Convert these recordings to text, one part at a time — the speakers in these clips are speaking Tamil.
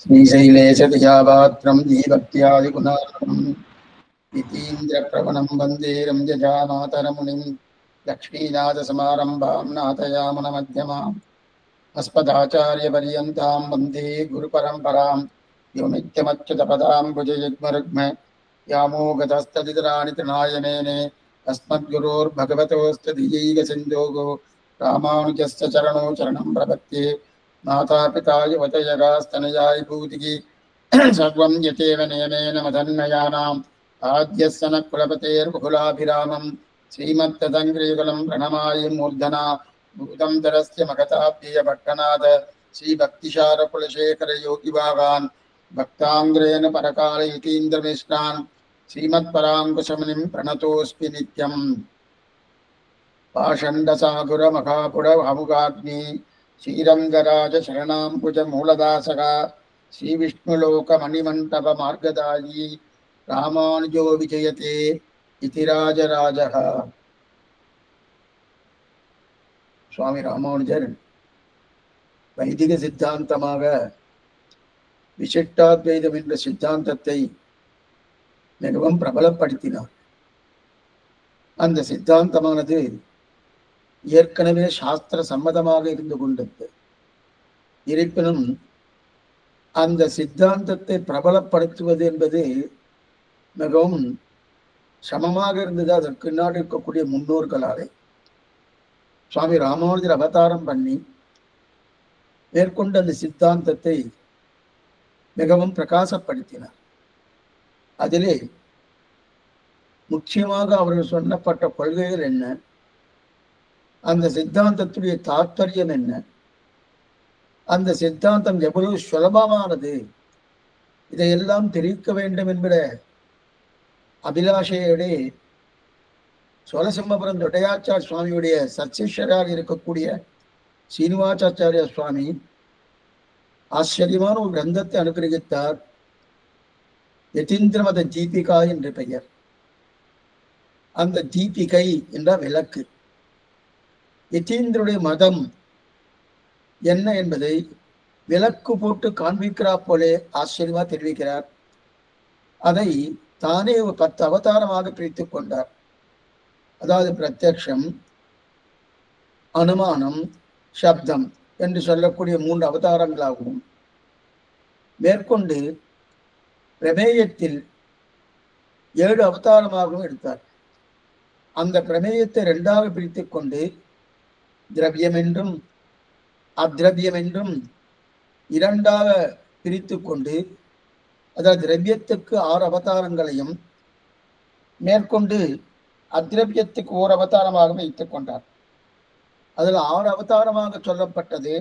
श्रीशैलेशदिशापात्रं दीभक्त्यादिगुणार्णं नितीन्द्रप्रवणं वन्दे रम्यजामातरमुनिं लक्ष्मीनाथसमारम्भां नाथयामनमध्यमाम् अस्मदाचार्यपर्यन्तां वन्दे गुरुपरम्परां यो नित्यमच्युतपदां भुजयुग्मरुग्म व्यामोगतस्तदितराणि तृणायमेने अस्मद्गुरोर्भगवतोऽस्य धियैकसिन्धोः रामानुजस्य चरणौ चरणं प्रपद्ये मातापिता युवतयगास्तनयाय भूतिः सर्वं यतेव नियमेन मदन्मयानाम् आद्यस्य न कुलपतेर्बहुलाभिरामं श्रीमत्तदङ्ग्रियुगलं प्रणमाय मूर्धना भूतं धरस्य मगताप्ययपट्टनाद श्रीभक्तिशारकुलशेखरयोगिभागान् भक्ताङ्ग्रेण परकालयतीन्द्रमिष्टान् श्रीमत्पराङ्कुशमुनिं प्रणतोऽस्मि नित्यम् पाषण्डसागुरमहापुरभामुगाग्नि श्रीरङ्गराज शरणाम्बुजमूलदासः श्रीविष्णुलोकमणिमण्डपमार्गदायी रामानुजो विजयते इति राजराजः. சுவாமி ராமானுஜர் வைதிக சித்தாந்தமாக விசிஷ்டாத்வைதம் என்ற சித்தாந்தத்தை மிகவும் பிரபலப்படுத்தினார். அந்த சித்தாந்தமானது ஏற்கனவே சாஸ்திர சம்மதமாக இருந்து கொண்டது. இருப்பினும் அந்த சித்தாந்தத்தை பிரபலப்படுத்துவது என்பது மிகவும் சமமாக இருந்தது அதற்கு முன்னாடி இருக்கக்கூடிய முன்னோர்களாலே. சுவாமி ராமானுஜர் அவதாரம் பண்ணி மேற்கொண்டு அந்த சித்தாந்தத்தை மிகவும் பிரகாசப்படுத்தினார். அதிலே முக்கியமாக அவர்கள் சொல்லப்பட்ட கொள்கைகள் என்ன, அந்த சித்தாந்தத்துடைய தாற்பயம் என்ன, அந்த சித்தாந்தம் எவ்வளவு சுலபமானது, இதையெல்லாம் தெரிவிக்க வேண்டும் என்கிற அபிலாஷையோடு சோழசிம்மபுரம் தொட்டையாச்சார் சுவாமியுடைய சத்சிஷ்யராக இருக்கக்கூடிய சீனிவாசாச்சாரிய சுவாமி ஆச்சரியமான ஒரு கிரந்தத்தை அனுகிரகித்தார். யதீந்திரமத தீபிகா என்று பெயர். அந்த தீபிகை என்ற விளக்கு, யதீந்திரனுடைய மதம் என்ன என்பதை விளக்கு போட்டு காண்பிக்கிறார் போலே ஆச்சரியமா தெரிவிக்கிறார். அதை தானே ஒரு 10 அவதாரமாக பிரித்துக் கொண்டார். அதாவது பிரத்யக்ஷம், அனுமானம், சப்தம் என்று சொல்லக்கூடிய 3 அவதாரங்களாகவும், மேற்கொண்டு பிரமேயத்தில் 7 அவதாரமாகவும் எடுத்தார். அந்த பிரமேயத்தை 2ஆக பிரித்துக் கொண்டு திரவியம் என்றும் அத்ரவியம் என்றும் 2ஆக பிரித்து கொண்டு, அதாவது திரவியத்துக்கு 6 அவதாரங்களையும் மேற்கொண்டு அத்ரவியத்துக்கு 1 அவதாரமாக வைத்துக் கொண்டார். அதில் 6 அவதாரமாக சொல்லப்பட்டது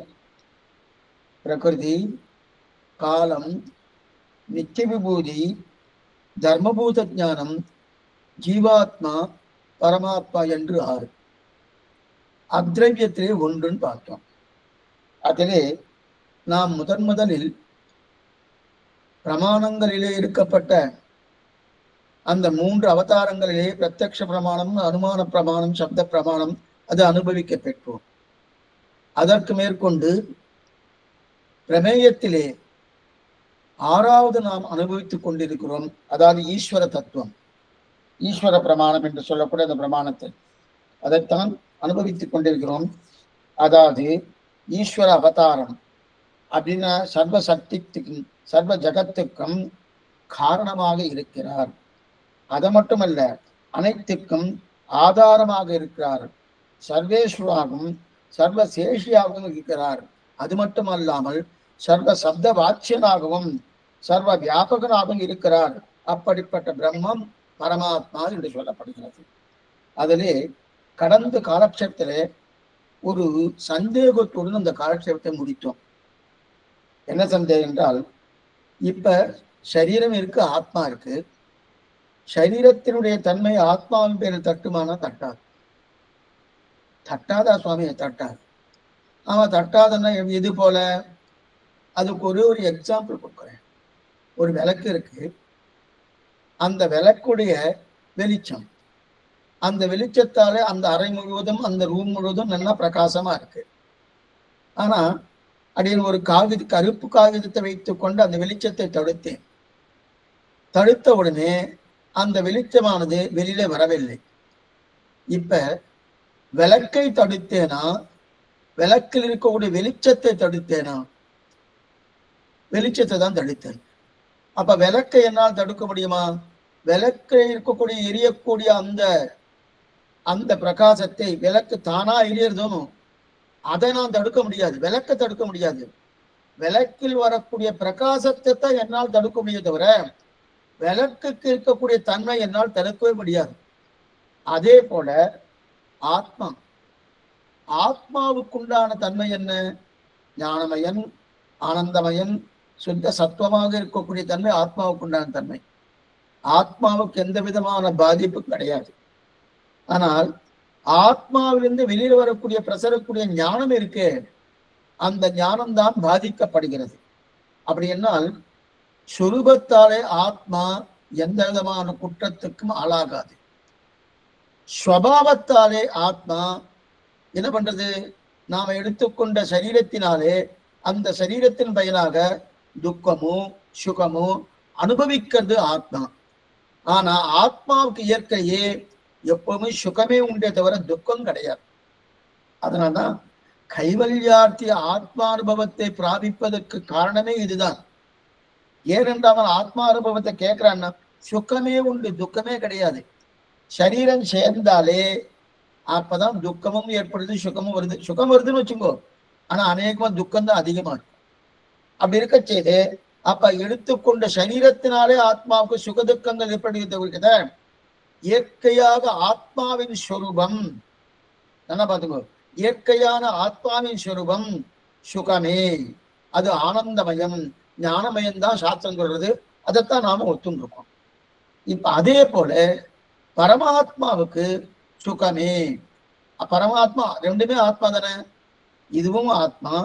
பிரகிருதி, காலம், நித்திய விபூதி, தர்மபூத ஞானம், ஜீவாத்மா, பரமாத்மா என்று 6. அத்ரவியத்திலே 1 பார்த்தோம். அதிலே நாம் முதலில் பிரமாணங்களிலே இருக்கப்பட்ட அந்த 3 அவதாரங்களிலே பிரத்யக்ஷ பிரமாணம், அனுமான பிரமாணம், சப்த பிரமாணம் அது அனுபவிக்க பெற்றோம். அதற்கு மேற்கொண்டு பிரமேயத்திலே 6வது நாம் அனுபவித்துக் கொண்டிருக்கிறோம். அதாவது ஈஸ்வர தத்துவம், ஈஸ்வர பிரமாணம் என்று சொல்லக்கூடிய அந்த பிரமாணத்தை அதைத்தான் அனுபவித்துக் கொண்டிருக்கிறோம். அதாவது ஈஸ்வர அவதாரம் அப்படின்னா சர்வ சக்திக்கும் சர்வ ஜகத்துக்கும் காரணமாக இருக்கிறார். அது மட்டுமல்ல, அனைத்துக்கும் ஆதாரமாக இருக்கிறார். சர்வேஸ்வராகவும் சர்வ சேஷியாகவும் இருக்கிறார். அது மட்டுமல்லாமல் சர்வ சப்த வாட்சியனாகவும் சர்வ வியாபகனாகவும் இருக்கிறார். அப்படிப்பட்ட பிரம்மம் பரமாத்மா என்று சொல்லப்படுகிறது. அதிலே கடந்த காலக்ஷேபத்திலே ஒரு சந்தேகத்துடன் அந்த காலக்ஷேபத்தை முடித்தோம். என்ன சந்தேகம் என்றால், இப்ப சரீரம் இருக்கு, ஆத்மா இருக்கு. சரீரத்தினுடைய தன்மை ஆத்மாவின் பேரில் தட்டுமானா தட்டாது. தட்டாதா சுவாமியை? தட்டாது. அவன் தட்டாதன்னா எது போல? அதுக்கு ஒரு எக்ஸாம்பிள் கொடுக்குறேன். ஒரு விளக்கு இருக்கு. அந்த விளக்குடைய வெளிச்சம், அந்த வெளிச்சத்தாலே அந்த அறை முழுவதும் அந்த ரூம் முழுவதும் நல்லா பிரகாசமா இருக்கு. ஆனா அப்படின்னு ஒரு கருப்பு காகிதத்தை வைத்துக் கொண்டு அந்த வெளிச்சத்தை தடுத்தேன். தடுத்த உடனே அந்த வெளிச்சமானது வெளியில வரவில்லை. இப்ப விளக்கை தடுத்தேனா, விளக்கில் இருக்கக்கூடிய வெளிச்சத்தை தடுத்தேனா? வெளிச்சத்தை தான் தடுத்தேன். அப்ப விளக்கை என்னால் தடுக்க முடியுமா? விளக்கில் இருக்கக்கூடிய எரியக்கூடிய அந்த பிரகாசத்தை விளக்கு தானா எரியறதும் அதை நான் தடுக்க முடியாது. விளக்கை தடுக்க முடியாது. விளக்கில் வரக்கூடிய பிரகாசத்தை தான் என்னால் தடுக்க முடியும் தவிர விளக்குக்கு இருக்கக்கூடிய தன்மை என்னால் தடுக்கவே முடியாது. அதே போல ஆத்மா, ஆத்மாவுக்குண்டான தன்மை என்ன? ஞானமயன், ஆனந்தமயன், சுத்த சத்துவமாக இருக்கக்கூடிய தன்மை ஆத்மாவுக்குண்டான தன்மை. ஆத்மாவுக்கு எந்த விதமான பாதிப்பும் கிடையாது. ஆனால் ஆத்மாவிலிருந்து வெளியில் வரக்கூடிய பிரசரக்கூடிய ஞானம் இருக்கே, அந்த ஞானம்தான் பாதிக்கப்படுகிறது. அப்படி என்னால் சுரூபத்தாலே ஆத்மா எந்த விதமான குற்றத்துக்கும் ஆளாகாது. ஸ்வபாவத்தாலே ஆத்மா என்ன பண்றது? நாம எடுத்துக்கொண்ட சரீரத்தினாலே அந்த சரீரத்தின் பயனாக துக்கமோ சுகமோ அனுபவிக்கிறது ஆத்மா. ஆனா ஆத்மாவுக்கு இயற்கையே எப்பவுமே சுகமே உண்டே தவிர துக்கம் கிடையாது. அதனால்தான் கைவல்யார்த்திய ஆத்மானுபவத்தை பிராபிப்பதற்கு காரணமே இதுதான். ஏனென்றால் ஆத்மா அனுபவத்தை கேட்கிறான்னா சுகமே உண்டு, துக்கமே கிடையாது. சரீரம் சேர்ந்தாலே அப்பதான் துக்கமும் ஏற்படுது, சுகமும் வருது. சுகம் வருதுன்னு வச்சுக்கோ, ஆனா அநேகமா துக்கம் தான் அதிகமா இருக்கும். அப்படி இருக்க செய்து அப்ப எடுத்துக்கொண்ட சரீரத்தினாலே ஆத்மாவுக்கு சுக துக்கங்கள் ஏற்படுகிறத இயற்கையாக ஆத்மாவின் சொரூபம் நல்லா பார்த்துக்கோ. இயற்கையான ஆத்மாவின் சொரூபம் சுகமே, அது ஆனந்தமயம், ஞானமயம் தான் சாஸ்திரம் சொல்றது. அதைத்தான் நாம ஒத்துருக்கோம். இப்ப அதே போல பரமாத்மாவுக்கு சுகமே. பரமாத்மா ரெண்டுமே ஆத்மா தானே. இதுவும் ஆத்மா,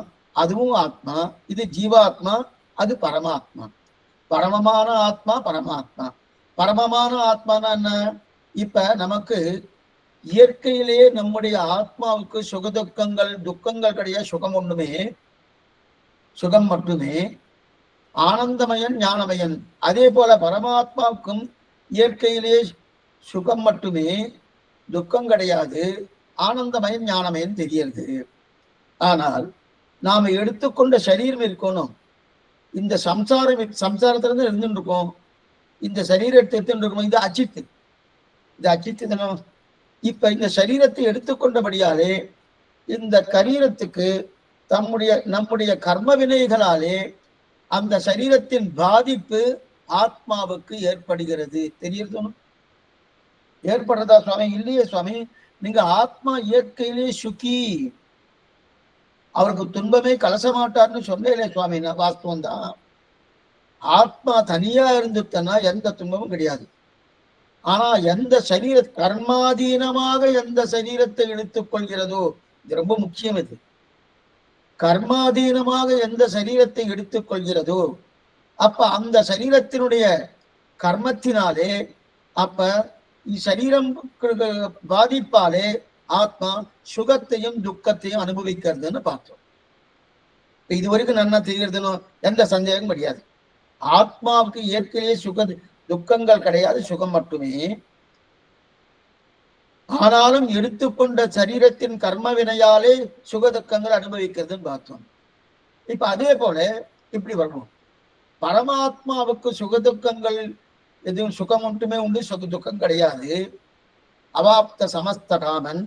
அதுவும் ஆத்மா. இது ஜீவாத்மா, அது பரமாத்மா. பரமமான ஆத்மா பரமாத்மா. பரமமான ஆத்மானா என்ன? இப்ப நமக்கு இயற்கையிலேயே நம்முடைய ஆத்மாவுக்கு சுகதுக்கங்கள் துக்கங்கள் கிடையாது. சுகம் ஒண்ணுமே, சுகம் மட்டுமே. ஆனந்தமயன், ஞானமயன். அதே போல பரமாத்மாவுக்கும் இயற்கையிலேயே சுகம் மட்டுமே, துக்கம் கிடையாது. ஆனந்தமயன், ஞானமயன் தெரியுது. ஆனால் நாம எடுத்துக்கொண்ட சரீரம் இருக்கணும். இந்த சம்சாரத்திலிருந்து இருந்துட்டு இருக்கோம். இந்த சரீரத்தை எடுத்துட்டு இருக்கோம். இது அச்சித்து, இது அச்சித்து தினம். இப்ப இந்த சரீரத்தை எடுத்துக்கொண்டபடியாலே இந்த கரீரத்துக்கு நம்முடைய கர்ம வினைகளாலே அந்த சரீரத்தின் பாதிப்பு ஆத்மாவுக்கு ஏற்படுகிறது. தெரியுது? ஏற்படுறதா சுவாமி? இல்லையே சுவாமி, நீங்க ஆத்மா இயற்கையிலே சுகி, அவருக்கு துன்பமே கலச மாட்டார்னு சொன்னேன் சுவாமி. வாஸ்தவம் தான். ஆத்மா தனியா இருந்துட்டனா எந்த துன்பமும் கிடையாது. ஆனா எந்த சரீர கர்மாதீனமாக எந்த சரீரத்தை எடுத்துக் கொள்கிறதோ, இது ரொம்ப முக்கியம். இது கர்மாதீனமாக எந்த சரீரத்தை எடுத்துக் கொள்கிறதோ அப்ப அந்த சரீரத்தினுடைய கர்மத்தினாலே அப்ப சரீரம் பாதிப்பாலே ஆத்மா சுகத்தையும் துக்கத்தையும் அனுபவிக்கிறதுன்னு பார்த்தோம். இதுவரைக்கும் நல்லா தெரிகிறதுன்னு எந்த சந்தேகம் கிடையாது. ஆத்மாவுக்கு இயற்கையிலே துக்கங்கள் கிடையாது, சுகம் மட்டுமே. ஆனாலும் எடுத்துக்கொண்ட சரீரத்தின் கர்ம வினையாலே சுக துக்கங்கள் அனுபவிக்கிறதுன்னு பார்த்தோம். இப்ப அதே போல இப்படி வரணும். பரமாத்மாவுக்கு சுகதுக்கங்கள் எதுவும் சுகம் மட்டுமே உண்டு, சுக துக்கம் கிடையாது. அவாப்த சமஸ்த காமன்,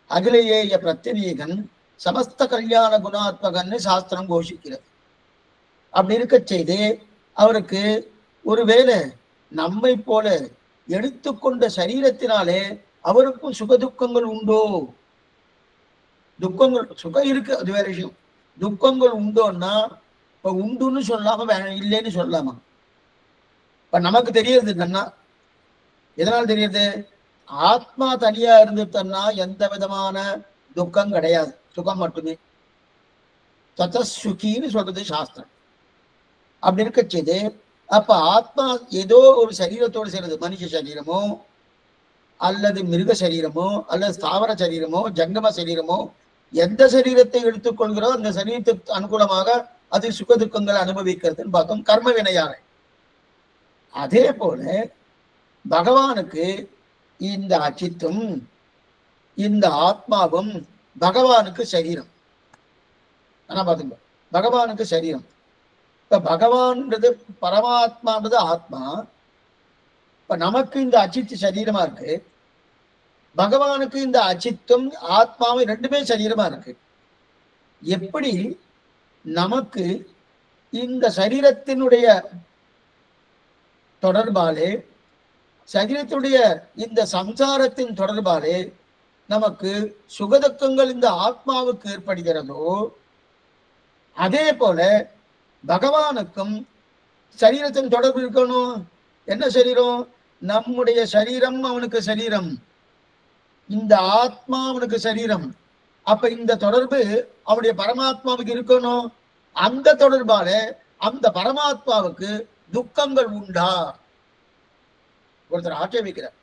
அகிலேய பிரத்யநீகன், சமஸ்த கல்யாண குணாத்மகன்னு சாஸ்திரம் கோஷிக்கிறது. அப்படி இருக்க செய்து அவருக்கு ஒருவேளை நம்மை போல எடுத்துக்கொண்ட சரீரத்தினாலே அவருக்கும் சுகதுக்கங்கள் உண்டோ? துக்கங்கள் சுகம் இருக்கு, அது வேற விஷயம். துக்கங்கள் உண்டோன்னா இப்ப உண்டுன்னு சொல்லாம இல்லைன்னு சொல்லாமா? இப்ப நமக்கு தெரியறது என்னன்னா எதனால் தெரியுது? ஆத்மா தனியா இருந்துட்டன்னா எந்த விதமான துக்கம் கிடையாது, சுகம் மட்டுமே. ததசுகின்னு சொல்றது சாஸ்திரம். அப்படி இருக்க செய்து அப்ப ஆத்மா ஏதோ ஒரு சரீரத்தோடு சேர்ந்தது, மனுஷ சரீரமோ அல்லது மிருக சரீரமோ அல்லது ஸ்தாவர சரீரமோ ஜங்கம சரீரமோ, எந்த சரீரத்தை எடுத்துக்கொள்கிறோ அந்த சரீரத்துக்கு அனுகூலமாக அது சுக துக்கங்களை அனுபவிக்கிறதுன்னு பார்த்தோம், கர்ம வினையாக. அதே போல பகவானுக்கு இந்த அச்சித்தும் இந்த ஆத்மாவும் பகவானுக்கு சரீரம். ஆனா பாத்துங்க, பகவானுக்கு சரீரம். இப்ப பகவான்ன்றது பரமாத்மான்றது ஆத்மா. இப்ப நமக்கு இந்த அச்சித்து சரீரமா இருக்கு, பகவானுக்கு இந்த அச்சித்தும் ஆத்மாவும் ரெண்டுமே சரீரமா இருக்கு. எப்படி நமக்கு இந்த சரீரத்தினுடைய தொடர்பாலே, சரீரத்துடைய இந்த சம்சாரத்தின் தொடர்பாலே நமக்கு சுகதுக்கங்கள் இந்த ஆத்மாவுக்கு ஏற்படுகிறதோ, அதே போல பகவானுக்கும் சரீரத்தின் தொடர்பு இருக்கணும். என்ன சரீரம்? நம்முடைய சரீரம் அவனுக்கு சரீரம், இந்த ஆத்மா அவனுக்கு சரீரம். அப்ப இந்த தொடர்பு அவனுடைய பரமாத்மாவுக்கு இருக்கணும். அந்த தொடர்பால அந்த பரமாத்மாவுக்கு துக்கங்கள் உண்டா? ஒருத்தர் ஆட்சேபிக்கிறார்.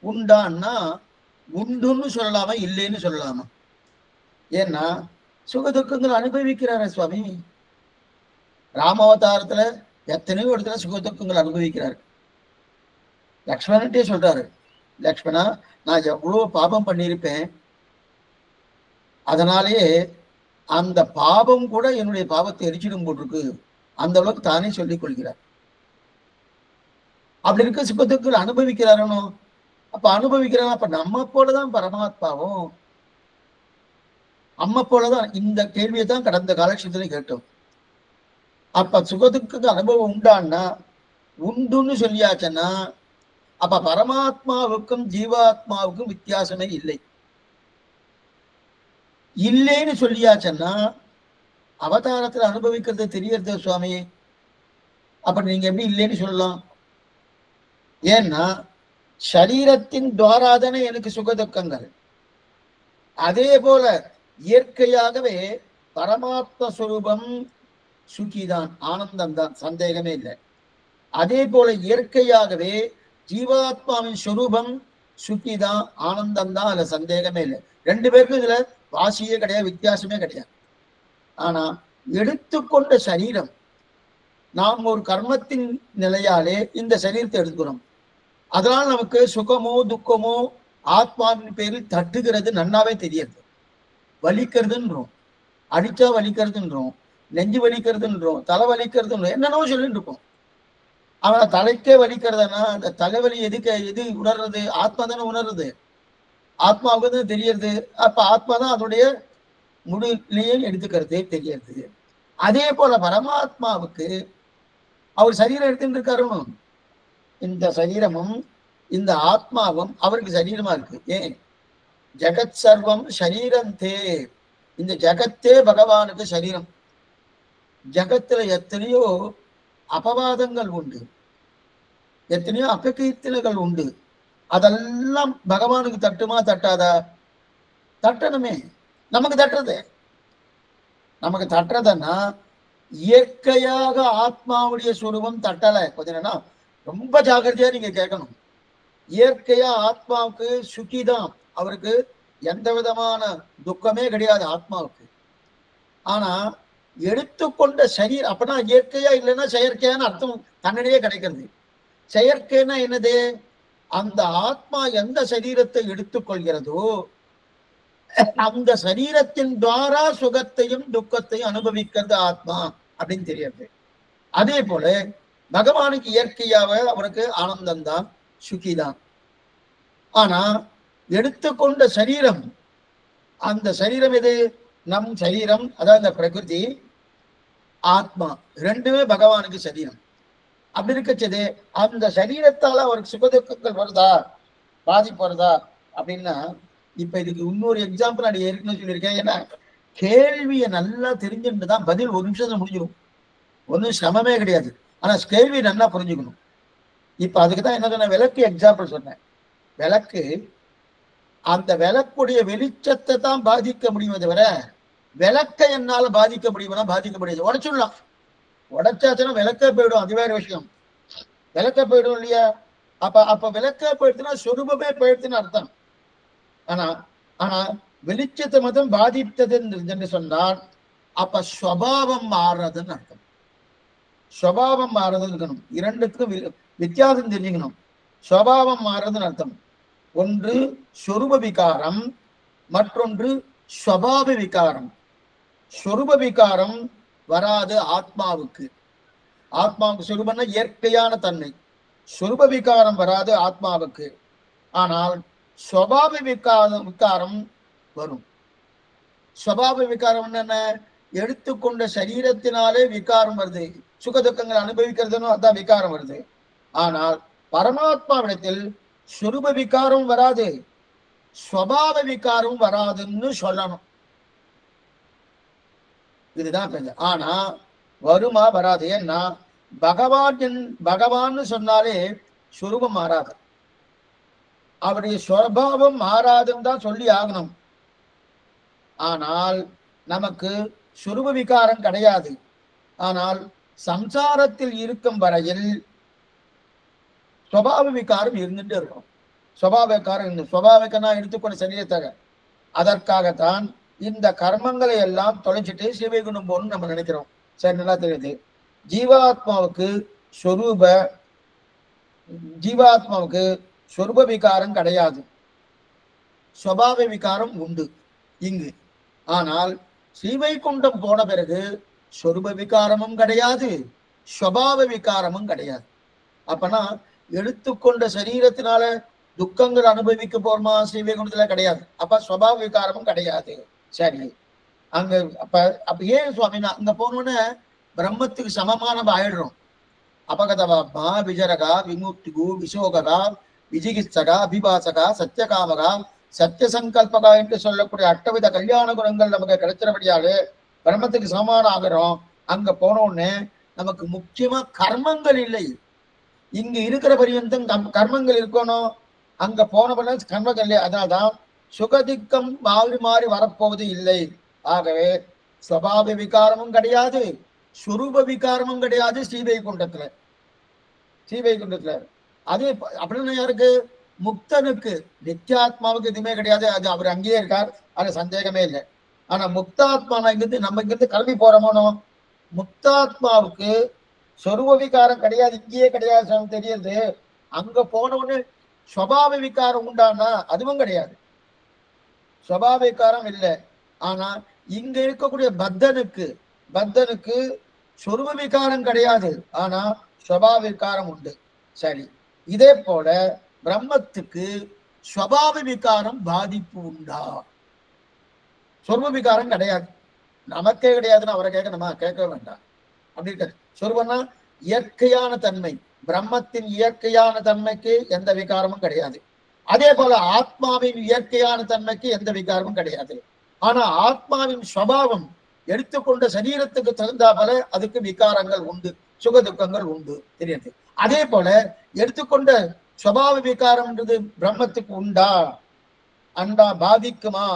உண்டான்னா உண்டுன்னு சொல்லலாமா இல்லைன்னு சொல்லலாமா? ஏன்னா சுக துக்கங்கள் அனுபவிக்கிறார சுவாமி. ராமாவதாரத்துல எத்தனையோ இடத்துல சுக துக்கங்கள் அனுபவிக்கிறாரு. லக்ஷ்மணன்ட்டே சொல்றாரு, லக்ஷ்மணா நான் எவ்வளவு பாபம் பண்ணியிருப்பேன், அதனாலேயே அந்த பாபம் கூட என்னுடைய பாவத்தை எரிச்சிடும் போட்டிருக்கு, அந்த அளவுக்கு தானே சொல்லிக் கொள்கிறார். அப்படி இருக்க சுகத்துக்கள் அனுபவிக்கிறாரனோ? அப்ப அனுபவிக்கிறாரோ? அப்ப நம்ம போலதான் பரமாத்மாவும் அம்மா போலதான். இந்த கேள்வியை தான் கடந்த காலட்சத்துல கேட்டோம். அப்ப சுகத்துக்கு அனுபவம் உண்டான்னா, உண்டுன்னு சொல்லியாச்சுன்னா அப்ப பரமாத்மாவுக்கும் ஜீவாத்மாவுக்கும் வித்தியாசமே இல்லை. இல்லைன்னு சொல்லியாச்சுன்னா அவதாரத்துல அனுபவிக்கிறது தெரியறது சுவாமி. அப்ப நீங்க எப்படி இல்லைன்னு சொல்லலாம்? ஏன்னா சரீரத்தின் துவாராதனை எனக்கு சுகதுக்கங்கள், அதே போல இயற்கையாகவே பரமாத்ம ஸ்வரூபம் சுகிதான், ஆனந்தம் தான், சந்தேகமே இல்லை. அதே போல இயற்கையாகவே ஜீவாத்மாவின் ஸ்வரூபம் சுகிதான், ஆனந்தம் தான், அதுல சந்தேகமே இல்லை. ரெண்டு பேருக்கும் இதுல வாசியே கிடையாது, வித்தியாசமே கிடையாது. ஆனா எடுத்துக்கொண்ட சரீரம், நாம் ஒரு கர்மத்தின் நிலையாலே இந்த சரீரத்தை எடுத்துக்கிறோம். அதனால நமக்கு சுகமோ துக்கமோ ஆத்மாவின் பேரில் தட்டுகிறது நன்னாவே தெரியாது. வலிக்கிறதுன்றோம், அடிச்சா வலிக்கிறதுன்றோம், நெஞ்சு வலிக்கிறதுன்றோம், தலை வலிக்கிறதுன்றோம், என்னென்னவோ சொல்லிட்டு இருக்கோம். அவனை தலைக்கே வலிக்கிறதுனா அந்த தலைவலி எது உணர்றது? ஆத்மா தானே உணர்றது, ஆத்மாவுக்கு தான் தெரியறது. அப்ப ஆத்மா தான் அதனுடைய முடிவுலையே எடுத்துக்கிறதே தெரியறது. அதே போல பரமாத்மாவுக்கு அவர் சரீரம் எடுத்துட்டு இருக்காருன்னு, இந்த சரீரமும் இந்த ஆத்மாவும் அவருக்கு சரீரமா இருக்கு. ஏன்? ஜகத் சர்வம் சரீரந்தே, இந்த ஜகத்தே பகவானுக்கு சரீரம். ஜகத்துல எத்தனையோ அபவாதங்கள் உண்டு, எத்தனையோ அபகீர்த்தனைகள் உண்டு. அதெல்லாம் பகவானுக்கு தட்டுமா தட்டாதா? தட்டணுமே. நமக்கு தட்டுறது, நமக்கு தட்டுறதுன்னா இயற்கையாக ஆத்மாவுடைய சுரூபம் தட்டலை. கொஞ்சம் ரொம்ப ஜாக்கிரதையா நீங்க கேட்கணும். இயற்கையா ஆத்மாவுக்கு சுகிதான், அவருக்கு எந்த விதமான துக்கமே கிடையாது ஆத்மாவுக்கு. ஆனா எடுத்துக்கொண்ட சரீரம், அப்பனா இயற்கையா இல்லைன்னா செயற்கையான அர்த்தம் தன்னிடையே கிடைக்கிறது. செயற்கைன்னா என்னது? அந்த ஆத்மா எந்த சரீரத்தை எடுத்துக்கொள்கிறதோ அந்த சரீரத்தின் துவாரா சுகத்தையும் துக்கத்தையும் அனுபவிக்கிறது ஆத்மா அப்படின்னு தெரியாது. அதே போல பகவானுக்கு இயற்கையாவ அவனுக்கு ஆனந்தம்தான், சுகிதான். ஆனா எடுத்துக்கொண்ட சரீரம், அந்த சரீரம் எது? நம் சரீரம், அதாவது அந்த பிரகிருதி, ஆத்மா ரெண்டுமே பகவானுக்கு சரீரம். அப்படி இருக்கச்சது அந்த சரீரத்தால அவருக்கு சுகதுக்கங்கள் வருதா, பாதிப்பு வருதா அப்படின்னா, இப்ப இதுக்கு இன்னொரு எக்ஸாம்பிள் நான் ஏற்கனவே சொல்லியிருக்கேன். ஏன்னா கேள்வியை நல்லா தெரிஞ்சுட்டு தான் பதில் ஒரு நிமிஷத்துல முடிஞ்சிடும், ஒன்றும் சிரமமே கிடையாது. ஆனா கேள்வி நல்லா புரிஞ்சுக்கணும். இப்ப அதுக்குதான் என்ன சொன்ன, விளக்கு எக்ஸாம்பிள் சொன்னேன். விளக்கு அந்த விளக்குடைய வெளிச்சத்தை தான் பாதிக்க முடியுமே தவிர விளக்கை என்னால பாதிக்க முடியுமா? பாதிக்க முடியாது. உடைச்சுடலாம், உடைச்சாச்சுன்னா விளக்கே போயிடும், அது வேற விஷயம். விளக்க போயிடும் இல்லையா? அப்ப விளக்க போயிடுச்சுன்னா சொரூபமே போயிடுச்சுன்னு அர்த்தம். ஆனா வெளிச்சத்தை மட்டும் பாதித்தது என்று சொன்னால் அப்ப ஸ்வபாவம் மாறுறதுன்னு அர்த்தம். ஸ்வபாவம் மாறுறது இருக்கணும். இரண்டுக்கும் வித்தியாசம் தெரிஞ்சுக்கணும். ஸ்வபாவம் மாறுறதுன்னு அர்த்தம். ஒன்று சொரூப விகாரம், மற்றொன்று ஸ்வபாவ விகாரம். சொரூப விகாரம் வராது ஆத்மாவுக்கு. ஆத்மாவுக்கு சொரூபம்னா இயற்கையான தன்மை. சொரூப விகாரம் வராது ஆத்மாவுக்கு. ஆனால் ஸ்வபாவ விகாரம் வரும். ஸ்வபாவ விகாரம் என்ன? எடுத்துக்கொண்ட சரீரத்தினாலே விகாரம் வருது. சுக துக்கங்கள் அனுபவிக்கிறதுன்னு அதான் விகாரம் வருது. ஆனால் பரமாத்மாவிடத்தில் சொரூப விகாரம் வராது, ஸ்வபாவ விகாரம் வராதுன்னு சொல்லணும். இதுதான். ஆனா வருமா? வராது. ஏன்னா பகவான் சொன்னாலே சொரூபம் மாறாது, அவருடைய ஸ்வபாவம் மாறாதுன்னு தான் சொல்லி ஆகணும். ஆனால் நமக்கு சொரூப விகாரம் கிடையாது. ஆனால் சம்சாரத்தில் இருக்கும் வரையில் ஸ்வபாவ விகாரம் இருந்துட்டு இருக்கும். ஸ்வபாவ விகாரம் ஸ்வபாவிக்கனா எடுத்துக்கொண்ட சரீரத்தாக. அதற்காகத்தான் இந்த கர்மங்களை எல்லாம் தொலைச்சிட்டு சிவகுணம் போன்னு நம்ம நினைக்கிறோம். சரி, நல்லா தெரியுது. ஜீவாத்மாவுக்கு சொரூப விகாரம் கிடையாது, ஸ்வபாவ விகாரம் உண்டு இங்கு. ஆனால் ஸ்ரீவைகுண்டம் போன பிறகு சொரூப விகாரமும் கிடையாது, ஸ்வபாவ விகாரமும் கிடையாது. அப்பனா எடுத்துக்கொண்ட சரீரத்தினால துக்கங்கள் அனுபவிக்க போறோமா? ஸ்ரீவைகுண்டத்துல கிடையாது. அப்ப ஸ்வபாவ விகாரமும் கிடையாது. சரி, அங்க அப்ப ஏன் சுவாமி அங்க போனோன்னு பிரம்மத்துக்கு சமமான ஆயிடுறோம். அபகதவாத்மா, விஜரகா, விமுக்திகு, விசோககா, விஜிகித்சகா, அபிபாசகா, சத்தியகாமகா, சத்திய சங்கல்பகா என்று சொல்லக்கூடிய 8 வித கல்யாண குணங்கள் நமக்கு கிடைச்சிடபடியாலே பிரம்மத்துக்கு சமமான ஆகிறோம். அங்க போனோடனே நமக்கு முக்கியமா கர்மங்கள் இல்லை. இங்க இருக்கிற பரியந்தம் கர்மங்கள் இருக்கணும், அங்க போனபடி கர்மங்கள் இல்லை. அதனால்தான் சுகதிக்கம் மாறி மாறி வரப்போவது இல்லை. ஆகவே ஸ்வபாவ விகாரமும் கிடையாது, சுரூப விகாரமும் கிடையாது ஸ்ரீவைகுண்டத்துல. அது அப்படின்னு யாருக்கு? முக்தனுக்கு. நித்தியாத்மாவுக்கு எதுவுமே கிடையாது, அது அவர் அங்கேயே இருக்கார், அது சந்தேகமே இல்லை. ஆனா முக்தாத்மா இங்கிருந்து நம்ம இங்கிருந்து கிளம்பி போறோமோ, முக்தாத்மாவுக்கு சொரூப விகாரம் கிடையாது, இங்கேயே கிடையாது தெரியுது. அங்க போனவொன்னு ஸ்வபாவ விகாரம் உண்டானா அதுவும் கிடையாது, ஸ்வபாவ விகாரம் இல்லை. ஆனா இங்க இருக்கக்கூடிய பத்தனுக்கு சொரூப விகாரம் கிடையாது, ஆனா ஸ்வபாவ விகாரம் உண்டு. சரி, இதே போல பிரம்மத்துக்கு ஸ்வபாவ விகாரம் பாதிப்பு உண்டா? சொரூப விகாரம் கிடையாது, நமக்கே கிடையாதுன்னு அவரை கேட்கணுமா? கேட்க வேண்டாம். அப்படி இருக்க சொரூபம்னா இயற்கையான தன்மை. பிரம்மத்தின் இயற்கையான தன்மைக்கு எந்த விகாரமும் கிடையாது. அதே போல ஆத்மாவின் இயற்கையான தன்மைக்கு எந்த விகாரமும் கிடையாது. ஆனா ஆத்மாவின் ஸ்வபாவம் எடுத்துக்கொண்ட சரீரத்துக்கு தகுந்தாபல அதுக்கு விகாரங்கள் உண்டு, சுக துக்கங்கள் உண்டு தெரியாது. அதே போல எடுத்துக்கொண்ட ஸ்வபாவ விகாரம்ன்றது பிரம்மத்துக்கு உண்டா? அண்டா பாதிக்குமா?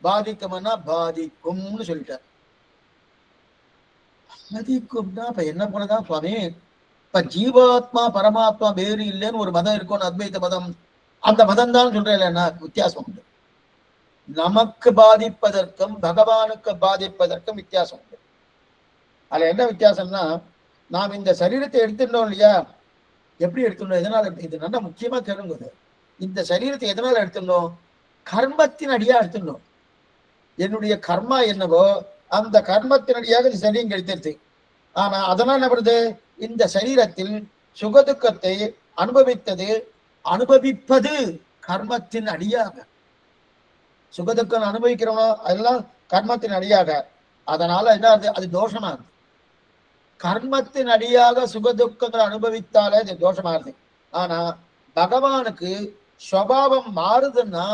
பாதிக்கும்னா பாதிக்கும்னு சொல்லிட்டார். பாதிக்கும்னா இப்ப என்ன போலதான் சுவாமி, இப்ப ஜீவாத்மா பரமாத்மா வேறு இல்லைன்னு ஒரு மதம் இருக்கும், அத்வைத மதம். அந்த மதம் தான் சொல்றேன் இல்லைன்னா வித்தியாசம் உண்டு. நமக்கு பாதிப்பதற்கும் பகவானுக்கு பாதிப்பதற்கும் வித்தியாசம் உண்டு. அதுல என்ன வித்தியாசம்னா, நாம் இந்த சரீரத்தை எடுத்துட்டோம் இல்லையா, எப்படி எடுத்துட்டோம், எதனால? இது நல்லா முக்கியமா கேளுங்க. இந்த சரீரத்தை எதனால எடுத்துட்டோம்? கர்மத்தின் அடியா எடுத்துட்டோம். என்னுடைய கர்மா என்னவோ அந்த கர்மத்தின் அடியாக இந்த சரீரம் எடுத்துருது. ஆனா அதனால என்ன பண்ணுது? இந்த சரீரத்தில் சுகதுக்கத்தை அனுபவிப்பது கர்மத்தின் அடியாக. சுகதுக்கம் அனுபவிக்கிறோமோ அதெல்லாம் கர்மத்தின் அடியாக. அதனால என்ன அது தோஷமாகுது. கர்மத்தின் அடியாக சுகதுக்கங்கள் அனுபவித்தாலே அது தோஷமாகுது. ஆனா பகவானுக்கு ஸ்வபாவம் மாறுதுன்னா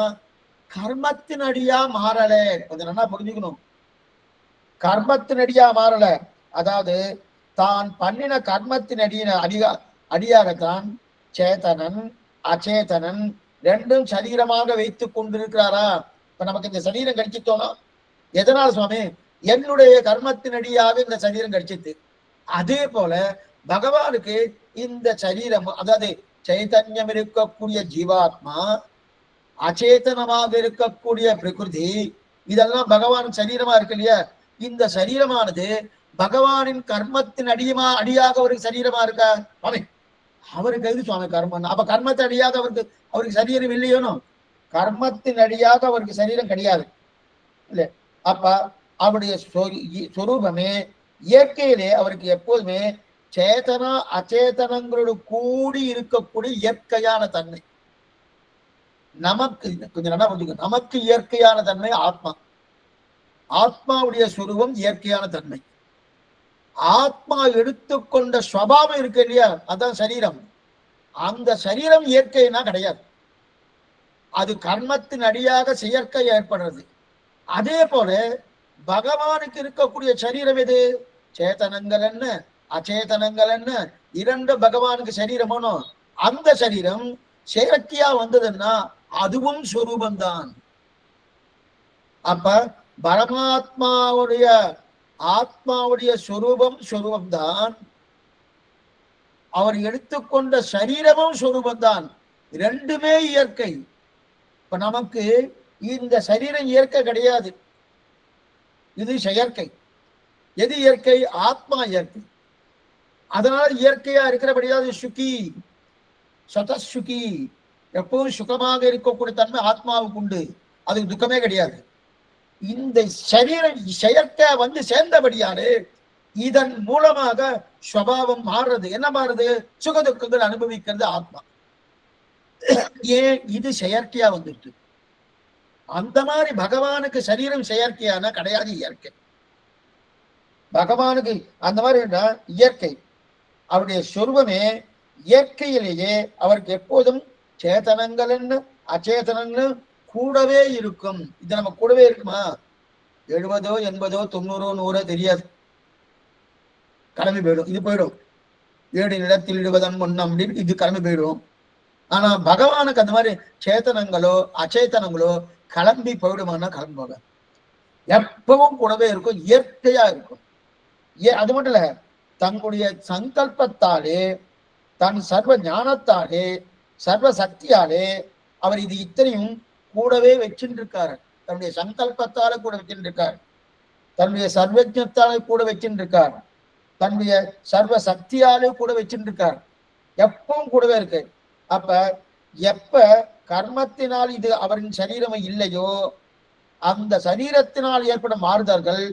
கர்மத்தின் அடியா மாறல. கொஞ்சம் நல்லா புரிஞ்சுக்கணும். கர்மத்தின் அடியா மாறல, அதாவது தான் பண்ணின கர்மத்தின் அடியாகத்தான் சேதனன் அச்சேதனன் ரெண்டும் சரீரமாக வைத்துக் கொண்டிருக்கிறாரா? இப்ப நமக்கு இந்த சரீரம் கிடைச்சிட்டோம்னா எதனால சுவாமி? என்னுடைய கர்மத்தின் அடியாக இந்த சரீரம் கிடைச்சிது. அதே போல பகவானுக்கு இந்த சரீரம், அதாவது சைதன்யம் இருக்கக்கூடிய ஜீவாத்மா, அச்சேதனமாக இருக்கக்கூடிய பிரகிருதி, இதெல்லாம் பகவான் சரீரமா இருக்கு இல்லையா? இந்த சரீரமானது பகவானின் கர்மத்தின் அடியாக ஒரு சரீரமா இருக்கா? அவருக்கு எது சுவாமி கர்மம்? அப்ப கர்மத்தை அடியாக அவருக்கு சரீரம் இல்லையோனும், கர்மத்தின் அடியாக அவருக்கு சரீரம் கிடையாது இல்ல. அப்ப அவருடைய சொரூபமே இயற்கையிலே அவருக்கு எப்போதுமே சேதனா அச்சேதனங்களோடு கூடி இருக்கக்கூடிய இயற்கையான தன்மை. நமக்கு கொஞ்சம் நல்லா புரிஞ்சுக்க, நமக்கு இயற்கையான தன்மை ஆத்மா. ஆத்மாவுடைய சுரூபம் இயற்கையான தன்மை. ஆத்மா எடுத்துக்கொண்ட ஸ்வபாவம் இருக்கு இல்லையா, அதான் சரீரம். அந்த சரீரம் இயற்கைனா கிடையாது, அது கர்மத்தின் அடியாக செயற்கை ஏற்படுறது. அதே போல பகவானுக்கு இருக்கக்கூடிய சரீரம் எது? சேதனங்கள் என்ன அச்சேதனங்கள் என்ன இரண்டு பகவானுக்கு சரீரமானோ, அந்த சரீரம் செயற்கையா வந்ததுன்னா அதுவும் சொரூபந்தான். அப்ப பரமாத்மாவுடைய ஆத்மாவுடைய சொரூபம்தான், அவர் எடுத்துக்கொண்ட சரீரமும் சொரூபந்தான். ரெண்டுமே இயற்கை. இப்ப நமக்கு இந்த சரீரம் இயற்கை கிடையாது, இது செயற்கை. எது இயற்கை? ஆத்மா இயற்கை. அதனால இயற்கையா இருக்கிறபடியாவது சுகி, சதசுகி, எப்பவும் சுகமாக இருக்கக்கூடிய தன்மை ஆத்மாவுக்கு உண்டு, அதுக்கு துக்கமே கிடையாது. இந்த சரீரம் செயற்கை வந்து சேர்ந்தபடியாலே இதன் மூலமாக சுபாவம் மாறுறது. என்ன மாறுது? சுகதுக்கங்கள் அனுபவிக்கிறது ஆத்மா. ஏன்? இது செயற்கையா வந்துட்டு. அந்த மாதிரி பகவானுக்கு சரீரம் செயற்கையான கிடையாது, இயற்கை. பகவானுக்கு அந்த மாதிரி இயற்கை. அவருடைய சொருபமே இயற்கையிலேயே அவருக்கு எப்போதும் சேதனங்கள் என்ன அச்சேதனங்கள் கூடவே இருக்கும். இது நம்ம கூடவே இருக்குமா? 70, 80, 90, 100 தெரியாது, கிளம்பி போயிடும். இது போயிடும். 7 நிலத்தில் இடுவதன் முன்னம் அப்படின்னு இது கிளம்பி போயிடும். ஆனா பகவானுக்கு அந்த மாதிரி சேத்தனங்களோ அச்சேதனங்களோ கிளம்பி போயிடுமான்னா கிளம்பி போக, எப்பவும் கூடவே இருக்கும், இயற்கையா இருக்கும். அது மட்டும் இல்ல, தங்களுடைய சங்கல்பத்தாலே, தன் சர்வ ஞானத்தாலே, சர்வ சக்தியாலே அவர் இது இத்தனையும் கூடவே வச்சுட்டு இருக்காரு. தன்னுடைய சங்கல்பத்தால கூட வச்சுட்டு இருக்கார், தன்னுடைய சர்வஜத்தாலே கூட வச்சுட்டு இருக்கார், தன்னுடைய சர்வ சக்தியாலே கூட வச்சுட்டு இருக்கார். எப்பவும் கூடவே இருக்கு. அப்ப எப்ப கர்மத்தினால் இது அவரின் சரீரம் இல்லையோ, அந்த சரீரத்தினால் ஏற்படும் மாறுதல்கள்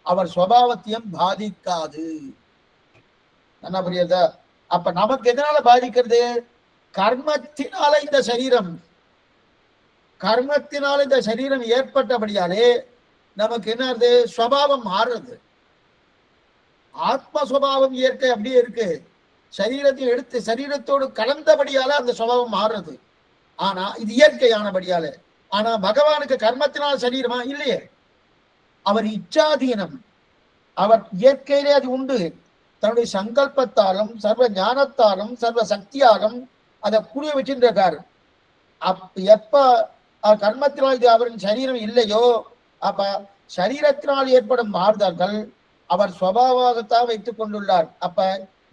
அவர் சுபாவத்தையும் பாதிக்காது. என்ன புரியுதா? அப்ப நமக்கு எதனால பாதிக்கிறது? கர்மத்தினால இந்த சரீரம், கர்மத்தினால இந்த சரீரம் ஏற்பட்டபடியாலே நமக்கு என்ன சுபாவம் மாறுறது. ஆத்ம சுபாவம் இயற்கை அப்படியே இருக்கு, சரீரத்தை எடுத்து சரீரத்தோடு கலந்தபடியால அந்த சுபாவம் மாறுறது. ஆனா இது இயற்கையானபடியால. ஆனா பகவானுக்கு கர்மத்தினால் சரீரமா இல்லையே, அவர் இச்சாதீனம், அவர் இயற்கையிலே அது உண்டு. தன்னுடைய சங்கல்பத்தாலும் சர்வ ஞானத்தாலும் சர்வ சக்தியாலும் அதை புரிய வச்சுருக்காரு. எப்ப கர்மத்தினால் இது அவரின் சரீரம் இல்லையோ, அப்ப சரீரத்தினால் ஏற்படும் மாறுதல்கள் அவர் சுபாவமாகத்தான் வைத்துக் கொண்டுள்ளார். அப்ப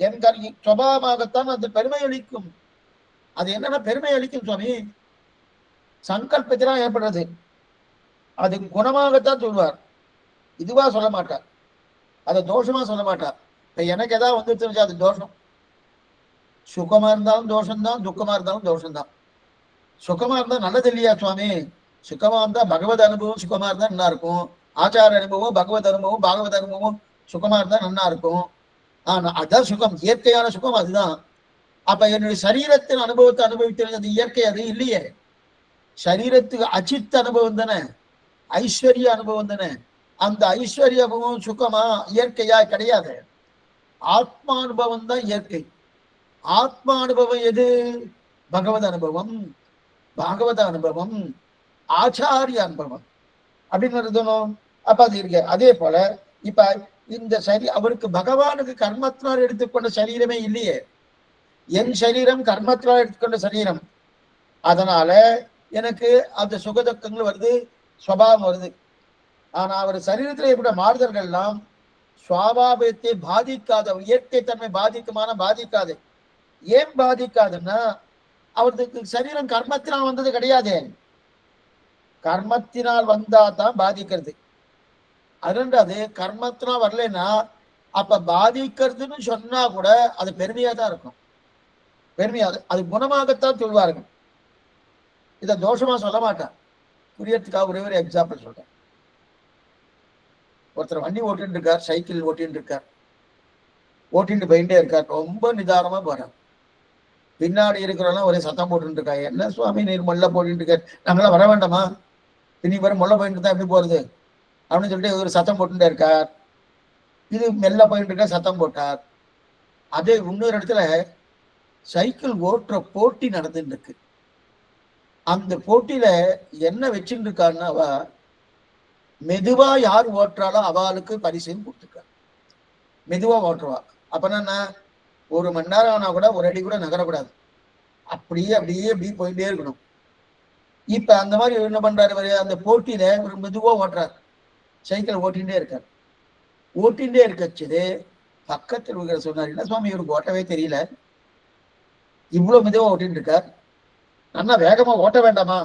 என் சுபாவமாகத்தான் அந்த பெருமை அளிக்கும். அது என்னன்னா பெருமை அளிக்கும் சுவாமி, சங்கல்பத்தினால் ஏற்படுறது, அது குணமாகத்தான் சொல்வார், இதுவா சொல்ல மாட்டார், அதை தோஷமா சொல்ல மாட்டார். இப்ப எனக்கு ஏதாவது வந்துருச்சு அது தோஷம். சுகமா இருந்தாலும் தோஷம்தான், துக்கமா இருந்தாலும் தோஷம்தான். சுகமா இருந்தா நல்லது இல்லையா சுவாமி? சுகமா இருந்தா பகவத் அனுபவம் சுகமா இருந்தா நல்லா இருக்கும், ஆச்சார அனுபவம் பகவத் அனுபவம் பாகவத் அனுபவம் சுகமா இருந்தா நல்லா இருக்கும். ஆனா அதான் சுகம், இயற்கையான சுகம் அதுதான். அப்ப என்னுடைய சரீரத்தின் அனுபவத்தை அனுபவித்தது அது இயற்கை, அது இல்லையே. சரீரத்துக்கு அச்சித்த அனுபவம் தானே, ஐஸ்வர்ய அனுபவம் தானே. அந்த ஐஸ்வர்ய அனுபவம் சுகமா இயற்கையா கிடையாது, ஆத்மானுபவம் தான் இயற்கை. ஆத்மா அனுபவம் எது? பகவத் அனுபவம், பாகவத அனுபவம், ஆச்சாரிய அனுபவம் அப்படின்னு. அப்ப அது இருக்கு. அதே போல இப்ப இந்த அவருக்கு பகவானுக்கு கர்மத்தினால் எடுத்துக்கொண்ட சரீரமே இல்லையே, என் சரீரம் கர்மத்தினால் எடுத்துக்கொண்ட சரீரம். அதனால எனக்கு அந்த சுகதுக்கங்கள் வருது, சுபாவம் வருது. ஆனா அவர் சரீரத்தில் ஏற்பட்ட மாறுதல்கள் எல்லாம் சுவாபாவத்தை பாதிக்காத, இயற்கை தன்மை பாதிக்குமான பாதிக்காது. ஏன் பாதிக்காதுன்னா அவருக்கு சரீரம் கர்மத்தினால் வந்தது கிடையாது. கர்மத்தினால் வந்தா தான் பாதிக்கிறது. அது கர்மத்தினால் வரலன்னா அப்ப பாதிக்கிறதுன்னு சொன்னா கூட அது பெருமையா தான் இருக்கும். பெருமையா அது குணமாகத்தான் சொல்வார்கள். இதை தோஷமா சொல்ல மாட்டான். புரியறதுக்காக ஒரே ஒரு எக்ஸாம்பிள் சொல்றேன். ஒருத்தர் வண்டி ஓட்டின்னு இருக்கார், சைக்கிள் ஓட்டின்னு இருக்கார், ஓட்டிட்டு போயிட்டே இருக்கார். ரொம்ப நிதானமா போறார். பின்னாடி இருக்கிறவெல்லாம் ஒரே சத்தம் போட்டு இருக்கா. என்ன சுவாமி நீர் மொல்ல போட்டு இருக்க, நாங்களாம் வர வேண்டாமா, இனி வர மொல்ல போயிட்டு தான் எப்படி போறது அப்படின்னு சொல்லிட்டு ஒரு சத்தம் போட்டுட்டே இருக்கார். இது மெல்ல போயிட்டு இருக்க, சத்தம் போட்டார். அதே இன்னொரு இடத்துல சைக்கிள் ஓட்டுற போட்டி நடந்துட்டு இருக்கு. அந்த போட்டியில என்ன வச்சுட்டு இருக்காருன்னா, அவ மெதுவா யார் ஓட்டுறாளோ அவளுக்கு பரிசுன்னு கொடுத்துருக்காரு. மெதுவா ஓட்டுருவா. அப்பனா ஒரு மணி நேரம் ஆனா கூட ஒரு அடி கூட நகரக்கூடாது. அப்படியே அப்படியே அப்படியே போயிட்டே இருக்கணும். இப்ப அந்த மாதிரி என்ன பண்றாரு, அந்த போட்டியில ஒரு மெதுவா ஓட்டுறாரு, சைக்கிள் ஓட்டிகிட்டே இருக்காரு. ஓட்டிகிட்டே இருக்கச்சு பக்கத்தில் இருக்கிற சொன்னார், என்ன சுவாமி இவருக்கு ஓட்டவே தெரியல, இவ்வளவு மெதுவா ஓட்டின்னு இருக்கார், நல்லா வேகமா ஓட்ட வேண்டாமா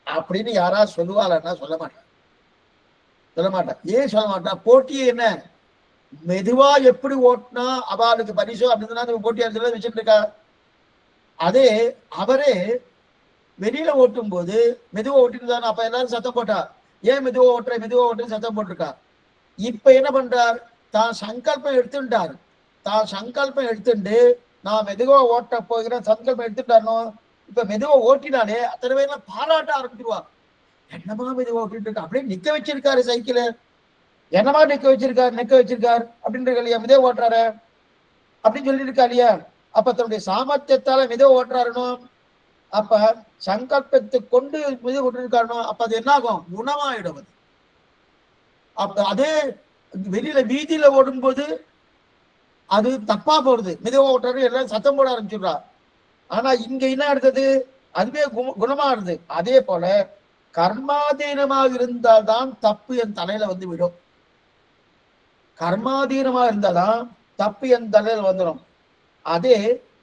அப்படின்னு யாராவது சொல்லுவாளன்னா சொல்ல மாட்டான். சொல்ல மாட்டான். ஏன் சொல்ல மாட்டான்? போட்டியே என்ன, மெதுவா எப்படி ஓட்டினா அவளுக்கு பரிசோ அப்படின்னு போட்டியா வச்சுட்டு இருக்கா. அதே அவரே வெளியில ஓட்டும் போது மெதுவா ஓட்டிட்டு தானே, அப்ப எல்லாரும் சத்தம் போட்டா, ஏன் மெதுவா ஓட்டுற மெதுவா ஓட்டுன்னு சத்தம் போட்டிருக்கா. இப்ப என்ன பண்றார், தான் சங்கல்பம் எடுத்துட்டார். தான் சங்கல்பம் எடுத்துட்டு நான் மெதுவா ஓட்ட போகிறேன் சங்கல்பம் எடுத்துட்டானோ, இப்ப மெதுவா ஓட்டினாலே அத்தனை பேர்லாம் பாராட்ட ஆரம்பிச்சிருவா. என்னமா மெதுவா ஓட்டிட்டு இருக்கா, அப்படியே நிக்க வச்சிருக்காரு சைக்கிள, என்னமா நிக்க வச்சிருக்காரு அப்படின்ற இல்லையா, மெதுவா ஓட்டுறாரு அப்படின்னு சொல்லிட்டு இருக்கா இல்லையா. அப்ப தன்னுடைய சாமர்த்தியத்தால மெதுவா ஓட்டுறாருனோ, அப்ப சங்கல்பத்தை கொண்டு மெதுவா ஓட்டிருக்காருனோ, அப்ப அது என்ன ஆகும், குணமாயிடும். அப்ப அதே வெளியில வீதியில ஓடும்போது அது தப்பா போறது, மெதுவா ஓட்டுறாரு, எல்லாம் சத்தம் போட ஆரம்பிச்சுடுறா. ஆனா இங்க என்ன எடுத்தது, அதுவே குணமா இருந்தது. அதே போல கர்மாதீனமாக இருந்தால்தான் தப்பு என் தலையில வந்து விடும். கர்மாதீனமா இருந்தால்தான் தப்பு என் தலையில வந்துடும். அதே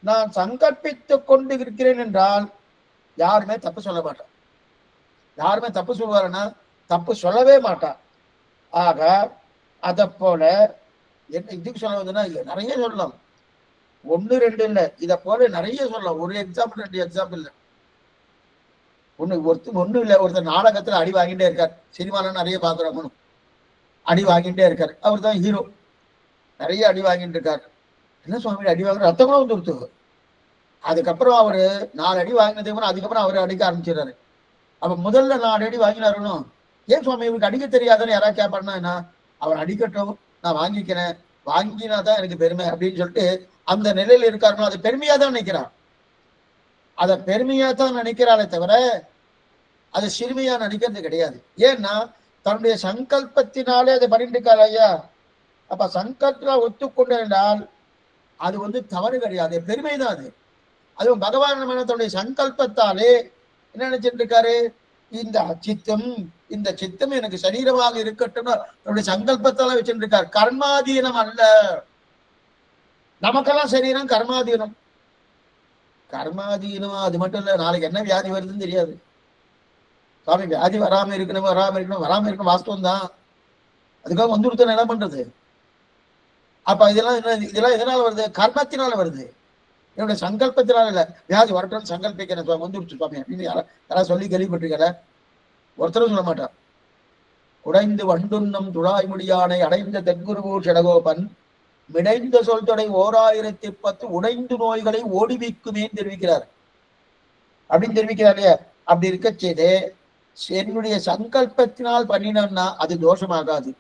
நான் சங்கல்பித்துக் கொண்டு இருக்கிறேன் என்றால் யாருமே தப்பு சொல்ல மாட்டான். யாருமே தப்பு சொல்வாருன்னா தப்பு சொல்லவே மாட்டான். ஆக அத போல என்ன இதுக்கு சொல்ல வந்ததுன்னா நிறைய சொல்லலாம், ஒன்னு ரெண்டு இல்லை, இதை போல நிறைய சொல்லலாம். ஒரு எக்ஸாம்பிள் ரெண்டு எக்ஸாம்பிள் இல்லை, ஒண்ணு இல்லை. ஒருத்தர் நாடகத்துல அடி வாங்கிட்டே இருக்கார், சினிமால நிறைய பாக்குறோம், அடி வாங்கிட்டே இருக்காரு, அவர் தான் ஹீரோ, நிறைய அடி வாங்கிட்டு இருக்காரு. என்ன சுவாமி அடி வாங்குற, ரத்தம் கூட வந்துருத்து. அதுக்கப்புறம் அவரு 4 அடி வாங்கினதுக்கு அதுக்கப்புறம் அவரு அடிக்க ஆரம்பிச்சிடறாரு. அப்ப முதல்ல 4 அடி வாங்கினாருன்னு, ஏன் சுவாமி இவருக்கு அடிக்க தெரியாதுன்னு யாராவது கேட்பாருன்னா என்ன, அவர் அடிக்கட்டும், நான் வாங்கிக்கிறேன், வாங்கினா தான் எனக்கு பெருமை அப்படின்னு சொல்லிட்டு அந்த நிலையில இருக்காருன்னு அது பெருமையா தான் நினைக்கிறார். அதை பெருமையா தான் நினைக்கிறாரே தவிர அது சிறுமையா நினைக்கிறது கிடையாது. ஏன்னா தன்னுடைய சங்கல்பத்தினாலே அதை பண்ணிட்டு இருக்காரு ஐயா. அப்ப சங்கல்பத்தினால் ஒத்துக்கொண்டால் அது தவறு கிடையாது, பெருமைதான் அது. அதுவும் பகவான் தன்னுடைய சங்கல்பத்தாலே என்ன நினைச்சிட்டு இருக்காரு, இந்த சித்தம் எனக்கு சரீரமாக இருக்கட்டும் தன்னுடைய சங்கல்பத்தால வச்சுட்டு இருக்காரு. கர்மாதீனம் அல்ல. நமக்கெல்லாம் சரீரம் கர்மாதீனம். கர்மாதீனம் அது மட்டும் இல்ல, நாளைக்கு என்ன வியாதி வருதுன்னு தெரியாது. சுவாமி வியாதி வராம இருக்கணும் வாஸ்தவம் தான், அதுக்காக வந்துருத்தன என்ன பண்றது. அப்ப இதெல்லாம் இதனால வருது, கர்மத்தினால வருது, என்னுடைய சங்கல்பத்தினால இல்ல. வியாதி வரட்டும் சங்கல்பிக்கிறேன் வந்துருச்சு சுவாமி அப்படின்னு யாராவது சொல்லி கேள்விப்பட்டிருக்கல? ஒருத்தரும் சொல்ல மாட்டார். உடைந்து வண்டுண்ணம் துழாய் முடியானை அடைந்த தெற்குருவூர் செடகோபன் மிடைந்த சொல் தொடை 1010 உடைந்து நோய்களை ஓடிவிக்குமேன்னு தெரிவிக்கிறார். அப்படின்னு தெரிவிக்கிறாரு. அப்படி இருக்க செய்து என்னுடைய சங்கல்பத்தினால் பண்ணினோம்னா அது தோஷமாகாது,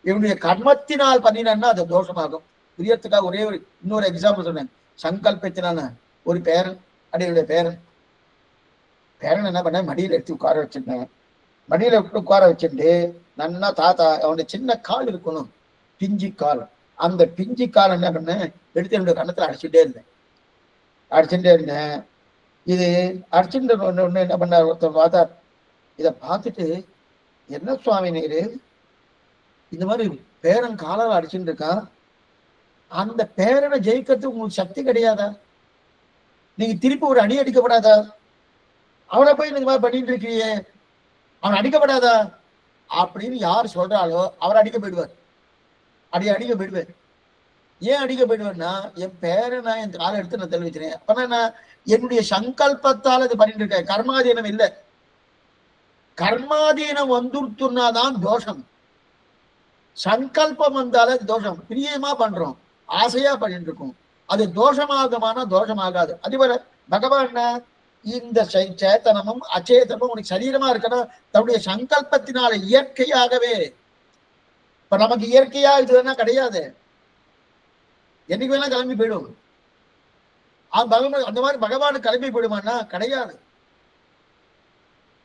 என்னுடைய கர்மத்தினால் பண்ணினோம்னா அது தோஷமாகும். புரியறதுக்காக ஒரே இன்னொரு எக்ஸாம்பிள் சொன்னேன். சங்கல்பத்தினால ஒரு பேரன், அடியுடைய பேரன் என்ன பண்ண, மடியில எடுத்து உட்கார வச்சிருந்தேன். மடியில உட்கார வச்சுட்டு நன்னா தாத்தா அவனுடைய சின்ன கால் இருக்கணும், பிஞ்சி கால், அந்த பிஞ்சி கால் என்ன பண்ண எடுத்து என்னுடைய கண்ணத்துல அடிச்சுட்டே இருந்தேன். அடிச்சுட்டே இருந்தேன். இது அடிச்சுட்டு ஒண்ணு என்ன பண்ணார், ஒருத்தர் பார்த்தார். இதை பார்த்துட்டு, என்ன சுவாமி நீரு இந்த மாதிரி பேரன் காலால் அடிச்சுட்டு இருக்கான், அந்த பேரனை ஜெயிக்கிறதுக்கு உங்களுக்கு சக்தி கிடையாதா? நீங்க திருப்பி ஒரு அடி அடிக்கப்படாதா? அவனை போய் இந்த மாதிரி பண்ணிட்டு இருக்கீங்க, அவன் அடிக்கப்படாதா அப்படின்னு யார் சொல்றாளோ அவர் அடிக்க போயிடுவார். அடிக்க போயிடுவேன். ஏன் அடிக்க போயிடுவேன்னா, என் பேரனை என் காலை எடுத்து நான் தெரிவிக்கிறேன். அப்ப நான் என்னுடைய சங்கல்பத்தால் இது பண்ணிட்டு இருக்கேன். கர்மாதீனம் இல்லை. கர்மாதீனம் வந்துருத்துனாதான் தோஷம். சங்கல்பம் வந்தாலே தோஷம். பிரியமா பண்றோம், ஆசையா பண்ணிட்டு இருக்கோம், அது தோஷமாகமான தோஷமாகாது. அதுவரை பகவான் இந்த சேத்தனமும் அச்சேதனமும் உனக்கு சரீரமா இருக்கணும், தன்னுடைய சங்கல்பத்தினால இயற்கையாகவே. இப்ப நமக்கு இயற்கையா இது வேணா கிடையாது, என்னைக்கு வேணா கிளம்பி போயிடும். அந்த மாதிரி பகவான் கிளம்பி போயிடுமான்னா கிடையாது,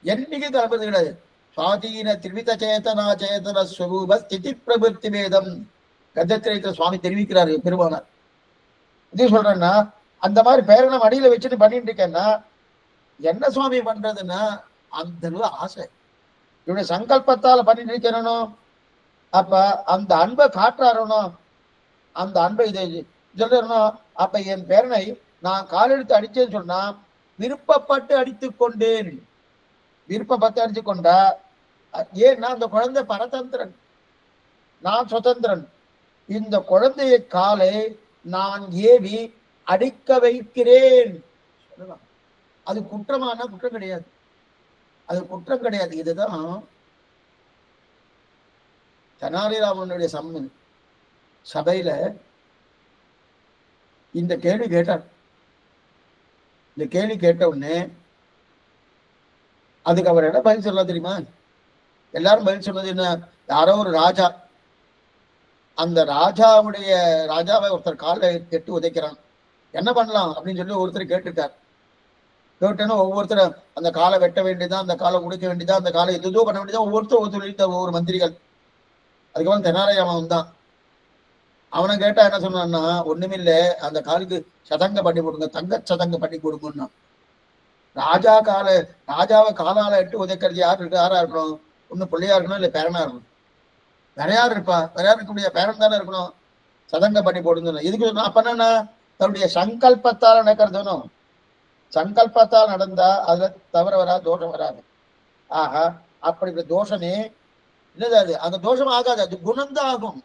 என்னைக்கு கிளம்புறது கிடையாது. சுவாதீன திரிவித சேதனா சேதன ஸ்வரூப ஸ்திதி பிரபுத்தி வேதம் கஜத்திரேத்திர சுவாமி தெரிவிக்கிறாரு பெருமானார். இது சொல்றேன்னா, அந்த மாதிரி பேரனை மடியில வச்சுட்டு பண்ணிட்டு இருக்கேன்னா என்ன சுவாமி பண்றதுன்னா, அந்த ஆசை இவனுடைய சங்கல்பத்தால பண்ணிட்டு இருக்கணும். அப்ப அந்த அன்பை காட்டுறாரணும், அந்த அன்பை இதை சொல்லணும். அப்ப என் பேரனை நான் காலெடுத்து அடிச்சேன்னு சொன்னா, விருப்பப்பட்டு அடித்து கொண்டேன். விருப்பப்பட்டு அடிச்சு கொண்டா ஏன்னா அந்த குழந்தை பரதந்திரன், நான் சுதந்திரன். இந்த குழந்தைய காலை நான் ஏவி அடிக்க வைக்கிறேன். அது குற்றமான குற்றம் கிடையாது, அது குற்றம் கிடையாது. இதுதான் தெனாலிராமனுடைய சபையில இந்த கேள்வி கேட்டார். இந்த கேள்வி கேட்ட உடனே அதுக்கு அவர் என்ன பதில் சொல்ல தெரியுமா? எல்லாரும் பதில் சொன்னது என்ன, யாரோ ஒரு ராஜா, அந்த ராஜாவை ஒருத்தர் காலில் கெட்டு உதைக்கிறான், என்ன பண்ணலாம் அப்படின்னு சொல்லி ஒருத்தர் கேட்டுட்டார். கேட்டேன்னா ஒவ்வொருத்தரும் அந்த காலை வெட்ட வேண்டியதான், அந்த காலை உடைக்க வேண்டியதா, அந்த காலை எதுவும் பண்ண வேண்டியதான், ஒவ்வொரு மந்திரிகள். அதுக்கப்புறம் தெனாலிராமன் தான். அவனை கேட்டா என்ன சொன்னான்னா, ஒண்ணுமில்லை, அந்த காலுக்கு சதங்க பண்ணி கொடுங்க, தங்க சதங்க பண்ணி கொடுங்கன்னா. ராஜாவை காலால எட்டு உதைக்கிறது யாரா இருக்கணும்? ஒண்ணு பிள்ளையா இருக்கணும், இல்லை பேரனா இருக்கணும். வேற யார் இருப்பா? வேற யார் இருக்கக்கூடிய பேரன் தானே இருக்கணும். சதங்க பண்ணி போடுங்க. இதுக்கு அப்ப என்னன்னா, தன்னுடைய சங்கல்பத்தால் நடக்கிறதுனும், சங்கல்பத்தால் நடந்தா அதுல தவறு வராது, தோஷம் வராது. ஆஹா, அப்படி தோஷமே என்னது? அது அந்த தோஷம் ஆகாது, அது குணந்தான் ஆகும்.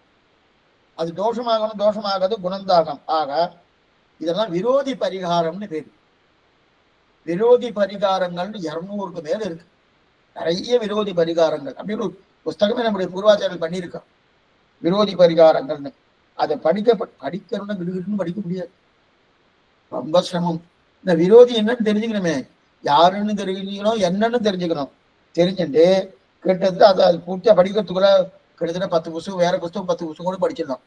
அது தோஷமாகணும், தோஷமாகாது, குணந்தாகும். ஆக இதெல்லாம் விரோதி பரிகாரம்னு பேரு. விரோதி பரிகாரங்கள் 200க்கு மேல இருக்கு. நிறைய விரோதி பரிகாரங்கள் அப்படின்னு ஒரு புஸ்தகமே நம்முடைய பூர்வாச்சாரியர்கள் பண்ணியிருக்கோம், விரோதி பரிகாரங்கள்னு. அதை படிக்கணும்னா விடுவிட்டுன்னு படிக்க முடியாது, ரொம்ப சிரமம். இந்த விரோதி என்னன்னு தெரிஞ்சுக்கணுமே, யாருன்னு தெரிஞ்சுக்கணும், என்னன்னு தெரிஞ்சுக்கணும். தெரிஞ்சுட்டு கிட்டத்தட்ட அதை பூர்த்தியா படிக்கிறதுக்குள்ள கிட்டத்தட்ட 10 புத்தகம், வேற புத்தகம் 10 புத்தகம் கூட படிச்சிடலாம்.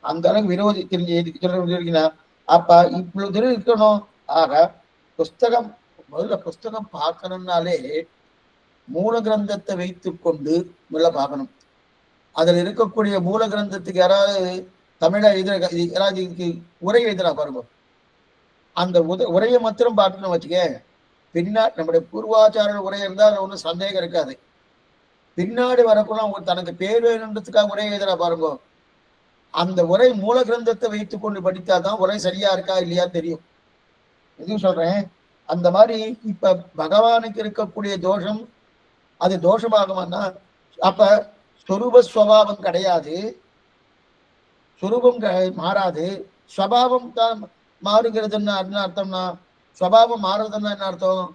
அந்த அளவுக்கு விரோதி தெரிஞ்சுக்கணும். அப்ப இவ்வளவு தெரிஞ்சு இருக்கணும். ஆக முதல்ல புஸ்தகம் பார்க்கணும்னாலே மூல கிரந்தத்தை வைத்து கொண்டு முதல்ல பார்க்கணும். அதுல இருக்கக்கூடிய மூல கிரந்தத்துக்கு யாராவது தமிழா யாராவது உரை எழுதுனா பாருங்க, அந்த உரையை மாத்திரம் பார்க்கணும் வச்சுக்க. பின்னாடி நம்முடைய பூர்வாச்சார உரை இருந்தால் அது ஒன்றும் சந்தேகம் இருக்காது. பின்னாடி வரக்குள்ள அவங்க தனக்கு பேர் வேணுன்றதுக்காக உரை எழுதுறா பாருங்க, அந்த உரை மூல கிரந்தத்தை வைத்து கொண்டு படித்தாதான் உரை சரியா இருக்கா இல்லையா தெரியும். எதுவும் சொல்றேன், அந்த மாதிரி இப்ப பகவானுக்கு இருக்கக்கூடிய தோஷம் அது தோஷமாகுமான்னா, அப்ப ஸ்வரூப ஸ்வபாவம் கிடையாது, சுரூபம் மாறாது, ஸ்வபாவம் தான் மாறுகிறதுன்னு என்ன அர்த்தம்னா, ஸ்வபாவம் மாறுறதுன்னா என்ன அர்த்தம்?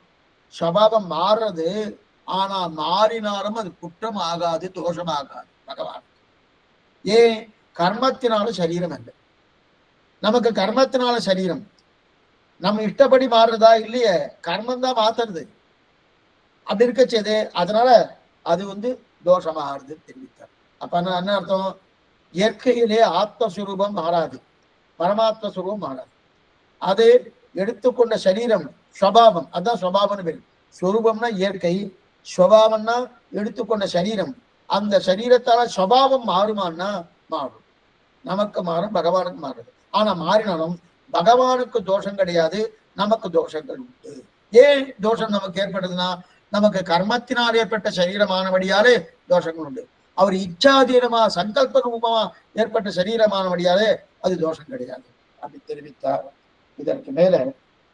ஸ்வபாவம் மாறுறது, ஆனா மாறினாலும் அது குற்றம் ஆகாது, தோஷம் ஆகாது பகவான். ஏன்? கர்மத்தினால சரீரம் அல்ல, நமக்கு கர்மத்தினால சரீரம். நம்ம இஷ்டப்படி மாறுறதா இல்லையே, கர்மம் தான் மாத்துறது. அப்படி இருக்கச்சது, அதனால அது தோஷமாகிறது தெரிவித்தார். அப்ப என்ன அர்த்தம்? இயற்கையிலே ஆத்மஸ்வரூபம் மாறாது, பரமாத்ம சுரூபம் மாறாது. அது எடுத்துக்கொண்ட சரீரம் ஸ்வபாவம், அதான் ஸ்வபாவம்னு பேரு. ஸ்வரூபம்னா இயற்கை, ஸ்வபாவம்னா எடுத்துக்கொண்ட சரீரம். அந்த சரீரத்தால ஸ்வபாவம் மாறுமான்னா மாறும், நமக்கு மாறும், பகவானுக்கு மாறுது. ஆனா மாறினாலும் பகவானுக்கு தோஷம் கிடையாது, நமக்கு தோஷங்கள் உண்டு. ஏன் தோஷம் நமக்கு ஏற்படுதுன்னா, நமக்கு கர்மத்தினால் ஏற்பட்ட சரீரமானபடியாலே தோஷங்கள் உண்டு. அவர் இச்சாதீனமா சங்கல்ப ரூபமா ஏற்பட்ட சரீரமானபடியாலே அது தோஷம் கிடையாது அப்படி தெரிவித்தார். இதற்கு மேல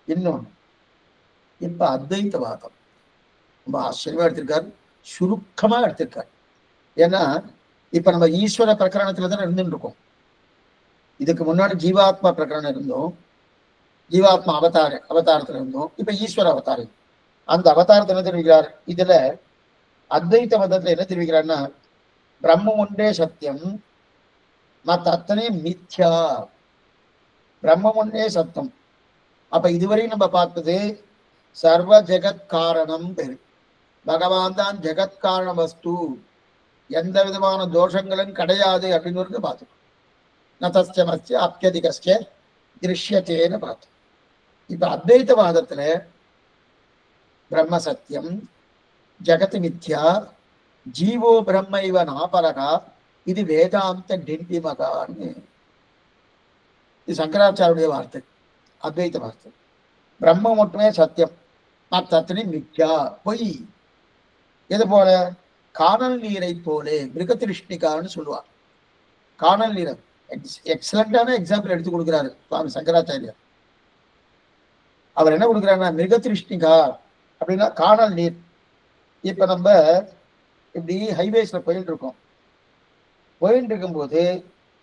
இன்னொன்று, இப்ப அத்வைத்தவாதம் ரொம்ப ஆச்சரியமா எடுத்திருக்காரு, சுருக்கமா எடுத்திருக்காரு. ஏன்னா இப்ப நம்ம ஈஸ்வர பிரகரணத்துல தான் இருந்துட்டு இருக்கோம். இதுக்கு முன்னாடி ஜீவாத்மா பிரகரணம் இருந்தோம், ஜீவாத்மா அவதாரத்துல இருந்தோம், இப்ப ஈஸ்வர அவதாரம். அந்த அவதாரத்தை என்ன தெரிவிக்கிறார், இதுல அத்வைத்த மதத்துல என்ன தெரிவிக்கிறார்னா, பிரம்மம் ஒன்றே சத்தியம், மற்ற அத்தனையும் மித்யா. பிரம்மம் ஒன்றே சத்தம். அப்ப இதுவரை நம்ம பார்த்தது சர்வ ஜெகத் காரணம் பேரு, பகவான் தான் ஜெகத் காரண வஸ்து, எந்த விதமான தோஷங்களும் கிடையாது அப்படின்னு பார்த்தோம். நதஸ்ய அத்தியதிகஸ்ய திருஷ்யத்தேன்னு பார்த்தோம். இப்ப அத்வைத்தவாதத்துல பிரம்ம சத்தியம், ஜெகத் மித்யா, ஜீவோ பிரம்ம இவ நாபரகா, இது வேதாந்த டிண்டிமகான்னு இது சங்கராச்சாரிய வார்த்தை, அத்வைத்த வார்த்தை. பிரம்மம் மட்டுமே சத்தியம், மற்றத்தனை மித்யா பொய். எது போல, காணல் நீரை போலே, மிருகதிருஷ்ணிகான்னு சொல்லுவார். காணல் நீரை எக்ஸலண்டான எக்ஸாம்பிள் எடுத்து கொடுக்குறாரு சுவாமி சங்கராச்சாரியார். அவர் என்ன கொடுக்குறாருன்னா, மிருகதிருஷ்ணிகா அப்படின்னா காணல் நீர். இப்ப நம்ம இப்படி ஹைவேஸ்ல போயிட்டு இருக்கோம், போயிட்டு இருக்கும்போது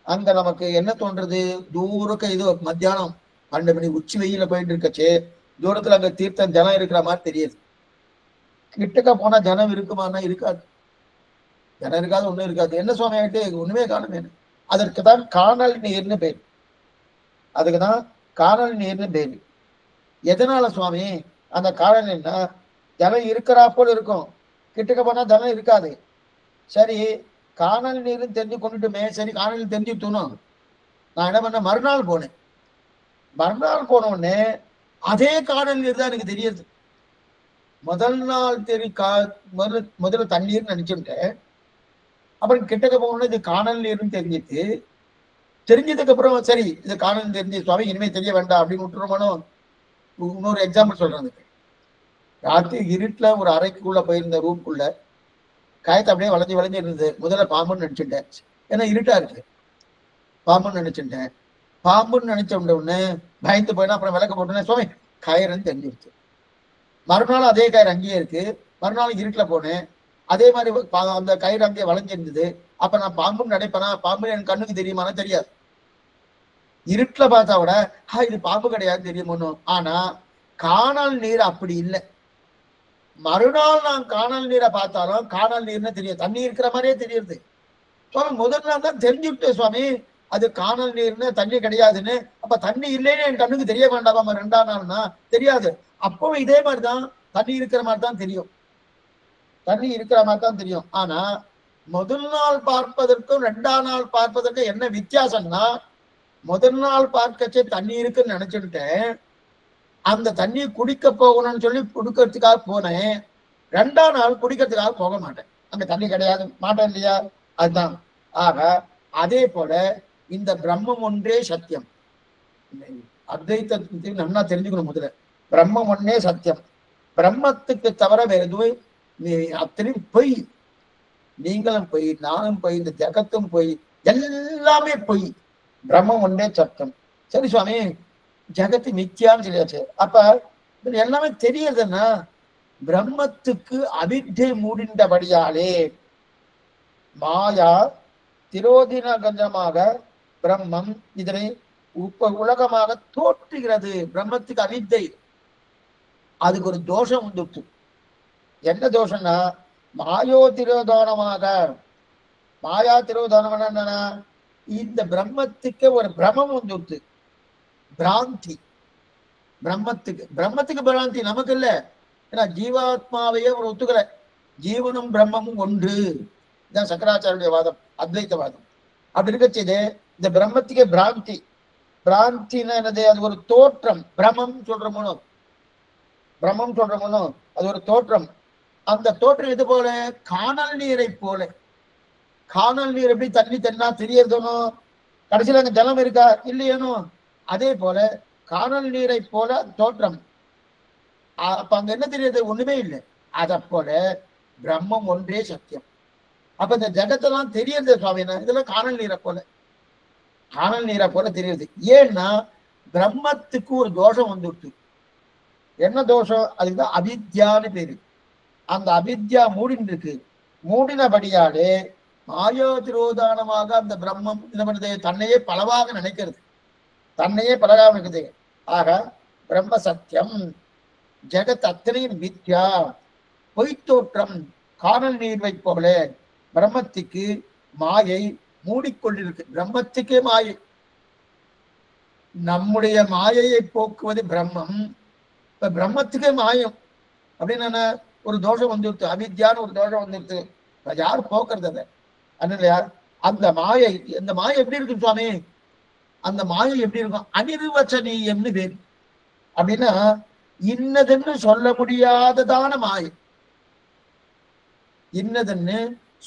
அங்க நமக்கு என்ன தோன்றது, தூரக்க இது மத்தியானம் 12 மணி உச்சி வெயில போயிட்டு இருக்கச்சு, தூரத்துல அங்க தீர்த்தம் ஜனம் இருக்கிற மாதிரி தெரியுது. கிட்டக்க போனா ஜனம் இருக்குமானா இருக்காது, ஜனம் இருக்காது, ஒண்ணும் இருக்காது. என்ன சுவாமி ஆகிட்டு ஒண்ணுமே காணுமே. அதற்குதான் காணல் நீர்னு பேர், அதுக்குதான் காணல் நீர்னு பேரு. எதனால சுவாமி அந்த காணல் நீர்னா, ஜனம் இருக்கிறா போல இருக்கும், கிட்டக்க போனா ஜனம் இருக்காது. சரி, காணல் நீர்னு தெரிஞ்சு கொண்டுட்டுமே, சரி காணல் தெரிஞ்சு தூணும். நான் என்ன பண்ண, மறுநாள் போனேன். மறுநாள் போன உடனே அதே காணல் நீர் தான் எனக்கு தெரியுது. முதல் நாள் முதல்ல தண்ணீர்னு நினைச்சுட்டேன். அப்புறம் கிட்டக்க போகணும்னா இது காணல் நீர்னு தெரிஞ்சிட்டு, தெரிஞ்சதுக்கு அப்புறம் சரி இது காணல் தெரிஞ்சு சுவாமி இனிமே தெரிய வேண்டாம் அப்படின்னு விட்டுருமானோ. இன்னொரு எக்ஸாம்பிள் சொல்றேன். ராத்திரி இருட்டுல ஒரு அறைக்குள்ள போயிருந்த ரூம்குள்ள காயத்தை அப்படியே வளைஞ்சு வளைஞ்சு இருந்தது. முதல்ல பாம்புன்னு நினைச்சுட்டேன், ஏன்னா இருட்டா இருக்கு. பாம்புன்னு நினைச்சுட்டேன். பாம்புன்னு நினைச்ச உடனே பயந்து போயினா, அப்புறம் விளக்க போட்டோன்னே சுவாமி கயிறுன்னு தெரிஞ்சிருச்சு. மறுநாள் அதே கயிறு அங்கேயே இருக்கு. மறுநாள் இருட்டுல போனேன், அதே மாதிரி அந்த கயிறு அங்கேயே வளைஞ்சிருந்தது. அப்ப நான் பாம்புன்னு நினைப்பேனா, பாம்பு என் கண்ணுக்கு தெரியுமானா தெரியாது. இருட்டுல பார்த்தா விட இது பாம்பு கிடையாது தெரியுமோ. ஆனா காணல் நீர் அப்படி இல்லை. மறுநாள் நான் காணல் நீரை பார்த்தாலும் காணல் நீர்னு தெரியும், தண்ணி இருக்கிற மாதிரியே தெரியுது. சுவாமி முதல் நாள் தான் தெரிஞ்சுட்டு சுவாமி அது காணல் நீர்னு, தண்ணி கிடையாதுன்னு. அப்ப தண்ணி இல்லைன்னு என் கண்ணுக்கு தெரிய வேண்டாமா? 2ஆம் நாள்னா தெரியாது. அப்போ இதே மாதிரிதான் தண்ணி இருக்கிற மாதிரி தான் தெரியும், தண்ணி இருக்கிற மாதிரி தான் தெரியும். ஆனா முதல் நாள் பார்ப்பதற்கும் 2ஆம் நாள் பார்ப்பதற்கும் என்ன வித்தியாசம்னா, முதல் நாள் பார்க்கச்சே தண்ணி இருக்குன்னு நினைச்சுட்டேன். அந்த தண்ணி குடிக்க போகணும்னு சொல்லி குடிக்கிறதுக்காக போனேன். 2ஆம் நாள் குடிக்கிறதுக்காக போக மாட்டேன், அங்க தண்ணி கிடையாது மாட்டேன் இல்லையா. அதுதான். ஆக அதே போல இந்த பிரம்மம் ஒன்றே சத்தியம். அத்வைத்தத்தை நல்லா தெரிஞ்சுக்கணும். முதல்ல பிரம்மம் ஒன்றே சத்தியம், பிரம்மத்துக்கு தவிர வேற எதுவும் அத்தனையும் பொய். நீங்களும் பொய், நானும் பொய், இந்த ஜகத்தும் பொய், எல்லாமே பொய். பிரம்மம் ஒன்றே சத்தியம். சரி சுவாமி, ஜகத்து மித்யான்னு சொல்லியாச்சு. அப்ப எல்லாமே தெரியுதுன்னா, பிரம்மத்துக்கு அவித்தை மூடின்றபடியாலே மாயா திரோதினகஞ்சமாக பிரம்மம் இதனை உலகமாக தோற்றுகிறது. பிரம்மத்துக்கு அவித்தை, அதுக்கு ஒரு தோஷம் வந்துட்டு. என்ன தோஷம்னா, மாயோ திரோதானமாக. மாயா திரோதானம் என்னன்னா, இந்த பிரம்மத்துக்கு ஒரு பிரமம் வந்துட்டு, பிராந்தி. பிரம்மத்துக்கு பிராந்தி, நமக்கு இல்ல. ஏன்னா ஜீவாத்மாவையே ஒரு ஒத்துக்கல, ஜீவனும் பிரம்மமும் ஒன்று. இதுதான் சங்கராச்சாரிய வாதம், அத்வைத்த வாதம். அப்படி இருக்கச்சது இந்த பிரம்மத்துக்கே பிராந்தி. பிராந்தினா என்னது, அது ஒரு தோற்றம். பிரம்மம் சொல்றோமோ, பிரம்மம் சொல்றோமோ, அது ஒரு தோற்றம். அந்த தோற்றம் இது போல காணல் நீரை போல. காணல் நீர் எப்படி தண்ணி தென்னா தெரியறதோ, கடைசியில் அங்க ஜலம் இருக்கா இல்லையனோ, அதே போல காணல் நீரை போல தோற்றம். அப்ப அங்க என்ன தெரியுது? ஒண்ணுமே இல்லை. அத போல பிரம்மம் ஒன்றே சத்தியம். அப்ப இந்த ஜகத்தெல்லாம் தெரியறது சுவாமி, இதெல்லாம் காணல் நீரை போல தெரியுது. ஏன்னா பிரம்மத்துக்கு ஒரு தோஷம் வந்துட்டு. என்ன தோஷம்? அதுக்குதான் அவித்யான்னு பேரு. அந்த அவித்யா மூடின்னு இருக்கு. மூடினபடியாலே மாயா திரோதானமாக அந்த பிரம்மம் என்ன பண்ணுது? தன்னையே பலவாக நினைக்கிறது, தன்னையே பலவாக நினைக்குது. ஆக பிரம்ம சத்தியம், ஜெகத் அத்தனையும் மித்யா, பொய்த்தோற்றம். காணல் நீர்வை போல பிரம்மத்துக்கு மாயை மூடிக்கொண்டிருக்கு. பிரம்மத்துக்கே மாயை. நம்முடைய மாயையை போக்குவது பிரம்மம். இப்ப பிரம்மத்துக்கே மாயம் அப்படின்னு ஒரு தோஷம் வந்துடுத்து, அவித்யான்னு ஒரு தோஷம் வந்துடுத்து. யார் போக்குறது அதை? அதனால அந்த மாயை, அந்த மாயை எப்படி இருக்கு சுவாமி? அந்த மாயை எப்படி இருக்கும்? அனிர்வச்சனீயம்னு பேரு. அப்படின்னா இன்னதுன்னு சொல்ல முடியாததான மாயை. இன்னதுன்னு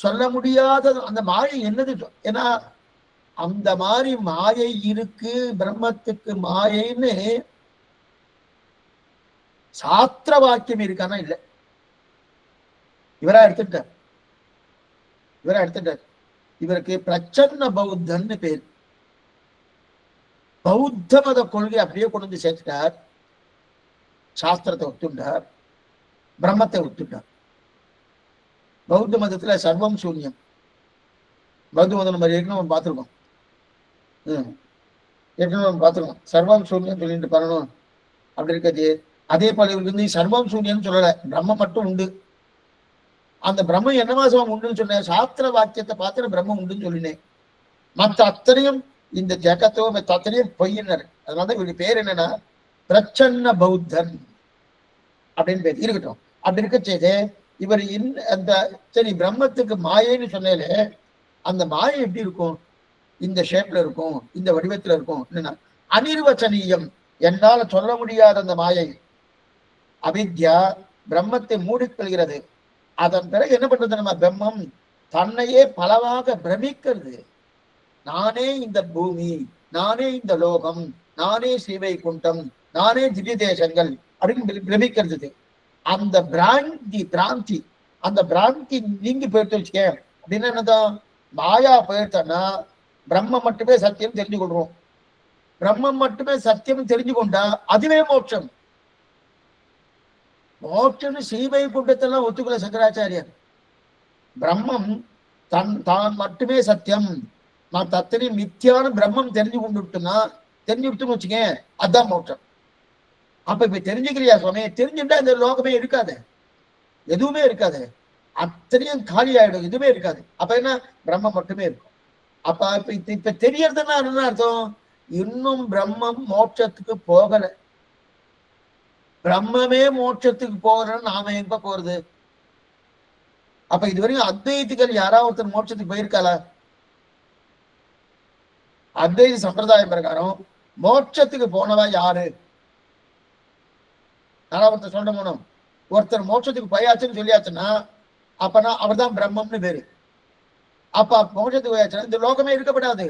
சொல்ல முடியாத அந்த மாயை என்னது? ஏன்னா அந்த மாதிரி மாயை இருக்கு பிரம்மத்துக்கு மாயைன்னு சாஸ்திர வாக்கியம் இருக்கானா? இல்ல. இவரா எடுத்துட்டார். இவருக்கு பிரச்சன்ன பௌத்தன்னு பேர். பௌத்த மத கொள்கை அப்படியே கொண்டு வந்து சேர்த்துட்டார். சாஸ்திரத்தை ஒத்துண்டார், பிரம்மத்தை ஒத்துட்டார். பௌத்த மதத்துல சர்வம் சூன்யம். பௌத்த மதம் நம்ம ஏற்கனவே பார்த்துருக்கோம். சர்வம் சூன்யம் சொல்லிட்டு பண்ணணும் அப்படி இருக்காது. அதே போல இவருக்கு வந்து சர்வம் சூன்யம் சொல்லல, பிரம்மம் மட்டும் உண்டு. அந்த பிரம்மம் என்ன மாசம் உண்டுன்னு சொன்னேன்? சாஸ்திர வாக்கியத்தை பார்த்து பிரம்மம் உண்டுன்னு சொல்லினேன். மற்ற அத்தனையும் இந்த ஜகத்தோ மற்ற அத்தனையும் பொய்யினர். அதனாலதான் இவருக்கு பேர் என்னன்னா பிரச்சன்ன பௌத்தன் அப்படின்னு பேர். இருக்கட்டும். அப்படி இருக்க செய்து இவர் அந்த சரி பிரம்மத்துக்கு மாயைன்னு சொன்னாலே அந்த மாயை எப்படி இருக்கும்? இந்த ஷேப்ல இருக்கும், இந்த வடிவத்துல இருக்கும். என்னன்னா அனிர்வச்சனீயம், என்னால சொல்ல முடியாத அந்த மாயை அவித்யா பிரம்மத்தை மூடிக்கொள்கிறது. அதன் பிறகு என்ன பண்றது? நம்ம பிரம்மம் தன்னையே பலவாக பிரமிக்கிறது. நானே இந்த பூமி, நானே இந்த லோகம், நானே ஸ்ரீவைகுண்டம், நானே திவ்ய தேசங்கள் அப்படின்னு பிரமிக்கிறது. அந்த பிராந்தி அந்த பிராந்தி நீங்கி போயிட்டு வச்சுக்க அப்படின்னா என்னதான்? மாயா போயிட்டன்னா பிரம்மம் மட்டுமே சத்தியம் தெரிஞ்சு கொள்றோம். பிரம்மம் மட்டுமே சத்தியம் தெரிஞ்சு கொண்டா அதுவே மோட்சம். மோட்சம்னு ஸ்ரீவைகுண்டத்தெல்லாம் ஒத்துக்கல சங்கராச்சாரியர். பிரம்மம் தான் மட்டுமே சத்தியம், நான் தத்தனை மித்தியான பிரம்மம் தெரிஞ்சு தெரிஞ்சுட்டுன்னு வச்சுக்க, அதுதான் மோட்சம். அப்ப இப்ப தெரிஞ்சுக்கிறியா சுவாமி? தெரிஞ்சுட்டா இந்த லோகமே இருக்காது, எதுவுமே இருக்காது, அத்தனையும் காலி ஆயிடும், எதுவுமே இருக்காது. அப்ப என்ன? பிரம்மம் மட்டுமே இருக்கும். அப்ப இப்ப தெரியறதுன்னா என்ன அர்த்தம்? இன்னும் பிரம்மம் மோட்சத்துக்கு போகல. பிரம்மமே மோட்சத்துக்கு போகிறன்னு நாம எங்க போறது? அப்ப இதுவரைக்கும் அத்வைதிகள் யாராவது ஒருத்தர் மோட்சத்துக்கு போயிருக்காளா? அத்வைத சம்பிரதாயம் பிரகாரம் மோட்சத்துக்கு போனவா யாரு? யாராவது ஒருத்தர் சொல்ல போனோம், ஒருத்தர் மோட்சத்துக்கு போயாச்சுன்னு சொல்லியாச்சுன்னா அப்பனா அவர் தான் பிரம்மம்னு பேரு. அப்ப மோட்சத்துக்கு போயாச்சுன்னா இந்த லோகமே இருக்கப்படாது,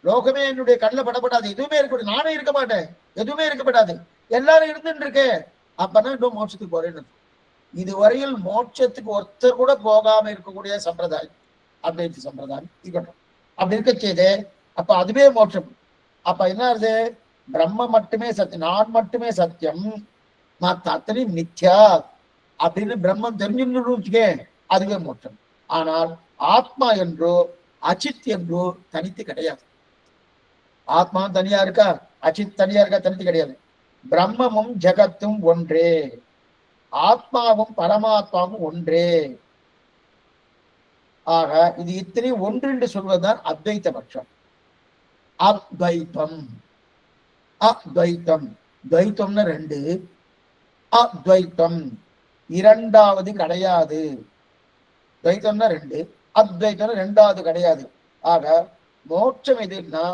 லோகமே என்னுடைய கண்ணில் படப்படாது, எதுவுமே இருக்கக்கூடாது, நானே இருக்க மாட்டேன், எதுவுமே இருக்கப்படாது, எல்லாரும் இருந்துட்டு இருக்கேன். அப்பனா இன்னும் மோட்சத்துக்கு போறேன்னு. இதுவரையில் மோட்சத்துக்கு ஒருத்தர் கூட போகாம இருக்கக்கூடிய சம்பிரதாயம் அத்வைத சம்பிரதாயம் இருக்கட்டும். அப்படி இருக்க செய்து அப்ப அதுவே மோட்சம். அப்ப என்ன ஆகுது? பிரம்ம மட்டுமே சத்தியம், நான் மட்டுமே சத்தியம், மற்ற அத்தனை மித்யா அப்படின்னு பிரம்மம் தெரிஞ்சுக்க, அதுவே மோட்சம். ஆனால் ஆத்மா என்றோ அச்சித் என்றோ தனித்து கிடையாது. ஆத்மா தனியா இருக்கா, அச்சித் தனியா இருக்கா? தனித்து கிடையாது. பிரம்மமும் ஜகத்தும் ஒன்றே, ஆத்மாவும் பரமாத்மாவும் ஒன்றே. ஆக இது இத்தனை ஒன்று என்று சொல்வதுதான் அத்வைத்த பட்சம். அத்வைத்தம் அத்வைத்தம் துவைத்தம்னா ரெண்டு, அத்வைத்தம் இரண்டாவது கிடையாது. துவைத்தம்னா ரெண்டு, அத்வைத்தம் ரெண்டாவது கிடையாது. ஆக மோட்சம் எதுன்னா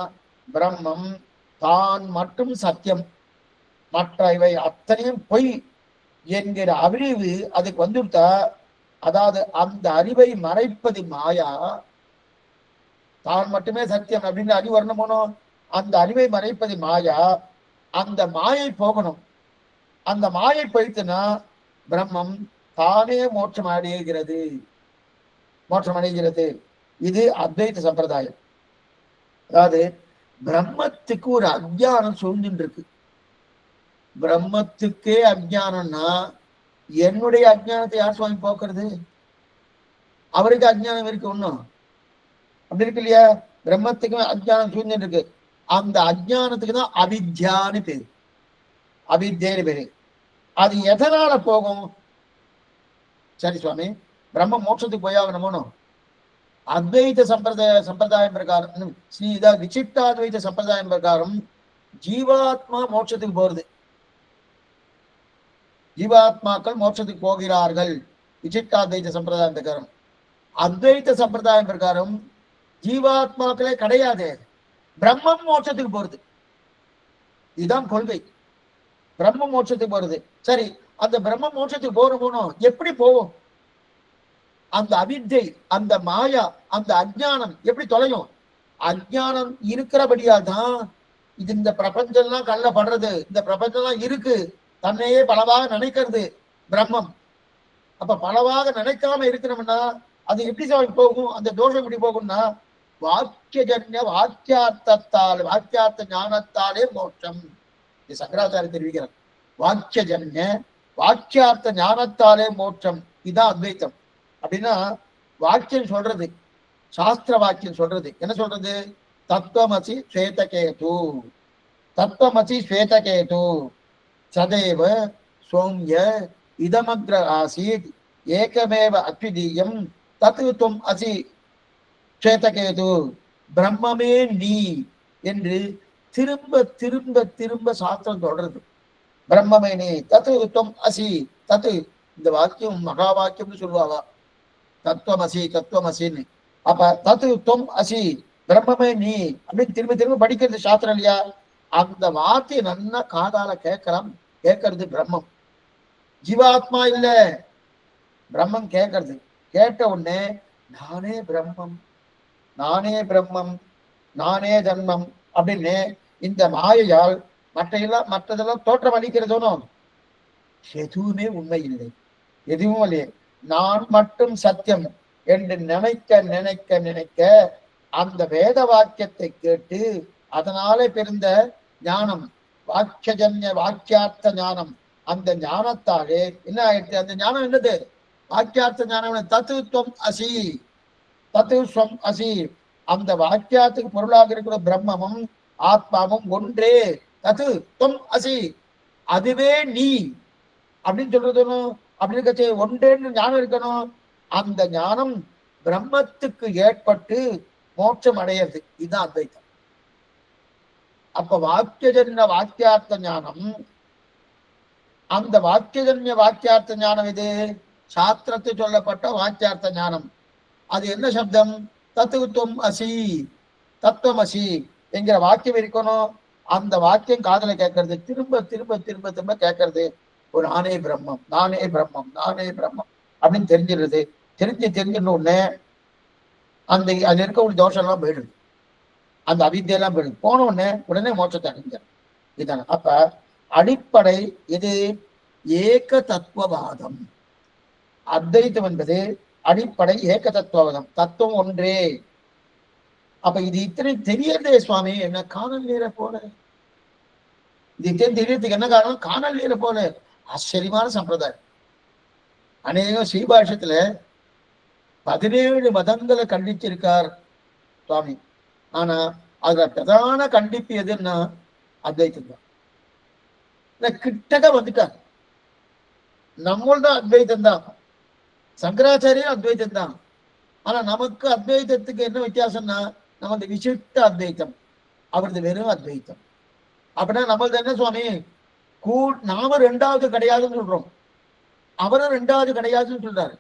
பிரம்மம் தான் மட்டும் சத்தியம், மற்ற இவை அத்தனையும் பொய் என்கிற அறிவு அதுக்கு வந்துட்டா, அதாவது அந்த அறிவை மறைப்பது மாயா, தான் மட்டுமே சத்தியம் அப்படின்னு அறிவு வரணும் போனோம், அந்த அறிவை மறைப்பது மாயா. அந்த மாயை போகணும். அந்த மாயை போயிட்டுனா பிரம்மம் தானே மோட்சம் அடைகிறது. மோட்சம் அடைகிறது. இது அத்வைத சம்பிரதாயம். அதாவது பிரம்மத்துக்கு ஒரு அஜ்ஞானம் சூழ்ந்துட்டு இருக்கு. பிரம்மத்துக்கே அஜ்ஞானம்னா என்னுடைய அஜ்ஞானத்தை யார் சுவாமி போக்குறது? அவருக்கு அஜ்ஞானம் இருக்கு ஒண்ணும் அப்படி இருக்கு இல்லையா? பிரம்மத்துக்கு அஜ்ஞானம் சூழ்ந்துட்டு இருக்கு. அந்த அஜ்ஞானத்துக்கு தான் அவித்யான்னு பேரு. அவித்யன்னு பேரு. அது எதனால போகும்? சரி சுவாமி, பிரம்ம மோட்சத்துக்கு போயாகணுமோ? அத்வைத சம்பிரதாயம் பிரகாரம் விசிஷ்டாத்வைத சம்பிரதாயம் பிரகாரம் ஜீவாத்மா மோட்சத்துக்கு போறது. ஜீவாத்மாக்கள் மோட்சத்துக்கு போகிறார்கள் விசிஷ்டாத்வைத சம்பிரதாயம் பிரகாரம். அத்வைத சம்பிரதாயம் பிரகாரம் ஜீவாத்மாக்களே கிடையாது, பிரம்மம் மோட்சத்துக்கு போறது. இதுதான் கொள்கை. பிரம்ம மோட்சத்துக்கு போறது. சரி, அந்த பிரம்ம மோட்சத்துக்கு போறோமோ? எப்படி போவோம்? அந்த அவித்தை, அந்த மாயா, அந்த அஜ்ஞானம் எப்படி தொலையும்? அஜ்ஞானம் இருக்கிறபடியால் தான் இது இந்த பிரபஞ்சம்லாம் கல்ல படுறது. இந்த பிரபஞ்சம்லாம் இருக்கு, தன்னையே பலவாக நினைக்கிறது பிரம்மம். அப்ப பலவாக நினைக்காம இருக்கணும்னா அது எப்படி போகும்? அந்த தோஷம் எப்படி போகும்னா வாக்கியஜன்ய வாக்கியார்த்தத்தால், வாக்கியார்த்த ஞானத்தாலே மோட்சம். இது சங்கராச்சாரிய தெரிவிக்கிறார். வாக்கியஜன்ய வாக்கியார்த்த ஞானத்தாலே மோட்சம். இதுதான் அத்வைத்தம். அப்படின்னா வாக்கியம் சொல்றது, சாஸ்திர வாக்கியம் சொல்றது என்ன சொல்றது? தத்துவமசி ஸ்வேதகேது, தத்துவமசி ஸ்வேதகேது சதேவ சோம்ய இதமக்ர ஆசீத் ஏகமேவ அத்விதீயம் தத்துவம் அசி ஸ்வேதகேது, பிரம்மமே நீ என்று திரும்ப திரும்ப திரும்ப சாஸ்திரம் சொல்றது. பிரம்மமே நீ, தத்துவம் அசி. தத்து, இந்த வாக்கியம் மகா வாக்கியம்னு சொல்லுவாங்க, தத்துவமசி தத்துவமசின்னு. அப்ப தத்துவம் அசி, பிரம்மமே நீ அப்படின்னு திரும்ப திரும்ப படிக்கிறது சாஸ்திரம் இல்லையா? அந்த வார்த்தையை நல்லா காதால கேட்கறது பிரம்மம். ஜீவாத்மா இல்ல, பிரம்மம் கேட்கறது. கேட்ட உடனே நானே பிரம்மம், நானே பிரம்மம், நானே ஜன்மம் அப்படின்னு இந்த மாயையால் மற்றதெல்லாம் தோற்றம் அளிக்கிறதோனோ எதுவுமே உண்மை இல்லை, எதுவும் இல்லையே. நான் மட்டும் சத்தியம் என்று நினைக்க நினைக்க நினைக்க அந்த வேத வாக்கியத்தை கேட்டு அதனாலே பிறந்த ஞானம், வாக்கியஜன்ய வாக்கியார்த்த ஞானம், அந்த ஞானத்தாலே என்ன ஆயிடுச்சு? அந்த ஞானம் என்னது? வாக்கியார்த்த ஞானம். தத்துவம் அசி, தத்துவம் அசி. அந்த வாக்கியத்துக்கு பொருளாக இருக்கிற பிரம்மமும் ஆத்மாவும் ஒன்றே. தத்துவம் அசி, அதுவே நீ அப்படின்னு சொல்றதும் அப்படின்னு கட்சி ஒன்றேன்னு ஞானம் இருக்கணும். அந்த ஞானம் பிரம்மத்துக்கு ஏற்பட்டு மோட்சம் அடையிறது. இதுதான் அத்வைத்தம். அப்ப வாக்கியஜன்ய வாக்கியார்த்த ஞானம், அந்த வாக்கியஜன்ய வாக்கியார்த்த ஞானம் இது சாஸ்திரத்தில் சொல்லப்பட்ட வாக்கியார்த்த ஞானம். அது என்ன சப்தம்? தத்துவம் அசி, தத்துவம் அசி என்கிற வாக்கியம் இருக்கணும். அந்த வாக்கியம் காதல கேட்கறது, திரும்ப திரும்ப திரும்ப திரும்ப கேட்கறது. ஒரு நானே பிரம்மம், நானே பிரம்மம், நானே பிரம்மம் அப்படின்னு தெரிஞ்சிடுறது. தெரிஞ்சிடணும் உடனே அந்த அது இருக்க ஒரு தோஷம் எல்லாம் போயிடுது, அந்த அவித்தியெல்லாம் போயிடுது. போன உடனே மோட்சத்தை அடைஞ்சிடும். இதுதானே. அப்ப அடிப்படை இது ஏக தத்துவவாதம். அத்வைத்தம் என்பது அடிப்படை ஏக தத்துவவாதம், தத்துவம் ஒன்றே. அப்ப இது இத்தனை தெரியறதே சுவாமி என்ன காணல் நீரை போல. இது இத்தனை தெரியறதுக்கு என்ன காரணம்? காணல் நீரை போல. ஆச்சரியமான சம்பிரதாயம். அநேகம் ஸ்ரீபாஷத்துல 17 மதங்களை கண்டிச்சிருக்கார் சுவாமி. ஆனா அதுல பிரதான கண்டிப்பு எதுன்னா அத்வைத்தம் தான். கிட்டக வந்துட்டார். நம்மள்தான் அத்வைத்தம் தான், சங்கராச்சாரியும் அத்வைத்தம் தான். ஆனா நமக்கு அத்வைத்தத்துக்கு என்ன வித்தியாசம்னா நமது விசிஷ்ட அத்வைத்தம், அவரது வெறும் அத்வைத்தம். அப்படின்னா நம்மளது என்ன சுவாமி? நாம ரெண்டாவது கிடையாதுன்னு சொல்றோம், அவரும் ரெண்டாவது கிடையாதுன்னு சொல்றாரு.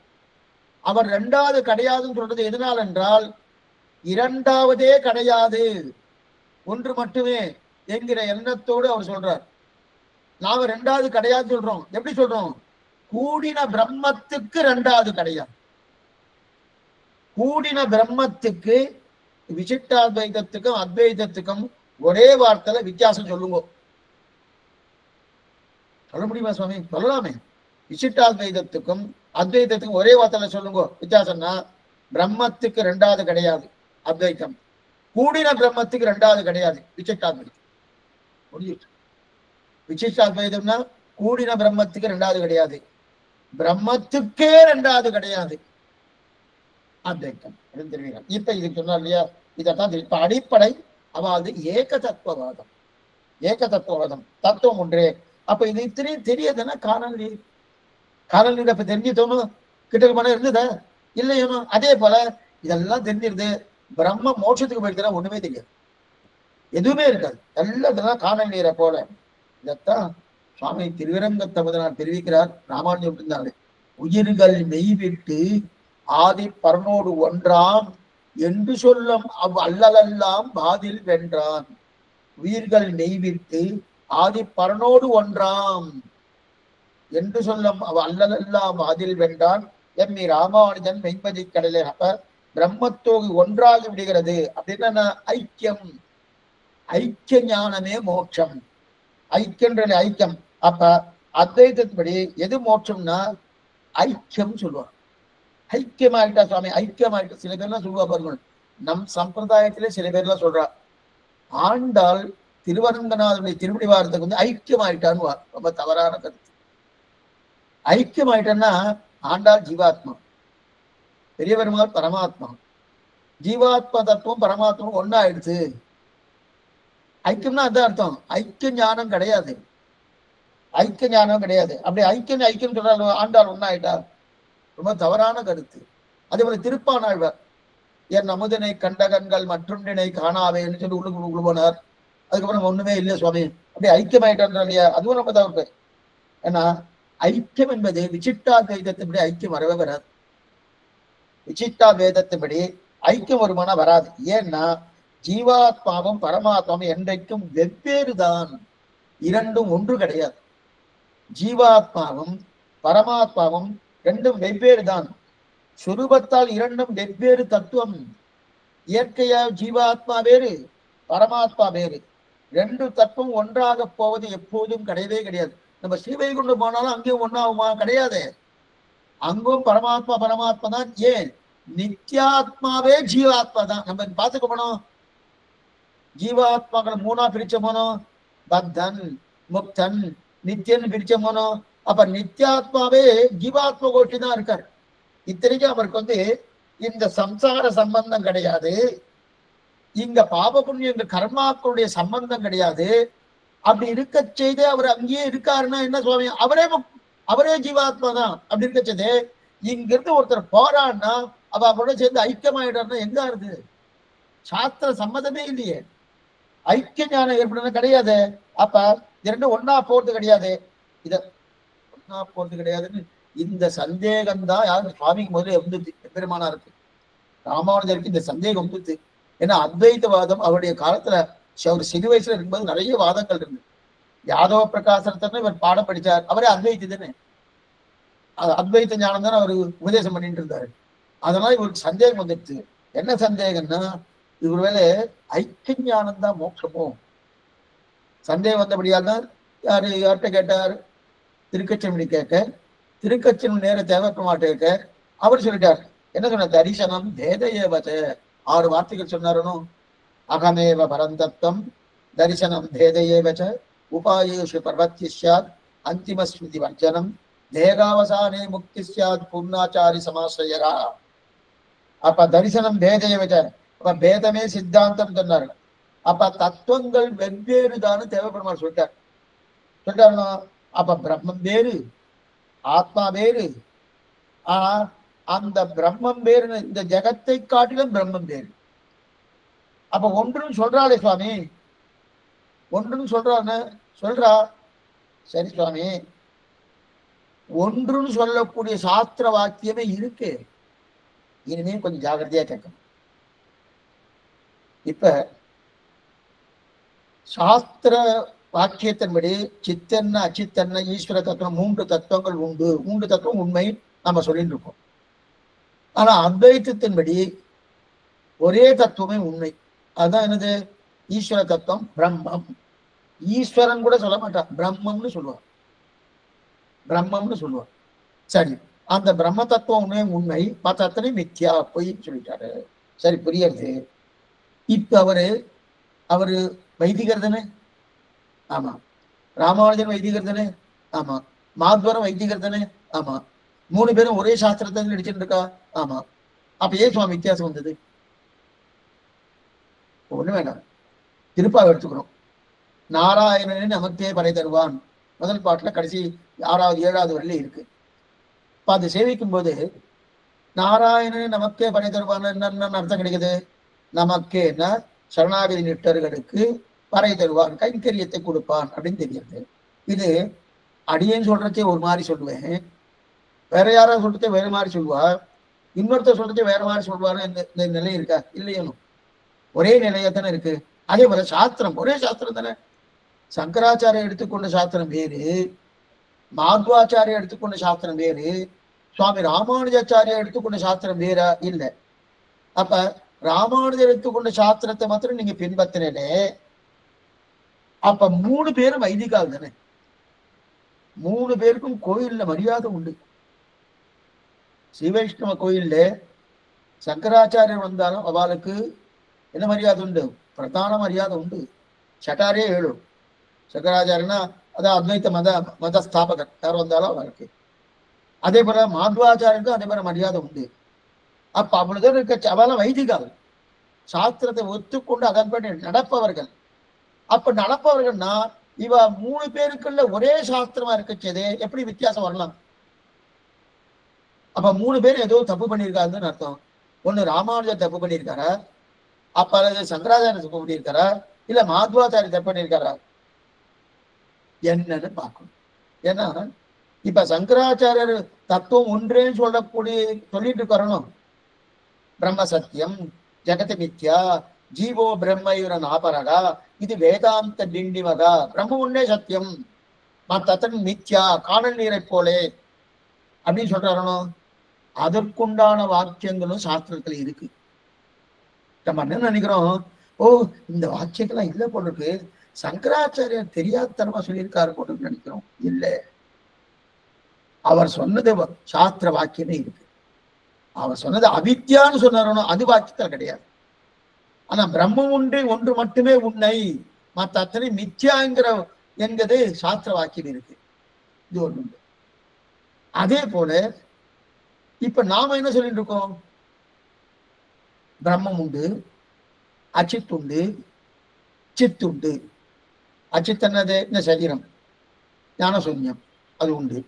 அவர் ரெண்டாவது கிடையாதுன்னு சொல்றது எதனால் என்றால் இரண்டாவதே கிடையாது, ஒன்று மட்டுமே என்கிற எண்ணத்தோடு அவர் சொல்றார். நாம ரெண்டாவது கிடையாது சொல்றோம். எப்படி சொல்றோம்? கூடின பிரம்மத்துக்கு ரெண்டாவது கிடையாது. கூடின பிரம்மத்துக்கு விசிஷ்டாத்வைதத்துக்கும் அத்வைதத்துக்கும் ஒரே வார்த்தையில வித்தியாசம் சொல்லுங்க. சொல்ல முடியுமா சுவாமி? சொல்லலாமே. விசிஷ்டாத்வைதத்துக்கும் அத்வைதத்துக்கும் ஒரே வார்த்தையில சொல்லுங்க வித்தியாசம்னா, பிரம்மத்துக்கு ரெண்டாவது கிடையாது அத்வைத்தம், கூடின பிரம்மத்துக்கு ரெண்டாவது கிடையாது விசிஷ்டாத்வைதம். முடிஞ்சிட்டு. விசிஷ்டாத்வைதம்னா கூடின பிரம்மத்துக்கு ரெண்டாவது கிடையாது, பிரம்மத்துக்கே ரெண்டாவது கிடையாது அத்வைத்தம். தெரிவிக்கிறார். இப்ப இது சொன்னா இல்லையா, இதைத்தான் இப்ப அடிப்படை. அதாவது ஏக தத்துவவாதம். ஏக தத்துவவாதம், தத்துவம் ஒன்றே. அப்ப இது இத்தனையும் தெரியாதுன்னா காணல் நீர். காணல் நீர் அப்ப தெரிஞ்சுட்டோம், கிட்டக்கு மனம் இருந்ததா இல்லையோ? அதே போல இதெல்லாம் தெரிஞ்சிருது. பிரம்ம மோட்சத்துக்கு போயிடுச்சுன்னா ஒண்ணுமே தெரியாது, எதுவுமே இருக்காது. எல்லாம் காணல் நீரை போல. இதத்தான் சுவாமி திருவிரங்கத்தமதனார் தெரிவிக்கிறார். ராமானுஜம் இருந்தாரு, உயிர்கள் மெய்விட்டு ஆதி பரனோடு ஒன்றாம் என்று சொல்லும் அவ் அல்லலெல்லாம் பாதில் வென்றான். உயிர்கள் நெய்விட்டு ஆதி பரனோடு ஒன்றாம் என்று சொல்லும் அவ் அல்லலெல்லாம் பாதில் வென்றான். எம்மி ராமானுஜன் மெய்மதி கடலை. அப்ப பிரம்மத்தோடு ஒன்றாகி விடுகிறது அப்படின்னா ஐக்கியம். ஐக்கிய ஞானமே மோட்சம். ஐக்கியன்ற ஐக்கியம். அப்ப அத்வைதத்தின்படி எது மோட்சம்னா ஐக்கியம் சொல்லுவார். ஐக்கியமாயிட்டா சுவாமி, ஐக்கியமாயிட்டா. சில பேர்லாம் சொல்லுவா பாருங்க, நம் சம்பிரதாயத்திலே சில பேர்லாம் சொல்றா, ஆண்டாள் திருவரங்கநாதனுடைய திருப்படி வாரத்துக்கு வந்து ஐக்கியமாயிட்டான்னு. ரொம்ப தவறான கருத்து. ஐக்கியமாயிட்டன்னா ஆண்டாள் ஜீவாத்மா, பெரிய பெருமாள் பரமாத்மா. ஜீவாத்மா தத்துவம் பரமாத்மாவும் ஒன்னாயிடுச்சு. ஐக்கியம்னா அதான் அர்த்தம். ஐக்கிய ஞானம் கிடையாது, ஐக்கிய ஞானம் கிடையாது. அப்படி ஐக்கியம் ஐக்கியம் சொல்றாங்க, ஆண்டாள் ஒன்னாயிட்டா. ரொம்ப தவறான கருத்து. அதே போல திருப்பானாழ்வார், என் அமுதனை கண்டகன்கள் மற்றொன்றினை காணாவேன்னு சொல்லி உள்ளுக்கு போனார். அதுக்கப்புறம் ஒண்ணுமே இல்லை சுவாமி, அப்படி ஐக்கியமாயிட்டான் இல்லையா, அதுவும் ரொம்ப தவறு. ஏன்னா ஐக்கியம் என்பது விசிஷ்டாத்வைதத்தின்படி ஐக்கியம் வரவே வராது. விசிஷ்டாத்வைதத்தின்படி ஐக்கியம் வருமானம் வராது. ஏன்னா ஜீவாத்மாவும் பரமாத்மாவும் என்றைக்கும் வெவ்வேறு தான், இரண்டும் ஒன்று கிடையாது. ஜீவாத்மாவும் பரமாத்மாவும் ரெண்டும் வெவ்வேறு தான். சுரூபத்தால் இரண்டும் வெவ்வேறு தத்துவம். இயற்கையா ஜீவாத்மா வேறு, பரமாத்மா வேறு. ரெண்டு தத்துவம் ஒன்றாக போவது எப்போதும் கிடையவே கிடையாது. நம்ம ஸ்ரீவைகுண்டம் போனாலும் அங்கேயும் ஒன்னாகுமா? கிடையாது. அங்கும் பரமாத்மா பரமாத்மா தான். ஏன்? நித்யாத்மாவே ஜீவாத்மா தான். நம்ம பார்த்துக்க போனோம், ஜீவாத்மாக்கள் மூணா பிரிச்ச போனோம், பத்தன் முக்தன் நித்தியன் பிரிச்ச போனோம். அப்ப நித்யாத்மாவே ஜீவாத்மா கோஷ்டி தான் இருக்காரு. இத்தனைக்கும் அவருக்கு வந்து இந்த சம்சார சம்பந்தம் கிடையாது, இங்க பாப புண்ணியம் இந்த கர்மாக்களுடைய சம்பந்தம் கிடையாது. அப்படி இருக்க செய்து அவர் அங்கேயே இருக்காருன்னா என்ன சுவாமி, அவரே ஜீவாத்மா தான். அப்படி இருக்க செய்து இங்கிருந்து ஒருத்தர் போறான்னா அவ அவரோட சேர்ந்து ஐக்கியமாயிட்டாருன்னா எங்க இருக்கு? சாஸ்திர சம்மதமே இல்லையே. ஐக்கிய ஞானம் ஏற்படுறது கிடையாது. அப்ப இரண்டு ஒன்னா போறது கிடையாது. இத ஒன்னா போறது கிடையாதுன்னு இந்த சந்தேகம் தான் யாருக்கு சுவாமிக்கு முதல்ல இருந்தது. பெருமானா இருக்கு, ராமானுஜருக்கு இந்த சந்தேகம் இருந்தது. ஏன்னா அத்வைத்தவாதம் அவருடைய காலத்துல அவர் சிறு வயசுல இருக்கும்போது நிறைய வாதங்கள் இருந்து. யாதவ பிரகாசத்தை இவர் பாடம் படிச்சார், அவரே அத்வைத்ததுன்னு அத்வைத்த ஞானம் தானே அவர் உபதேசம் பண்ணிட்டு இருந்தாரு. அதனால இவருக்கு சந்தேகம் வந்துடுச்சு. என்ன சந்தேகம்னா, இவர் வேலை ஐக்கிய ஞானம் தான் மோட்சமோ? சந்தேகம் வந்தபடியால் தான் யார்கிட்ட கேட்டார்? திருக்கச்சமணி கேட்க, திருக்கச்சமணி நேர தேவைப்பட கேட்க அவர் சொல்லிட்டார். என்ன சொன்ன? தரிசனம் பேதையேவச்ச. 6 வார்த்தைகள் சொன்னாரனும். அகமேவ பரந்தத்வம் தரிசனம் பேதையேவச்ச உபாயேஷு பர்வத்தி ஸ்யாத் அந்திம ஸ்மிருதி வர்ஜனம் தேகாவசானே முக்தி ஸ்யாத் பூர்ணாச்சாரி சமாஸ்ரயரா. அப்ப தரிசனம் பேதையேவச்ச, அப்ப பேதமே சித்தாந்தம் சொன்னார்கள். அப்ப தத்துவங்கள் வெவ்வேறு தானு தேவைப்படுமாறு சொல்லிட்டாருன்னா, அப்ப பிரம்மம் வேறு ஆத்மா வேறு. ஆனா அந்த பிரம்மம் வேறு, இந்த ஜெகத்தை காட்டிலும் பிரம்மம் வேறு. அப்ப ஒன்றுன்னு சொல்றாளே சுவாமி, ஒன்றுன்னு சொல்றா. சரி சுவாமி, ஒன்றுன்னு சொல்லக்கூடிய சாஸ்திர வாக்கியமே இருக்கு. இனிமே கொஞ்சம் ஜாகிரதையா கேட்கணும். இப்ப சாஸ்திர வாக்கியத்தின்படி சித்தன்ன அச்சித்தன்ன ஈஸ்வர தத்துவம் 3 தத்துவங்கள் உண்டு. 3 தத்துவம் உண்மை நம்ம சொல்லிட்டு இருக்கோம். ஆனா அத்வைத்தத்தின்படி ஒரே தத்துவமே உண்மை. அதுதான் என்னது? ஈஸ்வர தத்துவம், பிரம்மம். ஈஸ்வரன் கூட சொல்ல மாட்டான், பிரம்மம்னு சொல்லுவான். பிரம்மம்னு சொல்லுவார். சரி, அந்த பிரம்ம தத்துவம் உண்மை, மற்ற அத்தனை மித்யா, பொய்ன்னு சொல்லிட்டாரு. சரி, புரியுது. இப்ப அவரு வைதிகர் தானே? ஆமா. ராமானுஜன் வைதிகர் தானே? ஆமா. மாத்வரம் வைதிகர் தானே? ஆமா. 3 பேரும் ஒரே சாஸ்திரத்தை நடிச்சுட்டு இருக்கா? ஆமா. அப்ப ஏன் சுவாமி வித்தியாசம் வந்தது? ஒண்ணு வேண்டாம், திருப்பாவை எடுத்துக்கிறோம். நாராயணனே நமக்கே பறை தருவான் முதல் பாட்டுல கடைசி 6வது 7வது வரையில இருக்கு. இப்ப அதை சேவிக்கும் போது நாராயணனே நமக்கே பறை தருவான் என்னன்னு அர்த்தம் கிடைக்குது? நமக்கேன்னா சரணாகதி நிட்டர்களுக்கு பறை தருவான், கைங்கரியத்தை கொடுப்பான் அப்படின்னு தெரியுது. இது அடியேன்னு சொல்றதே ஒரு மாதிரி சொல்லுவேன், வேற யாராவது சொல்றதே வேற மாதிரி சொல்லுவா, இன்னொருத்தர் சொல்றதே வேற மாதிரி சொல்லுவாரு. இந்த நிலை இருக்கா? இல்லையனும் ஒரே நிலையத்தானே இருக்கு. அதே போல சாஸ்திரம் ஒரே சாஸ்திரம் தானே. சங்கராச்சாரிய எடுத்துக்கொண்ட சாஸ்திரம் வேறு, மாத்வாச்சாரிய எடுத்துக்கொண்ட சாஸ்திரம் வேறு, சுவாமி ராமானுஜாச்சாரிய எடுத்துக்கொண்ட சாஸ்திரம் வேறா? இல்லை. அப்ப ராமானுஜர் எடுத்துக்கொண்ட சாஸ்திரத்தை மாத்திரம் நீங்க பின்பற்றினே, அப்ப 3 பேரும் வைதிகால் தானே. 3 பேருக்கும் கோயில்ல மரியாதை உண்டு. ஸ்ரீவைஷ்ணவ கோயில்ல சங்கராச்சாரியர் வந்தாலும் அவளுக்கு என்ன மரியாதை உண்டு? பிரதான மரியாதை உண்டு. சட்டாரே 7. சங்கராச்சாரியனா அதான் அத்வைத்த மத ஸ்தாபகர், யார் வந்தாலும் அவருக்கு. அதே போல மாத்வாச்சாரியருக்கு அதே போல மரியாதை உண்டு. அப்ப அவ்வளவு இருக்க அவெல்லாம் வைதிகால், சாஸ்திரத்தை ஒத்துக்கொண்டு அதன்படி நடப்பவர்கள். அப்ப நடப்பவர்கள்னா இவ 3 பேருக்குள்ள ஒரே சாஸ்திரமா இருக்கச்சதே, எப்படி வித்தியாசம் வரலாம்? அப்ப 3 பேர் ஏதோ தப்பு பண்ணியிருக்காருன்னு அர்த்தம். ஒண்ணு ராமானுஜர் தப்பு பண்ணியிருக்காரா, அப்ப சங்கராச்சாரிய தப்பு பண்ணியிருக்காரா, இல்ல மாத்வாச்சாரிய தப்பு பண்ணியிருக்காரா என்னன்னு பார்க்கணும். ஏன்னா இப்ப சங்கராச்சாரியர் தத்துவம் ஒன்றேன்னு சொல்லிட்டு இருக்கணும். பிரம்ம சத்தியம், ஜெகத் மித்யா, ஜீவோ பிரம்மயுர நாபரகா, இது வேதாந்த டிண்டிமகா, பிரம்ம ஒன்றே சத்தியம், மத்தன் மித்யா, காணல் நீரை போலே அப்படின்னு சொல்றாரோ. அதற்குண்டான வாக்கியங்களும் சாஸ்திரத்துல இருக்கு. நம்ம என்ன நினைக்கிறோம், ஓ இந்த வாக்கியங்கள்லாம் இல்லை போட்டிருக்கு, சங்கராச்சாரியர் தெரியாதனமா சொல்லியிருக்காரு போட்டு நினைக்கிறோம். இல்லை, அவர் சொன்னது சாஸ்திர வாக்கியமே இருக்கு. அவர் சொன்னது அவித்யான்னு சொன்னாரோ, அது வாக்கியத்தில் கிடையாது. ஆனா பிரம்மம் ஒன்று மட்டுமே உண்மை, மற்ற அத்தனை மித்யாங்கிற என்கிறது சாஸ்திர வாக்கியம் இருக்கு. இது ஒண்ணு. அதே போல இப்ப நாம என்ன சொல்லிட்டு இருக்கோம்? பிரம்மம் உண்டு, அச்சித் உண்டு, சித் உண்டு. அச்சித் என்னது? இந்த சரீரம், ஞான சூன்யம், அது உண்டு.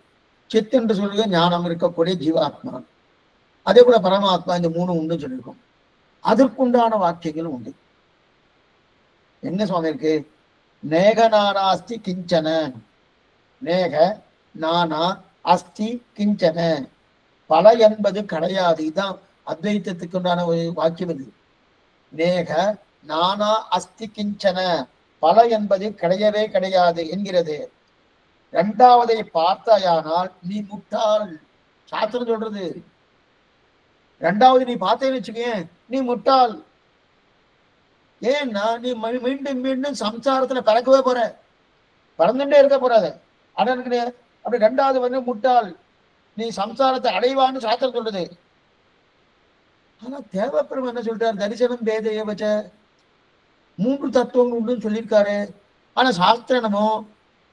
சித் என்று சொல்லுங்க ஞானம் இருக்கக்கூடிய ஜீவாத்மா, அதே போல பரமாத்மா, இந்த 3 உண்டு சொல்லியிருக்கோம். அதற்குண்டான வாக்கியங்களும் உண்டு. என்ன சுவாமி இருக்கு? நேக நானா அஸ்தி கிஞ்சன, நேக நானா அஸ்தி கிஞ்சன, பல என்பது கிடையாது. இதுதான் அத்வைத்தத்துக்கு உண்டான ஒரு வாக்கியம். இது நேக நானா அஸ்தி கிஞ்சன, பல என்பது கிடையவே கிடையாது என்கிறது. 2வதை பார்த்தாயானால் நீ முட்டாள். சாஸ்திரம் சொல்றது 2வது நீ பார்த்தேன்னு வச்சுக்கேன், நீ முட்டாள். ஏன்னா நீ மீண்டும் மீண்டும் சம்சாரத்துல பறக்கவே போற, பறந்துட்டே இருக்க போறாத. ஆனா அப்படி 2வது முட்டாள், நீ சம்சாரத்தை அடைவான்னு சாஸ்திரம் சொல்றது. ஆனா தேவப்பெருமான் என்ன சொல்றாரு? தரிசனம் பேத ஏவச்ச, 3 தத்துவங்கள் உண்டுன்னு சொல்லியிருக்காரு. ஆனா சாஸ்திரனமோ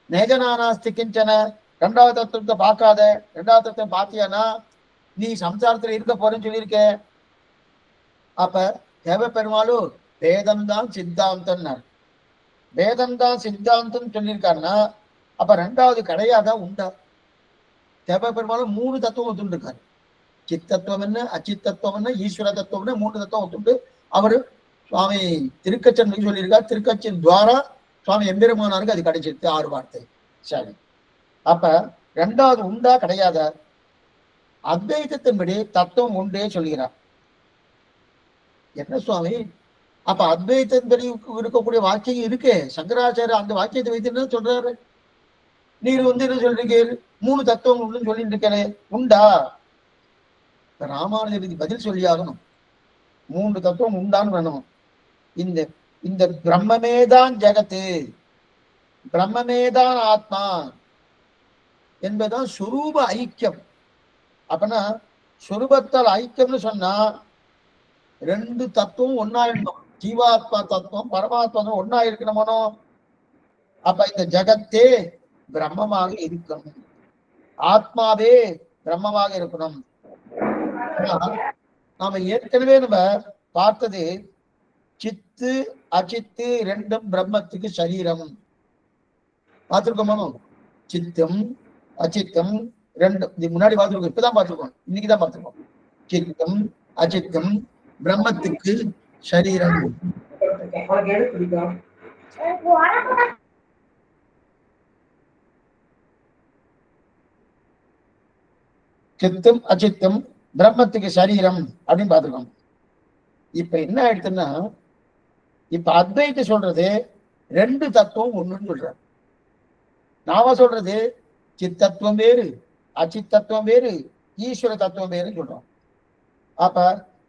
நேஜனானாஸ்தி கிஞ்சன, 2வது தத்துவத்தை பார்க்காத, 2வது தத்துவம் பார்த்தியானா நீ சம்சாரத்துல இருக்க போறேன்னு சொல்லியிருக்க. அப்ப தேவப்பெருமாளும் வேதம் தான் சித்தாந்தம், வேதம் தான் சித்தாந்தம் சொல்லியிருக்காருன்னா அப்ப 2வது கிடையாதான் உண்டா? தேவப்பெருமாளும் 3 தத்துவம் ஒத்துண்டிருக்காரு. சித்தத்துவம் என்ன, அச்சித்தத்துவம் என்ன, ஈஸ்வர தத்துவம் என்ன, 3 தத்துவம் ஒத்துண்டு அவரு சுவாமி திருக்கச்சன் சொல்லியிருக்கார். திருக்கச்சின் துவாரா சுவாமி எம்பெருமானாருக்கு அது கிடைச்சிருக்கு 6 வார்த்தை. சரி, அப்ப 2வது உண்டா கிடையாதா? அத்வைதத்தின்படி தத்துவம் உண்டே சொல்கிறார். என்ன சுவாமி, அப்ப அத்வைதத்தின்படி இருக்கக்கூடிய வாக்கியம் இருக்கே, சங்கராச்சாரியர் அந்த வாக்கியத்தை வைத்து என்ன சொல்றாரு? நீர் என்ன சொல்றீங்க, 3 தத்துவம் உண்டுன்னு சொல்லிட்டு இருக்கிறேன், உண்டா? ராமானுஜருக்கு பதில் சொல்லி ஆகணும். 3 தத்துவம் உண்டான்னு வேணும். இந்த பிரம்மமேதான் ஜெகத்து, பிரம்மமேதான் ஆத்மா என்பதுதான் சுரூப ஐக்கியம். அப்பனா சொரூபத்தால் ஐக்கியம்னு சொன்னா ரெண்டு தத்துவம் ஒன்னா இருக்கணும். ஜீவாத்மா தத்துவம் பரமாத்மா ஒன்னா இருக்கணுமோ. அப்ப இந்த ஜகத்தே பிரம்மமாக இருக்கணும், ஆத்மாவே பிரம்மமாக இருக்கணும். நாம ஏற்கனவே நம்ம பார்த்தது சித்து அச்சித்து ரெண்டும் பிரம்மத்துக்கு சரீரம் பார்த்திருக்கோமோ. சித்தம் அச்சித்தம் ரெண்டு முன்னாடி பார்த்திருக்கோம், இப்பதான் பார்த்திருக்கோம், இன்னைக்குதான் பார்த்திருக்கோம். சித்தம் அச்சித்தம் பிரம்மத்துக்கு சரீரம். சித்தம் அச்சித்தம் பிரம்மத்துக்கு சரீரம் அப்படின்னு பார்த்திருக்கோம். இப்ப என்ன ஆயிடுச்சுன்னா, இப்ப அத்வைத சொல்றது ரெண்டு தத்துவம் ஒண்ணுன்னு சொல்றாரு. நாம சொல்றது சித்தத்துவம் வேறு அச்சித்தத்துவம் வேறு ஈஸ்வர தத்துவம் வேறுன்னு சொல்றோம். அப்ப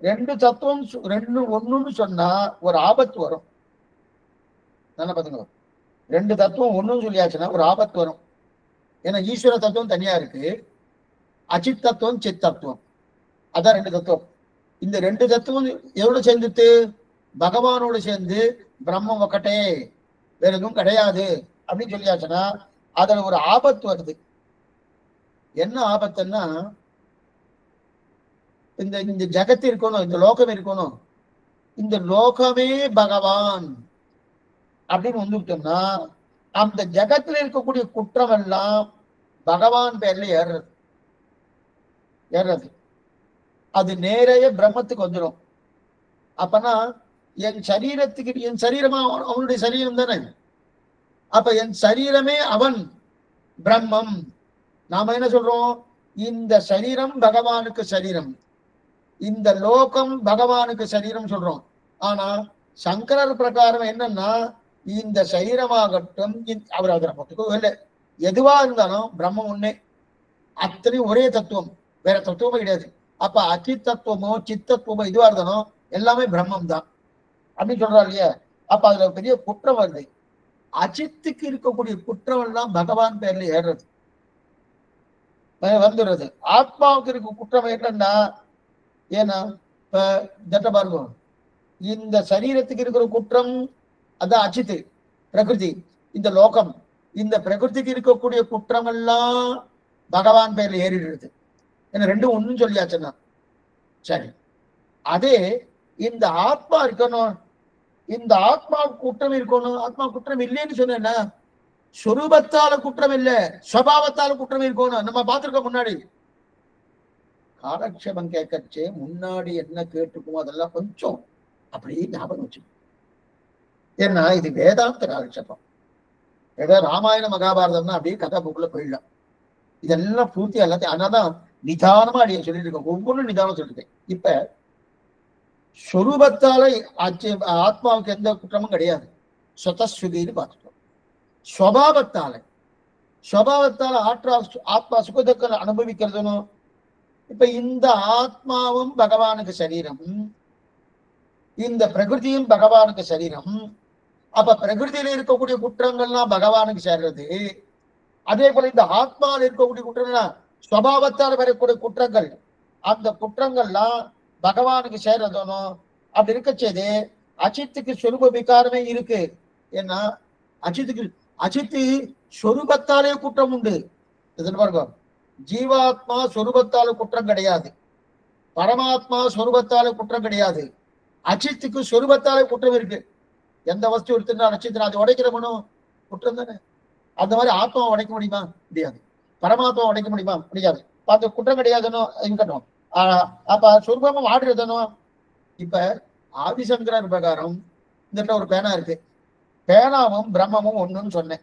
ரெண்டு தத்துவம் ரெண்டு ஒண்ணுன்னு சொன்னா ஒரு ஆபத்து வரும். நல்லா பாத்துங்க, ரெண்டு தத்துவம் ஒண்ணுன்னு சொல்லியாச்சுன்னா ஒரு ஆபத்து வரும். ஏன்னா ஈஸ்வர தத்துவம் தனியா இருக்கு, அச்சித் தத்துவம் சித் தத்துவம், அதான் ரெண்டு தத்துவம். இந்த ரெண்டு தத்துவம் எவ்வளவு சேர்ந்துட்டு பகவானோடு சேர்ந்து பிரம்மம் ஒக்கட்டே வேற எதுவும் கிடையாது அப்படின்னு சொல்லியாச்சுன்னா அதுல ஒரு ஆபத்து வருது. என்ன ஆபத்துன்னா, இந்த இந்த ஜகத்து இருக்கணும், இந்த லோகம் இருக்கணும், இந்த லோகமே பகவான் அப்படின்னு வந்துட்டோம்னா அந்த ஜகத்துல இருக்கக்கூடிய குற்றம் எல்லாம் பகவான் பேர்ல ஏறுறது அது நேரைய பிரம்மத்துக்கு வந்துடும். அப்பனா என் சரீரத்துக்கு, என் சரீரமா அவனுடைய சரீரம் தானே, அப்ப என் சரீரமே அவன் பிரம்மம். நாம என்ன சொல்றோம், இந்த சரீரம் பகவானுக்கு சரீரம், இந்த லோகம் பகவானுக்கு சரீரம் சொல்றோம். ஆனா சங்கரர் பிரகாரம் என்னன்னா, இந்த சரீரமாகட்டும் அவர் அதனை பத்துக்கும் இல்லை, எதுவா இருந்தாலும் பிரம்மம் ஒண்ணே, அத்தனையும் ஒரே தத்துவம், வேற தத்துவமே கிடையாது. அப்ப அச்சித் தத்துவமோ சித்தத்துவமோ இதுவா இருந்தாலும் எல்லாமே பிரம்மம் தான் அப்படின்னு சொல்றாரு இல்லையா. அப்ப அதுல பெரிய குற்றம் வருது. அச்சித்துக்கு இருக்கக்கூடிய குற்றம் எல்லாம் பகவான் பேர்ல ஏறுறது வந்துடுறது. ஆத்மாவுக்கு இருக்க குற்றம் என்னன்னா, ஏன்னா இப்ப தட்ட பாருங்க, இந்த சரீரத்துக்கு இருக்கிற குற்றம் அதான் அச்சித்து பிரகிருதி, இந்த லோகம், இந்த பிரகிருதிக்கு இருக்கக்கூடிய குற்றம் எல்லாம் பகவான் பேர்ல ஏறிடுறது. ஏன்னா ரெண்டும் ஒண்ணுன்னு சொல்லியாச்சுன்னா சரி. அதே இந்த ஆத்மா இருக்கணும், இந்த ஆத்மா குற்றம் இருக்கணும், ஆத்மா குற்றம் இல்லைன்னு சொன்ன சொரூபத்தால குற்றம் இல்லை, சுபாவத்தால குற்றம் இருக்கணும். நம்ம பார்த்திருக்கோம் முன்னாடி காலக்ஷேபம் கேட்கச்சே முன்னாடி என்ன கேட்டுக்குமோ அதெல்லாம் கொஞ்சம் அப்படியே ஞாபகம் வச்சு. ஏன்னா இது வேதாந்த காலக்ஷேபம், ஏதோ ராமாயண மகாபாரதம்னா அப்படியே கதை புக்குள்ள போயிடலாம். இதெல்லாம் பூர்த்தி எல்லாத்தையும் ஆனாதான் நிதானமா அடிய சொல்லிட்டு இருக்கோம், ஒவ்வொன்றும் நிதானம் சொல்லிருக்கேன். இப்ப சொரூபத்தால ஆத்மாவுக்கு எந்த குற்றமும் கிடையாது, சொதஸ்வதின்னு பார்த்துட்டோம். ஸ்வபாவத்தால ஆத்மா சுகதுக்க அனுபவிக்கிறதுன்னு. இப்ப இந்த ஆத்மாவும் பகவானுக்கு சரீரம், இந்த பிரகிருதியும் பகவானுக்கு சரீரம். அப்ப பிரகிருதியில இருக்கக்கூடிய குற்றங்கள்லாம் பகவானுக்கு சேர்றது. அதே போல இந்த ஆத்மாவில் இருக்கக்கூடிய குற்றங்கள்லாம் ஸ்வபாவத்தால் வரக்கூடிய குற்றங்கள், அந்த குற்றங்கள்லாம் பகவானுக்கு சேர்றதோனும். அப்படி இருக்கச்சேது அச்சித்துக்கு சொரூப விகாரமே இருக்கு. ஏன்னா அச்சித்து சொரூபத்தாலே குற்றம் உண்டு. பாருங்க, ஜீவாத்மா சொரூபத்தால குற்றம் கிடையாது, பரமாத்மா சொரூபத்தால குற்றம் கிடையாது. அச்சித்துக்கு சொரூபத்தாலே குற்றம் இருக்கு. எந்த வஸ்து எடுத்துனா அச்சித்து அதை உடைக்கிற மனும் குற்றம் தானே. அந்த மாதிரி ஆத்மாவை உடைக்க முடியுமா? முடியாது. பரமாத்மா உடைக்க முடியுமா? முடியாது. பார்த்து குற்றம் கிடையாதுன்னு இருக்கட்டும். அப்ப சொர்க்கமும் ஆடுறதுனோ. இப்ப ஆதிசங்கரர் பிரகாரம் இந்த ஒரு பேனா இருக்கு, பேனாவும் பிரம்மமும் ஒண்ணுன்னு சொன்னேன்,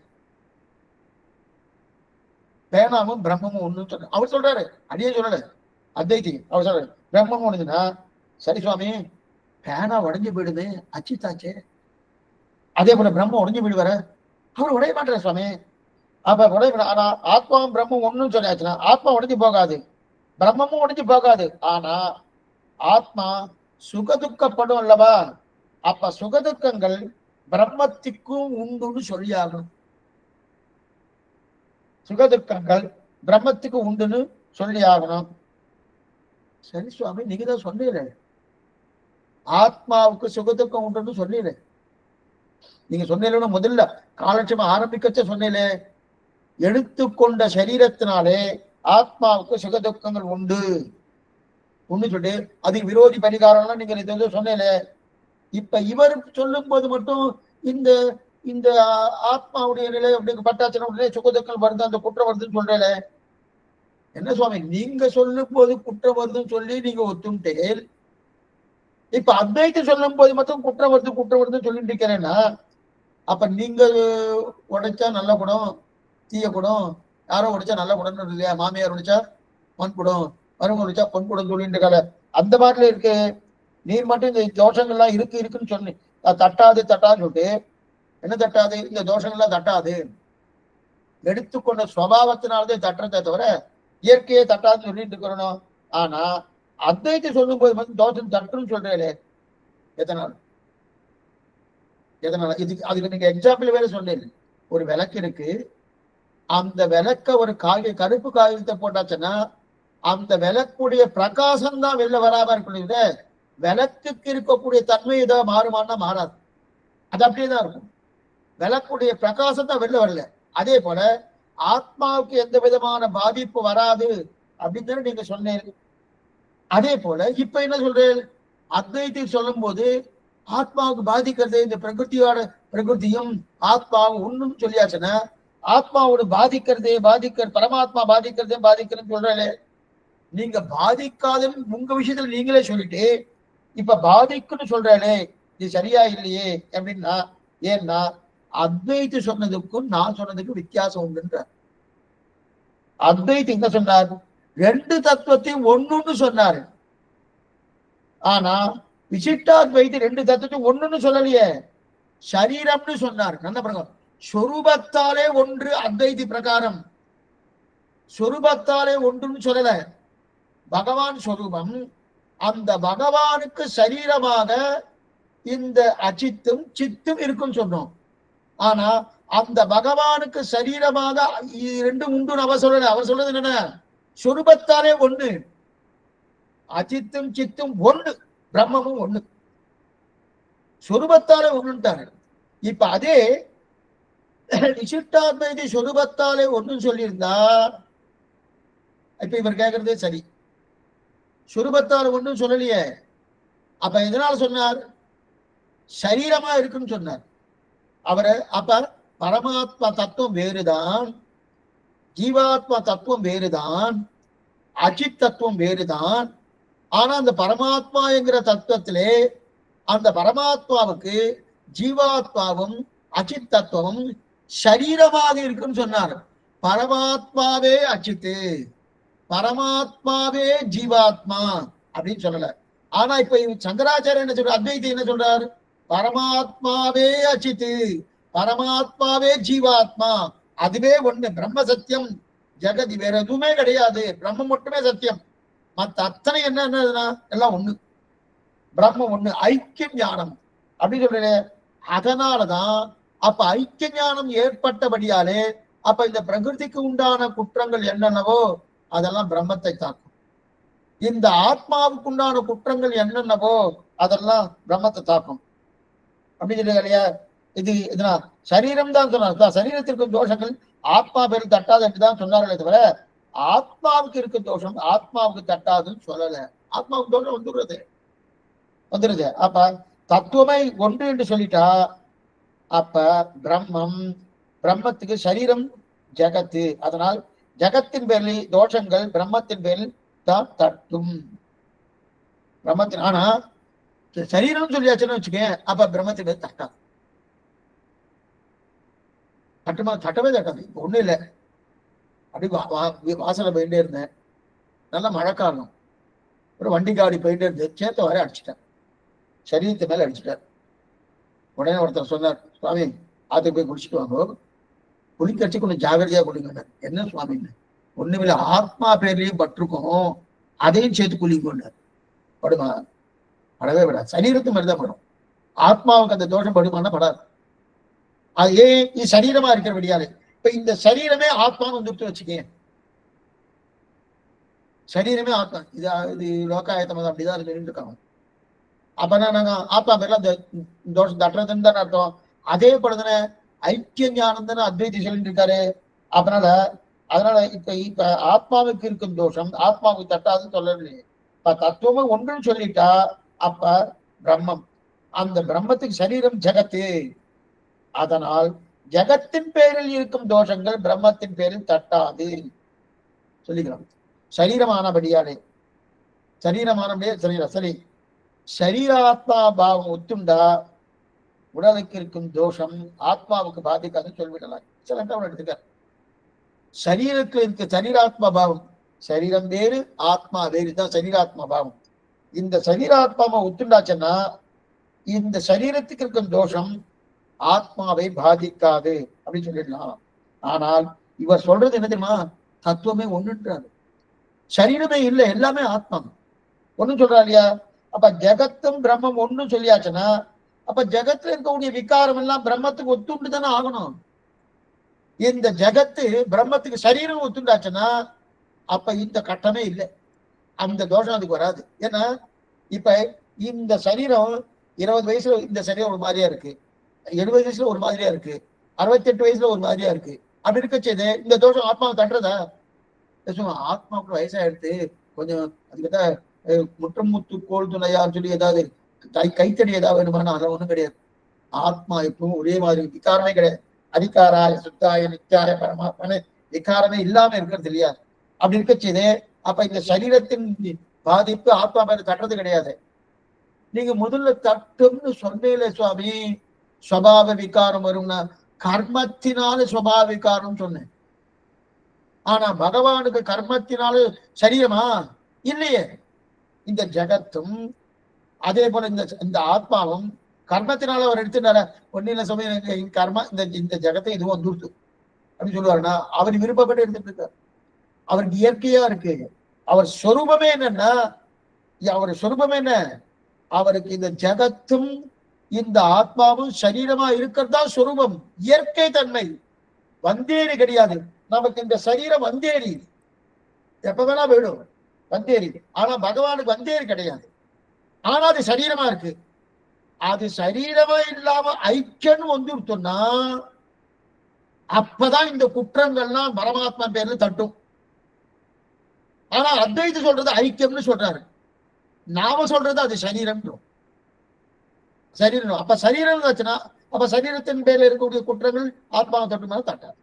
பேனாவும் பிரம்மமும் ஒண்ணுன்னு சொன்னேன். அவர் சொல்றாரு, அடியே சொல்லல, அத்வைதி அவர் சொல்றாரு பிரம்மம் ஒண்ணுதுன்னா சரி சுவாமி, பேனா உடஞ்சு போயிடுது, அச்சித்தாச்சே. அதே போல பிரம்மம் உடஞ்சு போயிடுவார, அவர் உடைய மாட்டார் சுவாமி. அப்ப உடைய, ஆனா ஆத்மாவும் பிரம்மம் ஒண்ணுன்னு சொன்னாச்சுன்னா ஆத்மா உடஞ்சு போகாது, பிரம்மமும் உடஞ்சு போகாது. ஆனா ஆத்மா சுகதுக்கப்படும் அல்லவா. அப்ப சுகதுக்கங்கள் பிரம்மத்திற்கும் உண்டுன்னு சொல்லியாகும். சுகதுக்கங்கள் பிரம்மத்துக்கு உண்டுன்னு சொல்லி ஆகணும். சரி சுவாமி, நீங்க தான் சொன்னீங்க ஆத்மாவுக்கு சுகதுக்கம் உண்டுன்னு சொல்லல. நீங்க சொன்னீங்கன்னா முதல்ல காலட்சேபம் ஆரம்பிக்கச்ச சொன்னீங்களே, எடுத்துக்கொண்ட சரீரத்தினாலே ஆத்மாவுக்கு சுகதுக்கங்கள் உண்டு ஒண்ணு சொல்லி அதுக்கு விரோதி பரிகாரம்லாம் நீங்க இது சொன்னீங்களே. இப்ப இவர் சொல்லும் போது மட்டும் இந்த இந்த ஆத்மாவுடைய நிலை அப்படி பட்டாச்சன உடனே சுகதுக்கம் வருது, அந்த குற்றம் வருதுன்னு சொல்றேன். என்ன சுவாமி, நீங்க சொல்லும் போது குற்றம் வருதுன்னு சொல்லி நீங்க ஒத்துட்டேன். இப்ப அத்வைத்து சொல்லும் போது மட்டும் குற்றம் வருதுன்னு சொல்லிட்டு இருக்கிறேன்னா, அப்ப நீங்க உடைச்சா நல்ல குடம், தீய குடம், யாரோ உடைச்சா நல்ல குடம்னு இல்லையா? மாமியார் உடைச்சா மண் குடம், மருமக உடைச்சா பொன் குடம் சொல்லிட்டு இருக்கால, அந்த மாதிரில இருக்கு. நீர் மட்டும் இந்த தோஷங்கள்லாம் இருக்குன்னு சொன்னி தட்டாதுன்னு சொல்லிட்டு, என்ன தட்டாது? இந்த தோஷங்கள்லாம் தட்டாது, எடுத்துக்கொண்ட சுவாவத்தினால்தான் தட்டுறதை தவிர இயற்கையை தட்டாதுன்னு சொல்லிட்டு இருக்கிறோம். ஆனா அத்வைத்தை சொல்லும் போது மட்டும் தோஷம் தட்டுன்னு சொல்றேன். எதனால? இதுக்கு அதுக்கு நீங்க எக்ஸாம்பிள் வேற சொன்னீங்க. ஒரு விளக்கு இருக்கு, அந்த விளக்க ஒரு கருப்பு காகிதத்தை போட்டாச்சுன்னா அந்த விளக்குடைய பிரகாசம் தான் வெளில வராம இருக்கிறது. விளக்குக்கு இருக்கக்கூடிய தன்மை ஏதாவது மாறுமானா மாறாது, அது அப்படியேதான் இருக்கும். விளக்குடைய பிரகாசம் தான் வெளில வரல. அதே போல ஆத்மாவுக்கு எந்த விதமான பாதிப்பு வராது அப்படின்னு நீங்க சொன்னீங்க. அதே போல இப்ப என்ன சொல்றேன், அத்வைத்தை சொல்லும் போது ஆத்மாவுக்கு பாதிக்கிறது இந்த பிரகிருதியும் ஆத்மாவும் ஒண்ணும் சொல்லியாச்சுன்னா, ஆத்மாவோட பரமாத்மா பாதிக்கிறதுன்னு சொல்றே. நீங்க பாதிக்காதுன்னு உங்க விஷயத்துல நீங்களே சொல்லிட்டு இப்ப பாதிக்குன்னு சொல்றே, இது சரியா இல்லையே அப்படின்னா. ஏன்னா அத்வைத்து சொன்னதுக்கும் நான் சொன்னதுக்கும் வித்தியாசம் உண்டுன்ற. அத்வைத்து என்ன சொன்னார்? ரெண்டு தத்துவத்தையும் ஒண்ணுன்னு சொன்னாரு. ஆனா விசிஷ்டாத்வைத்து ரெண்டு தத்துவத்தையும் ஒண்ணுன்னு சொல்லலையே, சரீரம்னு சொன்னார். நல்ல பிரகாரம் சொரூபத்தாலே ஒன்று அத்வைதி பிரகாரம், சொரூபத்தாலே ஒன்றுன்னு சொல்லல. பகவான் சொரூபம், அந்த பகவானுக்கு சரீரமாக இந்த அச்சித்தும் சித்தும் இருக்குன்னு சொன்னோம். ஆனா அந்த பகவானுக்கு சரீரமாக ரெண்டும் உண்டு அவர் சொல்லல. அவர் சொல்றது என்ன? சொரூபத்தாலே ஒண்ணு, அச்சித்தும் சித்தும் ஒண்ணு, பிரம்மமும் ஒண்ணு, சொரூபத்தாலே ஒண்ணுட்டாரு. இப்ப அதே விசிஷ்டாத்வைதி சொரூபத்தாலே ஒண்ணுன்னு சொல்லியிருந்தா, இப்ப இவர் கேட்கறதே சரி, சொரூபத்தால ஒண்ணும் சொல்லலையே. அப்ப எதனால சொன்னார்? சரீரமா இருக்குன்னு சொன்னார் அவரு. அப்ப பரமாத்மா தத்துவம் வேறுதான், ஜீவாத்மா தத்துவம் வேறுதான், அச்சித் தத்துவம் வேறுதான். ஆனா அந்த பரமாத்மா என்கிற தத்துவத்திலே அந்த பரமாத்மாவுக்கு ஜீவாத்மாவும் அச்சித் தத்துவமும் சரீரமாக இருக்குன்னு சொன்னார். பரமாத்மாவே அச்சித்து, பரமாத்மாவே ஜீவாத்மா அப்படின்னு சொல்லல. ஆனா இப்ப சங்கராச்சாரியர் என்ன சொல்ற, அத்வைதி என்ன சொல்றாரு? பரமாத்மாவே அச்சித்து, பரமாத்மாவே ஜீவாத்மா, அதுவே ஒண்ணு, பிரம்ம சத்தியம், ஜெகதி வேற எதுவுமே கிடையாது, பிரம்மம் மட்டுமே சத்தியம், மத்த அத்தனை என்னன்னா எல்லாம் ஒண்ணு, பிரம்மம் ஒண்ணு, ஐக்கிய ஞானம் அப்படின்னு சொல்றேன். அதனாலதான் அப்ப ஐக்கிய ஞானம் ஏற்பட்டபடியாலே அப்ப இந்த பிரகிருதிக்கு உண்டான குற்றங்கள் என்னென்னவோ அதெல்லாம் பிரம்மத்தை தாக்கும். இந்த ஆத்மாவுக்கு உண்டான குற்றங்கள் என்னென்னவோ அதெல்லாம் பிரம்மத்தை தாக்கும் அப்படின்னு சொல்லுங்க இல்லையா? இதுனா சரீரம் தான் சொன்னார். சரீரத்திற்கு தோஷங்கள் ஆத்மா பேருக்கு தட்டாது என்றுதான் சொன்னார்களே தவிர ஆத்மாவுக்கு இருக்க தோஷம் ஆத்மாவுக்கு தட்டாதுன்னு சொல்லல. ஆத்மாவுக்கு தோஷம் வந்துருது. அப்ப தத்துவமே ஒன்று என்று சொல்லிட்டா அப்ப பிரம்மத்துக்கு சரீரம் ஜெகத்து, அதனால் ஜெகத்தின் பேரில் தோஷங்கள் பிரம்மத்தின் பேரில் தான் தட்டும். பிரம்மத்தின் ஆனா சரீரம் சொல்லியாச்சுன்னு வச்சுக்கேன், அப்ப பிரம்மத்தின் பேர் தட்டாது. தட்டவே தட்டாது. ஒண்ணு இல்லை, அப்படி வாசல போயிட்டே இருந்தேன், நல்ல மழைக்காலம், ஒரு வண்டி காடி போயிட்டே இருந்தேன், சேத்த வர அடிச்சுட்டேன், சரீரத்தை மேல அடிச்சுட்டார். உடனே ஒருத்தர் சொன்னார், சுவாமி ஆத்துக்கு போய் குடிச்சிட்டு வாங்க, குளிக்கடிச்சு கொஞ்சம் ஜாகிரதையா குளிங்க. என்ன சுவாமின்னு? ஒண்ணுமில்ல, ஆத்மா பேர்லயும் பட்டிருக்கோம், அதையும் சேர்த்து குளிக்கொண்டார். படுமா? படவே விடாது. சரீரத்து மாதிரிதான் படும். ஆத்மாவுக்கு அந்த தோஷம் படுமானா படாது. அது ஏன்? இது சரீரமா இருக்கிற விடியாது. இப்ப இந்த சரீரமே ஆத்மான்னு வந்துட்டு வச்சுக்கேன், சரீரமே ஆத்மா. இது லோகாயத்தம் அப்படிதான் சொல்லிட்டு இருக்காங்க. அப்பனா நாங்க ஆத்மா பேர்ல அந்த தோஷம் தட்டுறதுன்னு தானே அர்த்தம். அதே போலதானே ஐக்கிய ஞானம் தானே அத்வைதி சொல்லிட்டு இருக்காரு. அதனால இப்ப ஆத்மாவுக்கு இருக்கும் தோஷம் ஆத்மாவுக்கு தட்டாதுன்னு சொல்லலையே. இப்ப தத்துவமும் ஒன்றுன்னு சொல்லிட்டா அப்ப பிரம்மம், அந்த பிரம்மத்துக்கு சரீரம் ஜெகத்து. அதனால் ஜெகத்தின் பேரில் இருக்கும் தோஷங்கள் பிரம்மத்தின் பேரில் தட்டாது சொல்லிக்கலாம். சரீரமானபடியாலே சரி சரீராத்மா பாவம் ஒத்துண்டா உடலுக்கு இருக்கும் தோஷம் ஆத்மாவுக்கு பாதிக்காதுன்னு சொல்லிவிடலாம். எக்ஸலண்டா எடுத்துக்க. சரீரத்தில் இருக்க சரீராத்மா பாவம், சரீரம் வேறு ஆத்மா வேறு தான் சரீராத்மா பாவம். இந்த சரீராத்மாவை ஒத்துண்டாச்சுன்னா இந்த சரீரத்துக்கு இருக்கும் தோஷம் ஆத்மாவை பாதிக்காது அப்படின்னு சொல்லிடலாம். ஆனால் இவர் சொல்றது என்ன தெரியுமா? தத்துவமே ஒண்ணுன்றாரு, சரீரமே இல்லை, எல்லாமே ஆத்மா ஒண்ணு சொல்றா இல்லையா? அப்ப ஜெகத்தும் பிரம்மம் ஒண்ணு சொல்லியாச்சுன்னா அப்ப ஜெகத்துல இருக்கக்கூடிய விகாரம் எல்லாம் பிரம்மத்துக்கு ஒத்துண்டு தானே ஆகணும். இந்த ஜெகத்து பிரம்மத்துக்கு சரீரம் ஒத்துண்டாச்சுன்னா அப்ப இந்த கட்டமே இல்லை, அந்த தோஷம் அதுக்கு வராது. ஏன்னா இப்ப இந்த சரீரம் 20 வயசுல இந்த சரீரம் ஒரு மாதிரியா இருக்கு, 70 வயசுல ஒரு மாதிரியா இருக்கு, 68 வயசுல ஒரு மாதிரியா இருக்கு. அப்படி இருக்க செய்து இந்த தோஷம் ஆத்மாவை தட்டுறதா? ஆத்மாவுக்கு வயசாயிடுத்து கொஞ்சம் அதுக்குதான் முற்றம் முத்து கோல் துணையான்னு சொல்லி ஏதாவது கைத்தடி ஏதாவது வேணுமானா அதெல்லாம் ஒண்ணும் கிடையாது. ஆத்மா எப்பவும் ஒரே மாதிரி விகாரமே கிடையாது. அதிகாராய சுத்தாய நித்தியாய பரமாத்மனு விகாரமே இல்லாம இருக்கிறது இல்லையா? அப்படி இருக்க செய்து அப்ப இந்த சரீரத்தின் பாதிப்பு ஆத்மா மேல தட்டுறது கிடையாது. நீங்க முதல்ல தட்டும்னு சொன்னேல சுவாமி, சுபாவ விகாரம் வரும்னா கர்மத்தினால சுபாவ விகாரம் சொன்னேன். ஆனா பகவானுக்கு கர்மத்தினால சரீரமா இல்லையே. இந்த ஜகத்தும் அதே போல இந்த ஆத்மாவும் கர்மத்தினால அவர் எடுத்துட்டார. ஒன்னில சமயம் கர்மா இந்த ஜகத்தை இதுவும் வந்துருச்சு அப்படின்னு சொல்லுவாருன்னா அவர் விருப்பப்பட்டு எடுத்துட்டு இருக்காரு. அவருக்கு இயற்கையா இருக்கு. அவர் சொரூபமே என்னன்னா, அவர் சொரூபமே என்ன? அவருக்கு இந்த ஜகத்தும் இந்த ஆத்மாவும் சரீரமா இருக்கிறதா சொரூபம், இயற்கை தன்மை, வந்தேரி கிடையாது. நமக்கு இந்த சரீரம் வந்தேரி, எப்ப வேணா போயிடும் வந்தேரி. ஆனா பகவானுக்கு வந்தேரி கிடையாது. ஆனா அது சரீரமா இருக்கு. அது சரீரமா இல்லாம ஐக்கியன்னு வந்துருத்தோம்னா அப்பதான் இந்த குற்றங்கள்லாம் பரமாத்மா பேர்ல தட்டும். ஆனா அத்வைதி சொல்றது ஐக்கியம்னு சொல்றாரு, நாம சொல்றது அது சரீரம். சரீரம் அப்ப சரீரம் ஆச்சுன்னா அப்ப சரீரத்தின் பேர்ல இருக்கக்கூடிய குற்றங்கள் ஆத்மாவை தட்டுமாதிரி தட்டாது.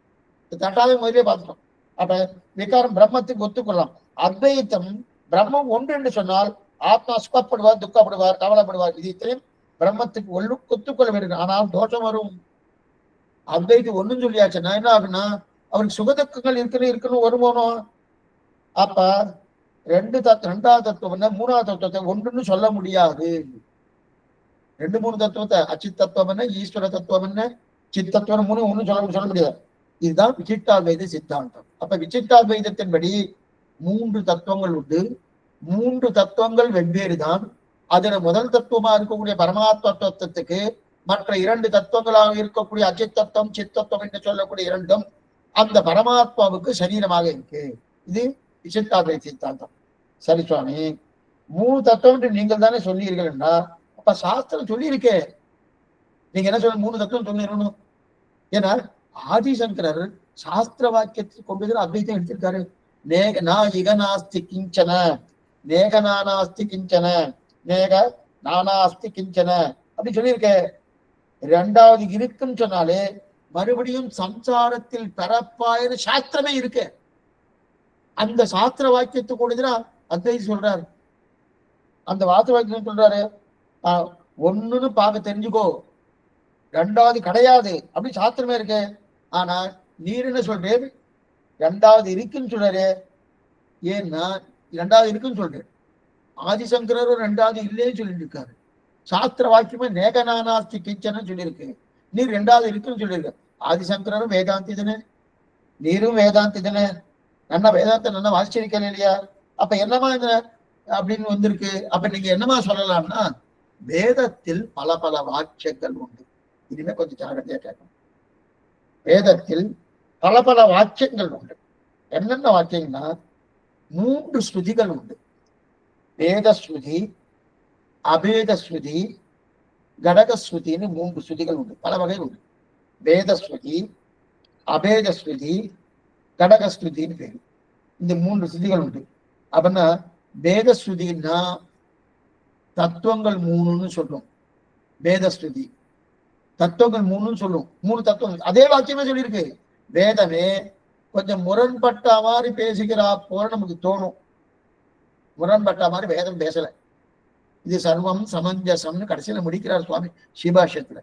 தட்டாத முதலே பார்த்துட்டோம். அப்ப விகாரம் பிரம்மத்துக்கு ஒத்துக்கொள்ளலாம். அத்வைத்தம் பிரம்மம் ஒன்று என்று சொன்னால் ஆத்மா சுகப்படுவார், துக்கப்படுவார், கவலைப்படுவார். இது இத்தனையும் பிரம்மத்துக்கு ஒத்துக்கொள்ள வேண்டும். ஆனால் தோஷம் வரும். அத்வைத்து ஒண்ணுன்னு சொல்லியாச்சுன்னா என்ன ஆகுன்னா அவருக்கு சுகதுக்கங்கள் இருக்குன்னு வருமானம். அப்ப ரெண்டாவது தத்துவம் என்ன, மூணாவது தத்துவத்தை ஒன்றுன்னு சொல்ல முடியாது. 2-3 தத்துவத்தை, அச்சித் தத்துவம் என்ன, ஈஸ்வர தத்துவம் என்ன, சித் தத்துவம் ஒன்னும் சொல்ல முடியாது. இதுதான் விசிஷ்டாத்வைத சித்தாந்தம். அப்ப விசிஷ்டாத்வைதத்தின்படி 3 தத்துவங்கள் உண்டு. 3 தத்துவங்கள் வெவ்வேறு தான். அதுல முதல் தத்துவமா இருக்கக்கூடிய பரமாத்ம தத்துவத்துக்கு மற்ற 2 தத்துவங்களாக இருக்கக்கூடிய அச்சித் தத்துவம் சித் தத்துவம் என்று சொல்லக்கூடிய 2ம் அந்த பரமாத்மாவுக்கு சரீரமாக இருக்கு. இது விசிஷ்டாத்வைத சித்தாந்தம். சரி சுவாமி, 3 தத்துவம் நீங்கள் தானே சொல்லீர்கள்னா அப்ப சாஸ்திரம் சொல்லியிருக்கே, நீங்க என்ன சொல்ல 3 தத்துவம் சொல்லிடணும்? ஏன்னா ஆதிசங்கரர் சாஸ்திர வாக்கியத்தை கொண்டு அத்வைத்தம் எடுத்திருக்காரு. நாஸ்தி கிஞ்சன நேக நானாஸ்தி கிஞ்சன நேக நானாஸ்தி கிஞ்சன அப்படி சொல்லியிருக்க. 2வது இருக்குன்னு சொன்னாலே மறுபடியும் சம்சாரத்தில் பிறப்பாயிரு சாஸ்திரமே இருக்கு. அந்த சாஸ்திர வாக்கியத்தை கொண்டுதான் அத்வைதி சொல்றாரு. அந்த வாஸ்திர வாக்கியம் சொல்றாரு, ஒண்ணுன்னு பார்க்க தெரிஞ்சுக்கோ, 2வது கிடையாது அப்படி சாஸ்திரமே இருக்கு. ஆனா நீர் என்ன சொல்றேன், 2வது இருக்குன்னு சொல்றாரு. ஏன்னா 2வது இருக்குன்னு சொல்றேன். ஆதிசங்கரரும் 2வது இல்லைன்னு சொல்லிட்டு இருக்காரு. சாஸ்திர வாக்கியமே நேகநானாஸ்தி கிச்சன்னு சொல்லியிருக்கு. நீர் 2வது இருக்குன்னு சொல்லியிருக்க. ஆதிசங்கரரும் வேதாந்தி தானே, நீரும் வேதாந்தி தானே, நல்லா வேதாந்த நல்லா வாசிச்சிருக்கேன் இல்லையா? அப்ப என்னமா அப்படின்னு வந்திருக்கு. அப்ப நீங்க என்னமா சொல்லலாம்னா வேதத்தில் பல வாக்கியங்கள் உண்டு. இனிமே கொஞ்சம் ஜாகிரதையா கேட்கணும். வேதத்தில் பல வாக்கியங்கள் உண்டு. என்னென்ன வாக்கியம்னா மூன்று ஸ்ருதிகள் உண்டு. வேதஸ்ருதி, அபேதஸ்ருதி, கடகஸ்ருதின்னு மூன்று ஸ்ருதிகள் உண்டு. பல வகை உண்டு. வேதஸ்ருதி, அபேதஸ்ருதி, கடகஸ்ருதின்னு பேரு. இந்த மூன்று ஸ்ருதிகள் உண்டு. அப்படின்னா வேதஸ்ருதின்னா தத்துவங்கள் மூணுன்னு சொல்லும். வேதஸ்ருதி தத்துவங்கள் மூணுன்னு சொல்லும். மூணு தத்துவங்கள் அதே வாக்கியமே சொல்லியிருக்கு. வேதமே கொஞ்சம் முரண்பட்ட மாதிரி பேசுகிறா போல நமக்கு தோணும். முரண்பட்ட மாதிரி வேதம் பேசல. இது சர்வம் சமஞ்சசம்னு கடைசியில முடிக்கிறார் சுவாமி ஸ்ரீபாஷ்யத்துல.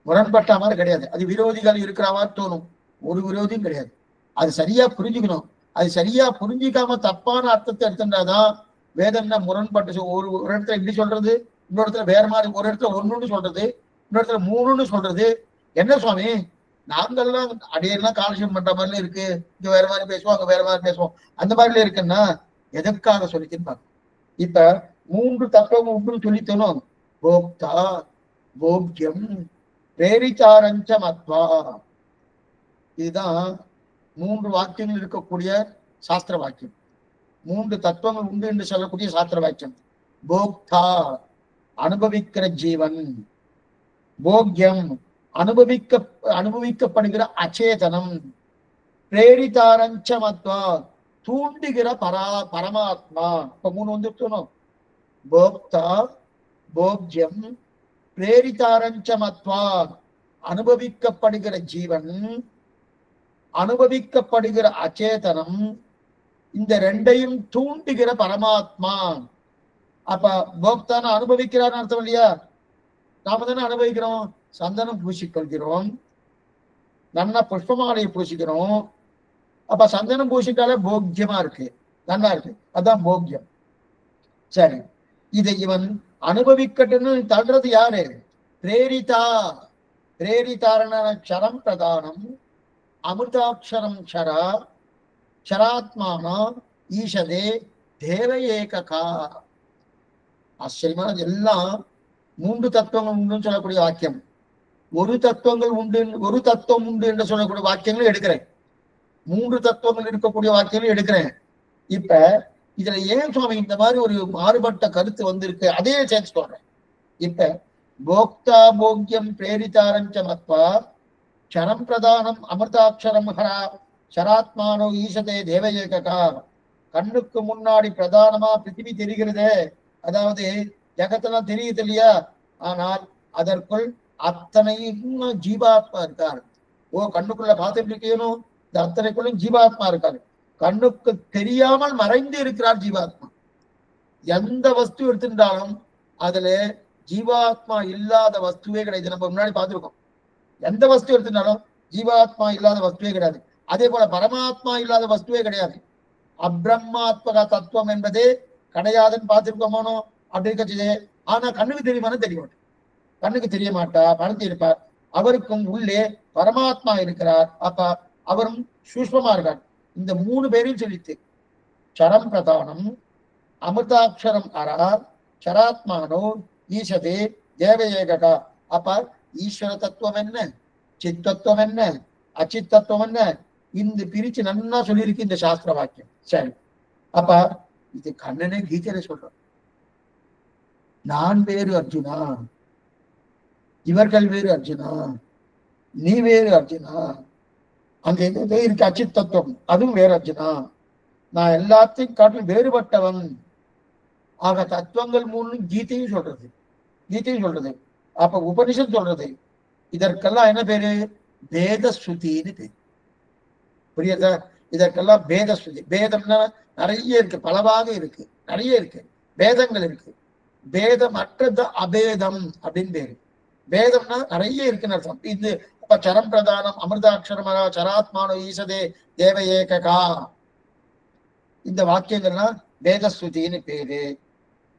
முரண்பட்ட மாதிரி கிடையாது. அது விரோதிகள் இருக்கிற மாதிரி தோணும். ஒரு விரோதியும் கிடையாது. அது சரியா புரிஞ்சுக்கணும். அது சரியா புரிஞ்சிக்காம தப்பான அர்த்தத்தை எடுத்துட்டாதான் வேதம்னா முரண்பட்டு. ஒரு இடத்துல இப்படி சொல்றது, இன்னொரு இடத்துல வேற மாதிரி, ஒரு இடத்துல ஒண்ணுன்னு சொல்றது, இன்னொரு இடத்துல மூணுன்னு சொல்றது. என்ன சுவாமி, நாங்கள்லாம் அடியெல்லாம் காலட்சேபம் பண்ற மாதிரி இருக்கு, இங்க வேற மாதிரி பேசுவோம், அங்க வேற மாதிரி பேசுவோம், அந்த மாதிரில இருக்குன்னா எதற்காக சொல்லிச்சுன்னு பார்க்கணும். இப்ப மூன்று தத்துவம் உண்டுன்னு சொல்லித்தனும். போக்தா, போக்யம், பிரேரிச்சாரஞ்ச மத்வா. இதுதான் மூன்று வாக்கியங்கள் இருக்கக்கூடிய சாஸ்திர வாக்கியம். மூன்று தத்துவங்கள் உண்டு என்று சொல்லக்கூடிய சாஸ்திர வாக்கியம். போக்தா அனுபவிக்கிற ஜீவன், போக்யம் அனுபவிக்கப்படுகிற அச்சேதனம், பிரேரிதாரஞ்ச மத்வா தூண்டுகிற பரமாத்மா. இப்ப மூணு வந்துட்டோம். போக்தா, போக்யம், பிரேரிதாரஞ்ச மத்வா அனுபவிக்கப்படுகிற ஜீவன், அனுபவிக்கப்படுகிற அச்சேதனம், இந்த ரெண்டையும் தூண்டுகிற பரமாத்மா. அப்ப போக்தான அனுபவிக்கிறான்னு அர்த்தம் இல்லையா? நாம தானே அனுபவிக்கிறோம். சந்தனம் பூசிக்கொள்கிறோம், நல்லா புஷ்பமாலையை பூசிக்கிறோம். அப்ப சந்தனம் பூசிட்டாலே போக்கியமா இருக்கு, நல்லா இருக்கு, அதான் போக்கியம். சரி, இதை இவன் அனுபவிக்கட்டுன்னு தள்ளுறது யாரு? பிரேரிதா. பிரேரிதாரண க்ஷரம் பிரதானம், அமிர்தாட்சரம் க்ஷரா, க்ஷராத்மானா ஈஷதே தேவ ஏககா. ஆச்சரியமான எல்லாம் மூன்று தத்துவங்கள் உண்டுன்னு சொல்லக்கூடிய வாக்கியம். ஒரு தத்துவங்கள் உண்டு, ஒரு தத்துவம் உண்டு என்று சொல்லக்கூடிய வாக்கியங்களும் எடுக்கிறேன், மூன்று தத்துவங்கள் இருக்கக்கூடிய வாக்கியங்களும் எடுக்கிறேன். இப்ப இதுல ஏன் சுவாமி இந்த மாதிரி ஒரு மாறுபட்ட கருத்து வந்திருக்கு, அதே சேர்த்து சொல்றேன். இப்ப போக்தா போக்யம் பிரேரிதாரஞ்ச மத்வா க்ஷரம் பிரதானம் அமிர்தாட்சரம் ஹரா ஷராத்மானோ ஈசதே தேவ ஏககா. கண்ணுக்கு முன்னாடி பிரதானமா பிருத்திவி தெரிகிறதே, அதாவது ஜகத்தெல்லாம் தெரியுது இல்லையா? ஆனால் அதற்குள் அத்தனையும் ஜீவாத்மா இருக்கார். ஓ, கண்ணுக்குள்ள பார்த்துட்டு இருக்கணும், இந்த அத்தனைக்குள்ளும் ஜீவாத்மா இருக்காரு. கண்ணுக்கு தெரியாமல் மறைந்து இருக்கிறார் ஜீவாத்மா. எந்த வஸ்து எடுத்துட்டாலும் அதுல ஜீவாத்மா இல்லாத வஸ்துவே கிடையாது. நம்ம முன்னாடி பார்த்துருக்கோம். எந்த வஸ்து எடுத்துட்டாலும் ஜீவாத்மா இல்லாத வஸ்துவே கிடையாது. அதே போல பரமாத்மா இல்லாத வஸ்துவே கிடையாது. அப்ரஹ்மாத்மக தத்துவம் என்பதே கிடையாதுன்னு பார்த்திருக்கோமோ? அப்படி இருக்கச்சு. ஆனா கண்ணுக்கு தெரியுமான்னு தெரிய மாட்டேன். கண்ணுக்கு தெரிய மாட்டா, பணத்தி இருப்பார். அவருக்கும் உள்ளே பரமாத்மா இருக்கிறார். அப்ப அவரும் சூஷ்மமா இருக்கார். இந்த மூணு பேரையும் சொல்லித்து சரம் பிரதானம் அமிர்தாட்சரம் அரார் சராத்மானோ ஈசதே தேவ ஏககா. அப்ப ஈஸ்வர தத்துவம் என்ன, சித்தத்துவம் என்ன, அச்சித்தத்துவம் என்ன, இந்த பிரிச்சு நன்னா சொல்லியிருக்கு இந்த சாஸ்திர வாக்கியம். சரி, அப்ப இது கண்ணனே கீதையில சொல்றான். நான் வேறு அர்ஜுனா, இவர்கள் வேறு அர்ஜுனா, நீ வேறு அர்ஜுனா. அங்க எது இருக்கு? அச்சித் தத்துவம், அதுவும் வேறு அர்ஜுனா. நான் எல்லாத்தையும் காட்டிலும் வேறுபட்டவன். ஆக தத்துவங்கள் மூணு கீதையும் சொல்றது, கீதையும் சொல்றது. அப்ப உபனிஷத் சொல்றது. இதற்கெல்லாம் என்ன பேரு? பேதஸ்ருதின்னு பேரு. புரியுதா? இதற்கெல்லாம் பேதஸ்ருதி. பேதம்னா நிறைய இருக்கு, பலவாக இருக்கு, நிறைய இருக்கு, பேதங்கள் இருக்கு. பேதம் அற்றது அபேதம் அப்படின்னு பேரு. பேதம்னா நிறைய இருக்குன்னு அர்த்தம். இது அப்ப சரம் பிரதானம் அமிர்தாட்சரமரா சராத்மானோ ஈசதே தேவ ஏககா. இந்த வாக்கியங்கள்லாம் வேதஸ்ருதின்னு பேரு.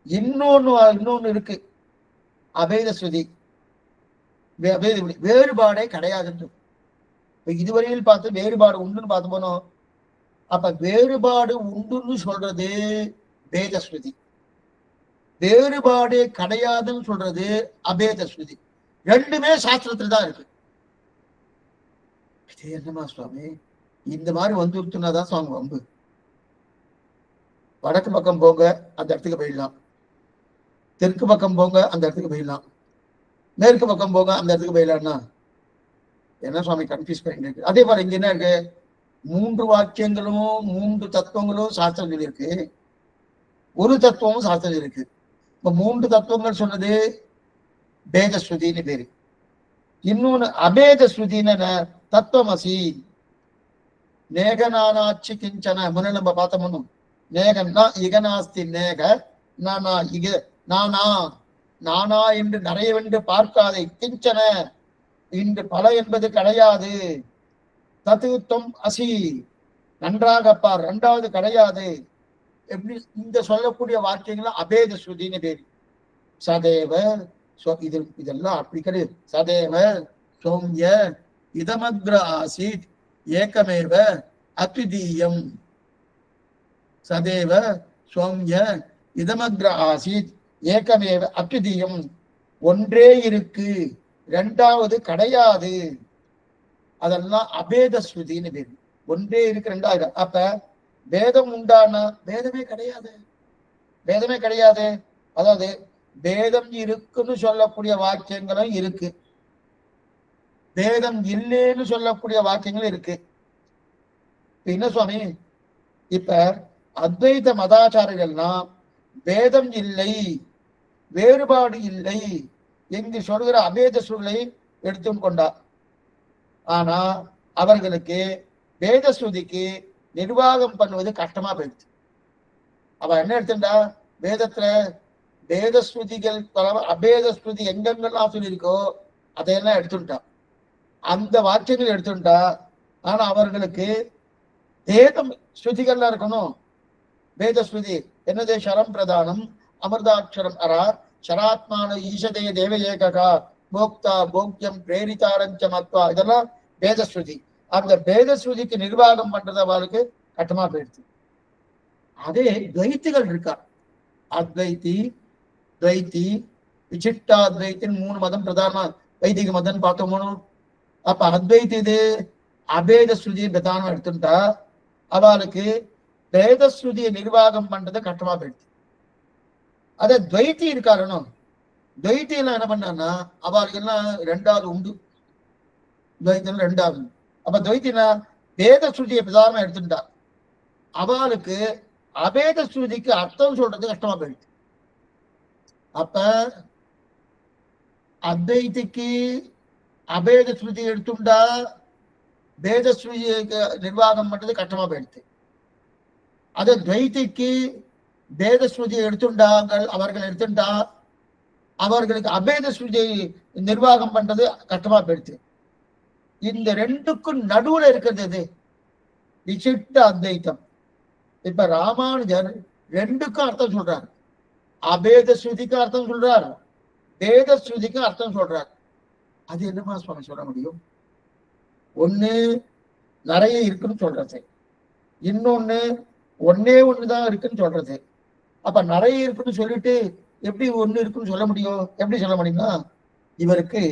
இன்னொன்னு இருக்கு, அபேத ஸ்ருதி. வேறுபாடே கிடையாதுன்னு. இதுவரையில் பார்த்து வேறுபாடு உண்டுன்னு பார்த்து போனோம். அப்ப வேறுபாடு உண்டுன்னு சொல்றது வேதஸ்ருதி, வேறுபாடே கிடையாதுன்னு சொல்றது அபேத ஸ்ருதி. ரெண்டுமே சாஸ்திரத்துல தான் இருக்கு. என்னமா சுவாமி இந்த மாதிரி வந்துருச்சுன்னாதான் சுவாமி வம்பு. வடக்கு பக்கம் போங்க, அந்த இடத்துக்கு போயிடலாம். தெற்கு பக்கம் போங்க, அந்த இடத்துக்கு போயிடலாம். மேற்கு பக்கம் போங்க, அந்த இடத்துக்கு போயிடலாம்னா என்ன சுவாமி கன்ஃபியூஸ் பண்ணிட்டு இருக்கு. அதே மாதிரி இங்க என்ன இருக்கு, 3 வாக்கியங்களும் 3 தத்துவங்களும் சாஸ்திரம் சொல்லியிருக்கு, ஒரு தத்துவமும் சாஸ்திரம் இருக்கு. இப்ப 3 தத்துவங்கள் சொன்னது பேத ஸ்ருதின்னு பேரு. இன்னொன்னு அபேத ஸ்ருதின்னு தத்துவமசி நேகநானாச்சி கிஞ்சன முன்ன நம்ம பார்த்தோம். நேகன்னா இகனாஸ்தி நேக நானா இக நானா நானா என்று நிறையவென்று பார்க்காதே கிஞ்சன இன்று பல என்பது கிடையாது. தத்துவம் அசி நன்றாக பார், இரண்டாவது கிடையாது. எப்படி இந்த சொல்லக்கூடிய வாக்கியங்கள் அபேத ஸ்ருதின்னு பேரு. சதேவ இதெல்லாம் அப்படி கிடையாது. சதேவ சோம்ய இதமக்ர ஆசித் ஏகமேவ அத்விதீயம். சதேவ சோம்ய இதமக்ர ஆசித் ஏகமேவ அத்விதீயம். ஒன்றே இருக்கு, இரண்டாவது கிடையாது. அதெல்லாம் அபேத ஸ்ருதின்னு பேரு. ஒன்றே இருக்கு, ரெண்டாவது. அப்ப வேதம் உண்டானா வேதமே கிடையாது, வேதமே கிடையாது. அதாவது வேதம் இருக்குன்னு சொல்லக்கூடிய வாக்கியங்களும் இருக்கு, வேதம் இல்லைன்னு சொல்லக்கூடிய வாக்கியங்களும் இருக்கு. என்ன சுவாமி, இப்ப அத்வைத மதாச்சாரிகள்னா வேதம் இல்லை, வேறுபாடு இல்லை என்று சொல்கிற அபேத சூழலை எடுத்தும் கொண்டா. ஆனா அவர்களுக்கு வேத ஸ்ருதிக்கு நிர்வாகம் பண்ணுவது கஷ்டமா போயிடுச்சு. அவ என்ன எடுத்துட்டா, வேதத்துல வேத ஸ்ருதிகள் அபேத ஸ்ருதி எங்கெங்கெல்லாம் சொல்லியிருக்கோ அதையெல்லாம் எடுத்துட்டா, அந்த வாக்கியங்கள் எடுத்துட்டா. ஆனா அவர்களுக்கு வேதம் ஸ்ருதிகள்லாம் இருக்கணும். வேத ஸ்ருதி என்னது, சரம் பிரதானம் அமிர்தாட்சரம் அரா சராத்மான ஈசதே தேவ ஏககா போக்தா போக்யம் பிரேரிதாரஞ்ச மத்வா, இதெல்லாம் வேதஸ்ருதி. அந்த வேதஸ்ருதிக்கு நிர்வாகம் பண்றது அவளுக்கு கட்டமா போயிடுச்சு. அதே துவைத்திகள் இருக்கா, அத்வைத்தி துவைத்தி விசிஷ்டாத்வைத்தின் 3 மதம் பிரதானமா வைதிக மதம் பார்த்தோம். அப்ப அத்வைத்தி இது அபேத ஸ்ருதியை பிரதானம் எடுத்துட்டா அவளுக்கு வேதஸ்ருதியை நிர்வாகம் பண்றது கஷ்டமா போயிடுச்சு. அதே துவைத்தி இருக்காருன்னு, துவைத்தி எல்லாம் என்ன பண்ணான்னா அவளுக்கு எல்லாம் ரெண்டாவது உண்டு, துவைத்தம் ரெண்டாவது. அப்ப துவைத்தினா வேத ஸ்ருதியை பிரதானமா எடுத்துட்டா அவளுக்கு அபேத ஸ்ருதிக்கு அர்த்தம் சொல்றது கஷ்டமா போயிடுச்சு. அப்ப அத்வைத்திக்கு அபேத ஸ்ருதி எடுத்துட்டா வேத ஸ்ருதியை நிர்வாகம் பண்றது கஷ்டமா போயிடுச்சு. அது துவைத்திக்கு வேத ஸ்ருதியை எடுத்துட்டாங்கள், அவர்கள் எடுத்துட்டா அவர்களுக்கு அபேத ஸ்ருதியை நிர்வாகம் பண்றது கஷ்டமா போயிடுச்சு. இந்த ரெண்டுக்கும் நடுவுல இருக்கிறது எது, விசிஷ்ட அத்வைத்தம். இப்ப ராமானுஜர் ரெண்டுக்கும் அர்த்தம் சொல்றார், அபேத ஸ்ருதிக்கு அர்த்தம் சொல்றார், வேத ஸ்ருதிக்கு அர்த்தம் சொல்றார். அது என்னமா சுவாமி சொல்ல முடியும்? ஒண்ணு நிறைய இருக்குன்னு சொல்றது, இன்னொன்னு ஒன்னே ஒண்ணுதான் இருக்குன்னு சொல்றது. அப்ப நிறைய இருக்குன்னு சொல்லிட்டு எப்படி ஒண்ணு இருக்குன்னு சொல்ல முடியும்? எப்படி சொல்ல முடியும்னா, இவருக்கு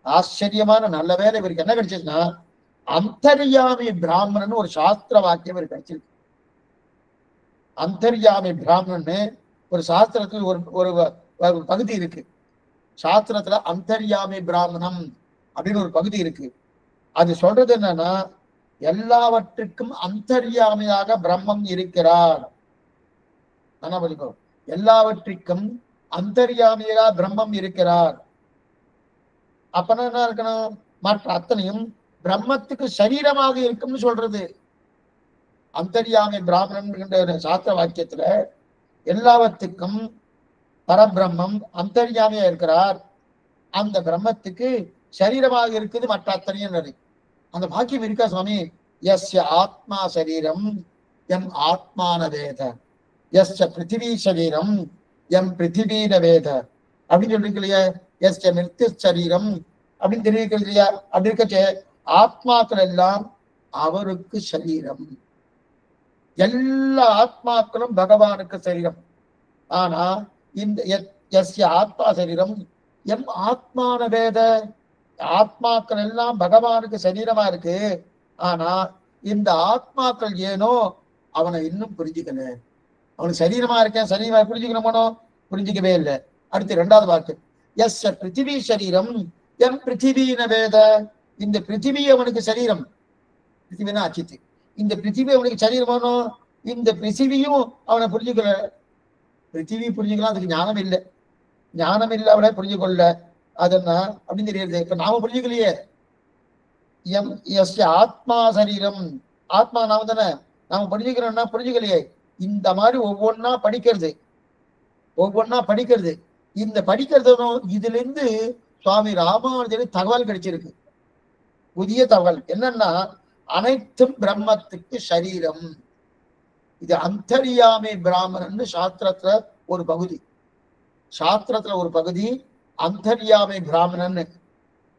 ஆச்சரியமான நல்ல வேலை இவருக்கு என்ன கிடைச்சதுன்னா, அந்தர்யாமி பிராமணன் ஒரு சாஸ்திர வாக்கியம் இவருக்கு கிடைச்சிருக்கு. அந்தர்யாமி பிராமணன் ஒரு சாஸ்திரத்தில் ஒரு பகுதி இருக்கு. சாஸ்திரத்துல அந்தர்யாமி பிராமணம் அப்படின்னு ஒரு பகுதி இருக்கு. அது சொல்றது என்னன்னா, எல்லாவற்றுக்கும் அந்தர்யாமியாக பிரம்மம் இருக்கிறார். எல்லாவற்றிற்கும் அந்தர்யாமியாக பிரம்மம் இருக்கிறார். அப்பனா என்ன இருக்கணும், மற்ற அத்தனையும் பிரம்மத்துக்கு சரீரமாக இருக்கும்னு சொல்றது. அந்தர்யாமி பிராமணன் சாஸ்திர வாக்கியத்துல எல்லாவற்றுக்கும் பரபிரம்மம் அந்தர்யாமியா இருக்கிறார், அந்த பிரம்மத்துக்கு சரீரமாக இருக்குது மற்ற அத்தனையும். அந்த வாக்கியம் இருக்கா சுவாமி? யஸ்ய ஆத்மா சரீரம் எம் ஆத்மான வேத, யஸ்ய பிருத்திவி சரீரம் எம் பிருத்திவீன வேத அப்படின்னு சொல்லிருக்கு இல்லையா? யஸ்ய மிருத்யு சரீரம் அப்படின்னு தெரிவிக்கிறது இல்லையா? அப்படி இருக்க ஆத்மாக்கள் எல்லாம் அவருக்கு சரீரம், எல்லா ஆத்மாக்களும் பகவானுக்கு சரீரம். ஆனா இந்த யஸ்ய ஆத்மா சரீரம் எம் ஆத்மான வேத, ஆத்மாக்கள் எல்லாம் பகவானுக்கு சரீரமா இருக்கு. ஆனா இந்த ஆத்மாக்கள் ஏனோ அவனை இன்னும் புரிஞ்சுக்கல. அவனுக்கு சரீரமா இருக்கேன், சரீரமா புரிஞ்சுக்கணுமோ? புரிஞ்சிக்கவே இல்லை. அடுத்து ரெண்டாவது வாக்கு, எஸ் பிருத்திவி சரீரம் எம் பிருத்திவின வேத. இந்த பிருத்திவி அவனுக்கு சரீரம், பிருத்திவினா அச்சித்து. இந்த பிருத்திவி அவனுக்கு சரீரமானோ? இந்த பிருத்திவியும் அவனை புரிஞ்சுக்கல. பிருத்திவி புரிஞ்சுக்கலாம், அதுக்கு ஞானம் இல்லை. ஞானம் இல்லை, அவனை புரிஞ்சுக்கொள்ள. அதென்ன அப்படின்னு தெரியுது. இப்ப நாம புரிஞ்சுக்கலையே. எம் எஸ் ஆத்மா சரீரம், ஆத்மா நாம தானே, நாம புரிஞ்சுக்கிறோம்னா புரிஞ்சுக்கலையே. இந்த மாதிரி ஒவ்வொன்னா படிக்கிறது, ஒவ்வொன்னா படிக்கிறது. இந்த படிக்கிறதும் இதுல இருந்து சுவாமி ராமானுஜருக்கு தகவல் கிடைச்சிருக்கு. புதிய தகவல் என்னன்னா, அனைத்தும் பிரம்மத்துக்கு சரீரம். இது அந்தர்யாமி பிராமணன் சாஸ்திரத்துல ஒரு பகுதி, சாஸ்திரத்துல ஒரு பகுதி அந்தர்யாமி பிராமணன்.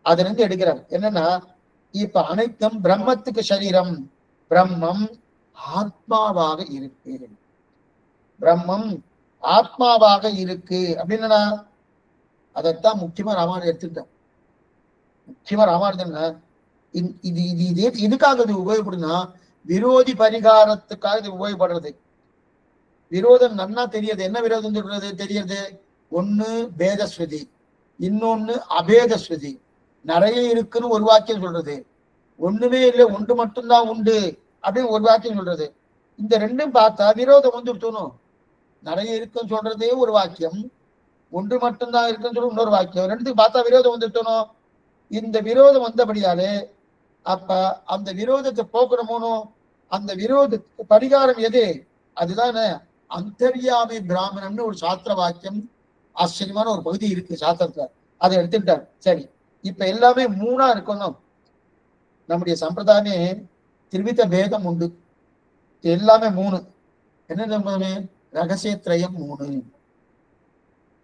அதுல இருந்து எடுக்கிறார். என்னன்னா, இப்ப அனைத்தும் பிரம்மத்துக்கு சரீரம். பிரம்மம் ஆத்மாவாக இருக்கு, பிரம்மம் ஆத்மாவாக இருக்கு அப்படின்னா அதைத்தான் முக்கியமா ராமானுஜர் எடுத்துட்டார். முக்கியமா ராமானுஜன் இது இது இது எதுக்காக இது உபயோகப்படுதுன்னா, விரோதி பரிகாரத்துக்காக இது உபயோகப்படுறது. விரோதம் நன்னா தெரியுது. என்ன விரோதம் சொல்றது தெரியுது? ஒண்ணு பேதஸ்ருதி, இன்னொன்னு அபேதஸ்ருதி. நிறைய இருக்குன்னு ஒரு வாக்கியம் சொல்றது, ஒண்ணுமே இல்லை ஒன்று மட்டும்தான் உண்டு அப்படின்னு ஒரு வாக்கியம் சொல்றது. இந்த ரெண்டும் பார்த்தா விரோதம் வந்து தோணும். நிறைய இருக்குன்னு சொல்றதே ஒரு வாக்கியம், ஒன்று மட்டும்தான் இருக்குன்னு சொல்ற இன்னொரு வாக்கியம். ரெண்டுத்துக்கு பார்த்தா விரோதம் வந்து தோணும். இந்த விரோதம் வந்தபடியாலே அப்ப அந்த விரோதத்தை போக்கணுமோனோ, அந்த விரோதத்துக்கு பரிகாரம் எது? அதுதானே அந்தர்யாமி பிராமணம்னு ஒரு சாஸ்திர வாக்கியம், ஆச்சரியமான ஒரு பகுதி இருக்கு சாஸ்திரத்துல. அதை எடுத்துட்டார். சரி, இப்ப எல்லாமே மூணா இருக்கணும். நம்முடைய சம்பிரதாயமே திருவித பேதம் உண்டு, எல்லாமே மூணு. என்ன? ரகசியத்ரயம் மூணு,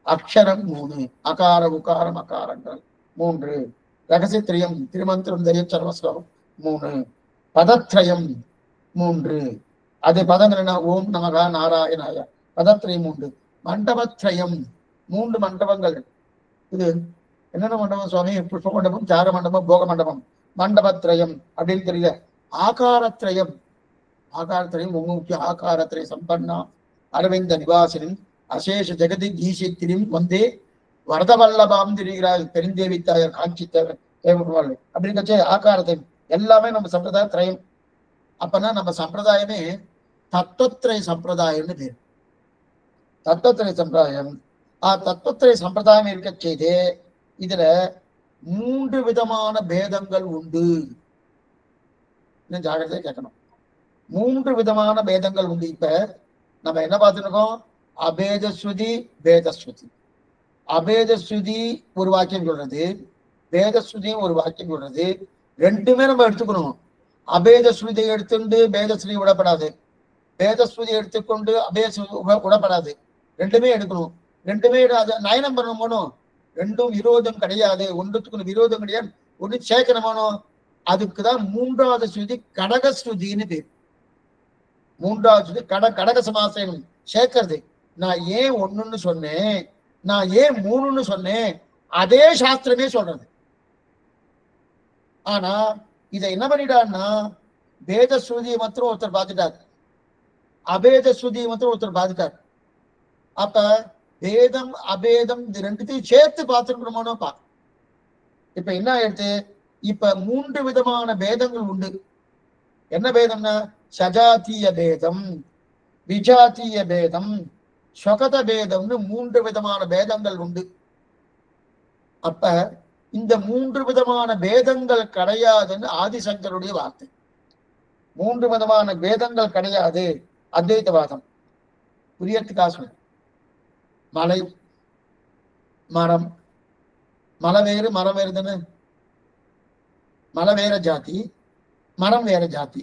அக்ஷரம் மூணு, அகார உகாரம் அகாரங்கள் மூன்று, ரகசியத்ரயம் திருமந்திரம் தய சர்வஸ்லோகம் மூணு, பதத்ரயம் மூன்று. அது பதங்கள் என்ன? ஓம் நமகா நாராயணாய, பதத்ரயம் மூன்று. மண்டபத்ரயம் மூன்று மண்டபங்கள். இது என்னென்ன மண்டபம் சுவாமி? புஷ்ப மண்டபம், சார மண்டபம், போக மண்டபம். மண்டபத்ரயம் அப்படின்னு தெரியல. ஆகாரத்ரயம், ஆகாரத்ரயம் ரொம்ப முக்கியம். ஆகாரத்ரய சம்பன்னா அரவிந்த நிவாசனின் அசேஷ ஜெகதி ஈசித்திரியும் வந்தே வரதவல்லபாம் தெரிகிறார் பெருந்தேவி தாயார் காட்சி தேவைப்படுவாள் அப்படின்னு கட்சி. ஆகாரத்தை எல்லாமே நம்ம சம்பிரதாய திரயம். அப்பனா நம்ம சம்பிரதாயமே தத்துவத்திரை சம்பிரதாயம்னு பேர். தத்துவத்திரை சம்பிரதாயம். தத்துவத்திரை சம்பிரதாயம் இருக்க செய்து இதுல மூன்று விதமான பேதங்கள் உண்டு. இன்னும் ஜாகிரதையா கேட்கணும். மூன்று விதமான பேதங்கள் உண்டு. இப்ப நம்ம என்ன பார்த்துருக்கோம்? அபேதஸ்ருதி, பேதஸ்ருதி. அபேதஸ்ருதி ஒரு வாக்கியம் சொல்றது, பேதஸ்ருதியும் ஒரு வாக்கியம் சொல்றது. ரெண்டுமே நம்ம எடுத்துக்கணும். அபேதஸ்ருதியை எடுத்துட்டு பேதஸ்ருதி விடப்படாது, பேதஸ்ருதி எடுத்துக்கொண்டு அபேதஸ்ருதி விடப்படாது. ரெண்டுமே எடுக்கணும். ரெண்டுமே நயனம் பண்ணணும். ரெண்டும் விரோதம் கிடையாது, ஒன்றுத்துக்கு விரோதம் கிடையாது, ஒன்று சேர்க்கணுமானோ. அதுக்குதான் மூன்றாவது ஸ்ருதி கடகஸ்ருதின்னு பேர். மூன்றாவது ஸ்ருதி கடக சமாசனம் சேர்க்கிறது. நான் ஏன் ஒண்ணுன்னு சொன்னேன், நான் ஏன் மூணுன்னு சொன்னேன், அதே சாஸ்திரமே சொல்றது. ஆனா இதை என்ன பண்ணிட்டான்னா, பேத ஸ்ருதியை மாத்திரம் ஒருத்தர் பார்த்துட்டார், அபேத ஸ்ருதியை மாத்திரம் ஒருத்தர் பார்த்துட்டார். அப்ப பேதம் அபேதம் இது ரெண்டுத்தையும் சேர்த்து பார்த்துருக்கணுமானோப்பா. இப்ப என்ன ஆயிடுச்சு? இப்ப மூன்று விதமான பேதங்கள் உண்டு. என்ன பேதம்னா, சஜாத்திய பேதம், விஜாத்திய பேதம், ஸ்வகத பேதம்னு மூன்று விதமான பேதங்கள் உண்டு. அப்ப இந்த மூன்று விதமான பேதங்கள் கிடையாதுன்னு ஆதிசங்கருடைய வார்த்தை. மூன்று விதமான பேதங்கள் கிடையாது, அத்வைத்தவாதம். புரியறதுக்காக சொல்ல. மலை மரம், மலை வேறு மரம் வேறு தானே. மலை வேற ஜாதி, மரம் வேற ஜாதி,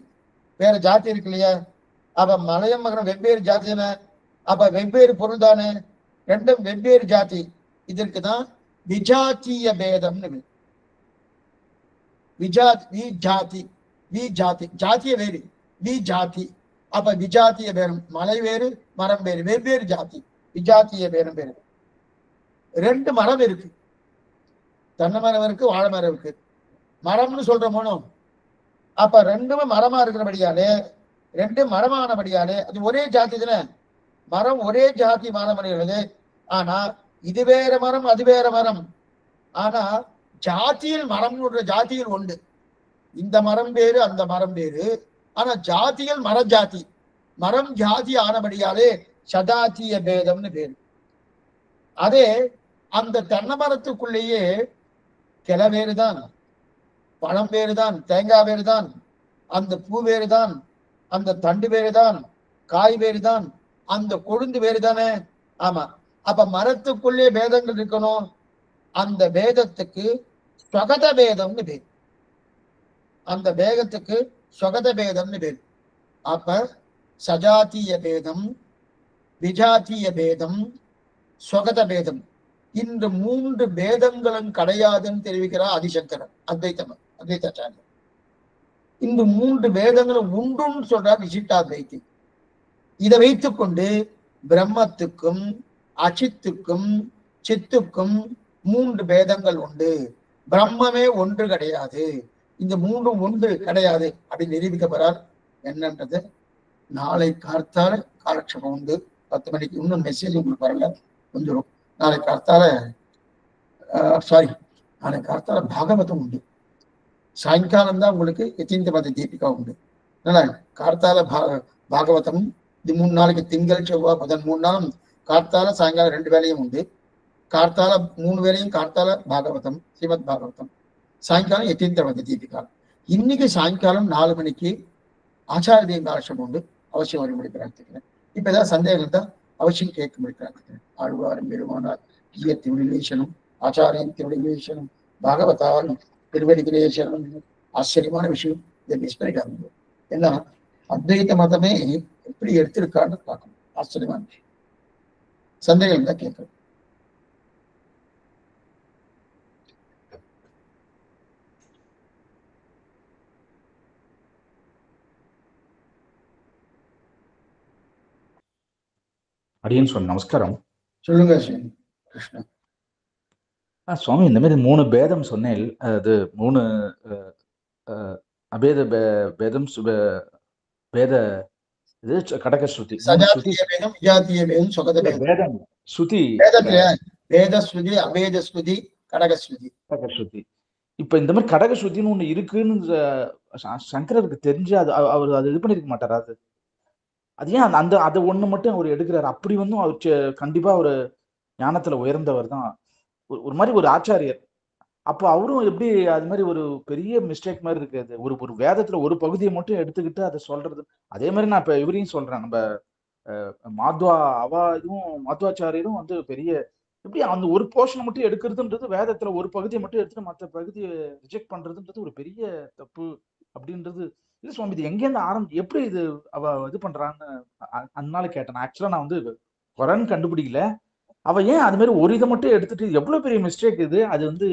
வேற ஜாதி இருக்கு இல்லையா? அப்ப மலையும் மகரம் வெவ்வேறு ஜாதி தானே. அப்ப வெவ்வேறு பொருள் தானே, ரெண்டும் வெவ்வேறு ஜாதி. இதற்குதான் விஜாத்திய பேதம்னு. விஜாதி விஜாதி ஜாத்திய வேறு, விஜாதி. அப்ப விஜாத்திய பேரம், மலை வேறு மரம் வேறு, வெவ்வேறு ஜாதி, விஜாத்திய பேரம் வேறு. ரெண்டு மரம் இருக்கு, தென்னை மரம் இருக்கு, வாழை மரம் இருக்கு. மரம்னு சொல்ற மனம். அப்ப ரெண்டுமே மரமா இருக்கிறபடியாலே, ரெண்டு மரமானபடியாலே அது ஒரே ஜாதி தானே. மரம் ஒரே ஜாதி மானமடைகிறது. ஆனா இது வேற மரம் அது வேற மரம். ஆனா ஜாதியில் மரம் ஜாதியில் உண்டு. இந்த மரம் வேறு அந்த மரம் வேறு. ஆனா ஜாதியில் மர ஜாதி மரம் ஜாதி ஆனபடியாலே சதாத்திய பேதம்னு பேரு. அதே அந்த தென்னை மரத்துக்குள்ளேயே கிளை வேறுதான், பழம் வேறுதான், தேங்காய் வேறுதான், அந்த பூ வேறுதான், அந்த தண்டு வேறுதான், காய் வேறுதான், அந்த கொழுந்து வேறுதானே. ஆமா, அப்ப மரத்துக்குள்ளே பேதங்கள் இருக்கணும். அந்த பேதத்துக்கு ஸ்வகத பேதம்னு பேர். அந்த பேதத்துக்கு ஸ்வகத பேதம்னு பேர். அப்ப சஜாத்திய பேதம், விஜாத்திய பேதம், ஸ்வகத பேதம், இந்த 3 பேதங்களும் கிடையாதுன்னு தெரிவிக்கிறார் ஆதிசங்கரர் அத்வைதாச்சாரியர். இந்த 3 பேதங்களும் உண்டுன்னு சொல்றார் விசிஷ்டாத்வைதி. இதை வைத்துக்கொண்டு பிரம்மத்துக்கும் அச்சித்துக்கும் சித்துக்கும் 3 பேதங்கள் உண்டு, பிரம்மமே ஒன்று கிடையாது, இந்த 3 ஒன்று கிடையாது அப்படின்னு நிரூபிக்கப்படுறார். என்னன்றது நாளை கார்த்தால காலட்சேபம் உண்டு. 10 மணிக்கு இன்னும் மெசேஜ் உங்களுக்கு வரல, வந்துடும். நாளை கார்த்தால நாளை கார்த்தால பாகவதம் உண்டு. சாயங்காலம் தான் உங்களுக்கு யதீந்திரமத தீபிகா உண்டு. அதனால கார்த்தால பாகவதம் இது 3 நாளைக்கு திங்கள் செவ்வாய் புதன் 3 நாளும் கார்த்தால சாயங்காலம் 2 வேளையும் உண்டு. கார்த்தால 3 வேளையும் கார்த்தால பாகவதம், ஸ்ரீமத் பாகவதம், சாயங்காலம் யதீந்திரமத தீபிகா. இன்னைக்கு சாயங்காலம் 4 மணிக்கு ஆச்சாரிய காலட்சேபம் உண்டு. அவசியம் வரும்படி பிரார்த்திக்கிறேன். இப்ப ஏதாவது சந்தேகம் இருந்தால் அவசியம் கேட்கும்படி பிரார்த்திக்கிறேன். ஆழ்வாரும் பெருமானார் திருவிழேசனும் ஆச்சாரியம் திருவிழேசனும் பாகவதாலும் திருவடிகிரேசனும். ஆச்சரியமான விஷயம் இதை மிஸ் பண்ணிக்காங்க. ஏன்னா அத்வைத மதமே எப்படி எடுத்திருக்கான்னு பார்க்கணும். ஆச்சரியமான விஷயம். சந்தேகம் தான் கேட்கணும். அடியன் சுவாமி நமஸ்காரம். சொல்லுங்க கிருஷ்ணா. சுவாமி, இந்த மாதிரி 3 பேதம் சொன்னேன். அது 3 அபேத பேதம் பேத இது கடக ஸ்ருதி. பேதம் ஸ்ருதி வேத ஸ்ருதி அபேத ஸ்ருதி கடக ஸ்ருதி. இப்ப இந்த மாதிரி கடக ஸ்ருதின்னு ஒண்ணு இருக்குன்னு சங்கரருக்கு தெரிஞ்சு அவர் அது இது பண்ணிருக்க மாட்டாரா? அது ஏன் அந்த அதை ஒண்ணு மட்டும் அவர் எடுக்கிறாரு? அப்படி வந்து அவர் கண்டிப்பா ஒரு ஞானத்துல உயர்ந்தவர் தான், ஒரு மாதிரி ஒரு ஆச்சாரியர். அப்போ அவரும் எப்படி அது மாதிரி ஒரு பெரிய மிஸ்டேக் மாதிரி இருக்காது? ஒரு வேதத்துல ஒரு பகுதியை மட்டும் எடுத்துக்கிட்டு அதை சொல்றது. அதே மாதிரி நான் இப்ப இவரையும் சொல்றேன், நம்ம இதுவும் மாத்வாச்சாரியரும் வந்து பெரிய எப்படி அந்த ஒரு போர்ஷனை மட்டும் எடுக்கிறதுன்றது, வேதத்துல ஒரு பகுதியை மட்டும் எடுத்துட்டு மற்ற பகுதியை ரிஜெக்ட் பண்றதுன்றது ஒரு பெரிய தப்பு அப்படின்றது. இது சுவாமி, இது எங்கேருந்து எப்படி இது அவ இது பண்றான்னு அதனால கேட்டேன். ஆக்சுவலா நான் வந்து குரான் கண்டுபிடிக்கல. அவ ஏன் அது மாதிரி ஒரு இதை மட்டும் எடுத்துட்டு, எவ்வளவு பெரிய மிஸ்டேக் இது. அது வந்து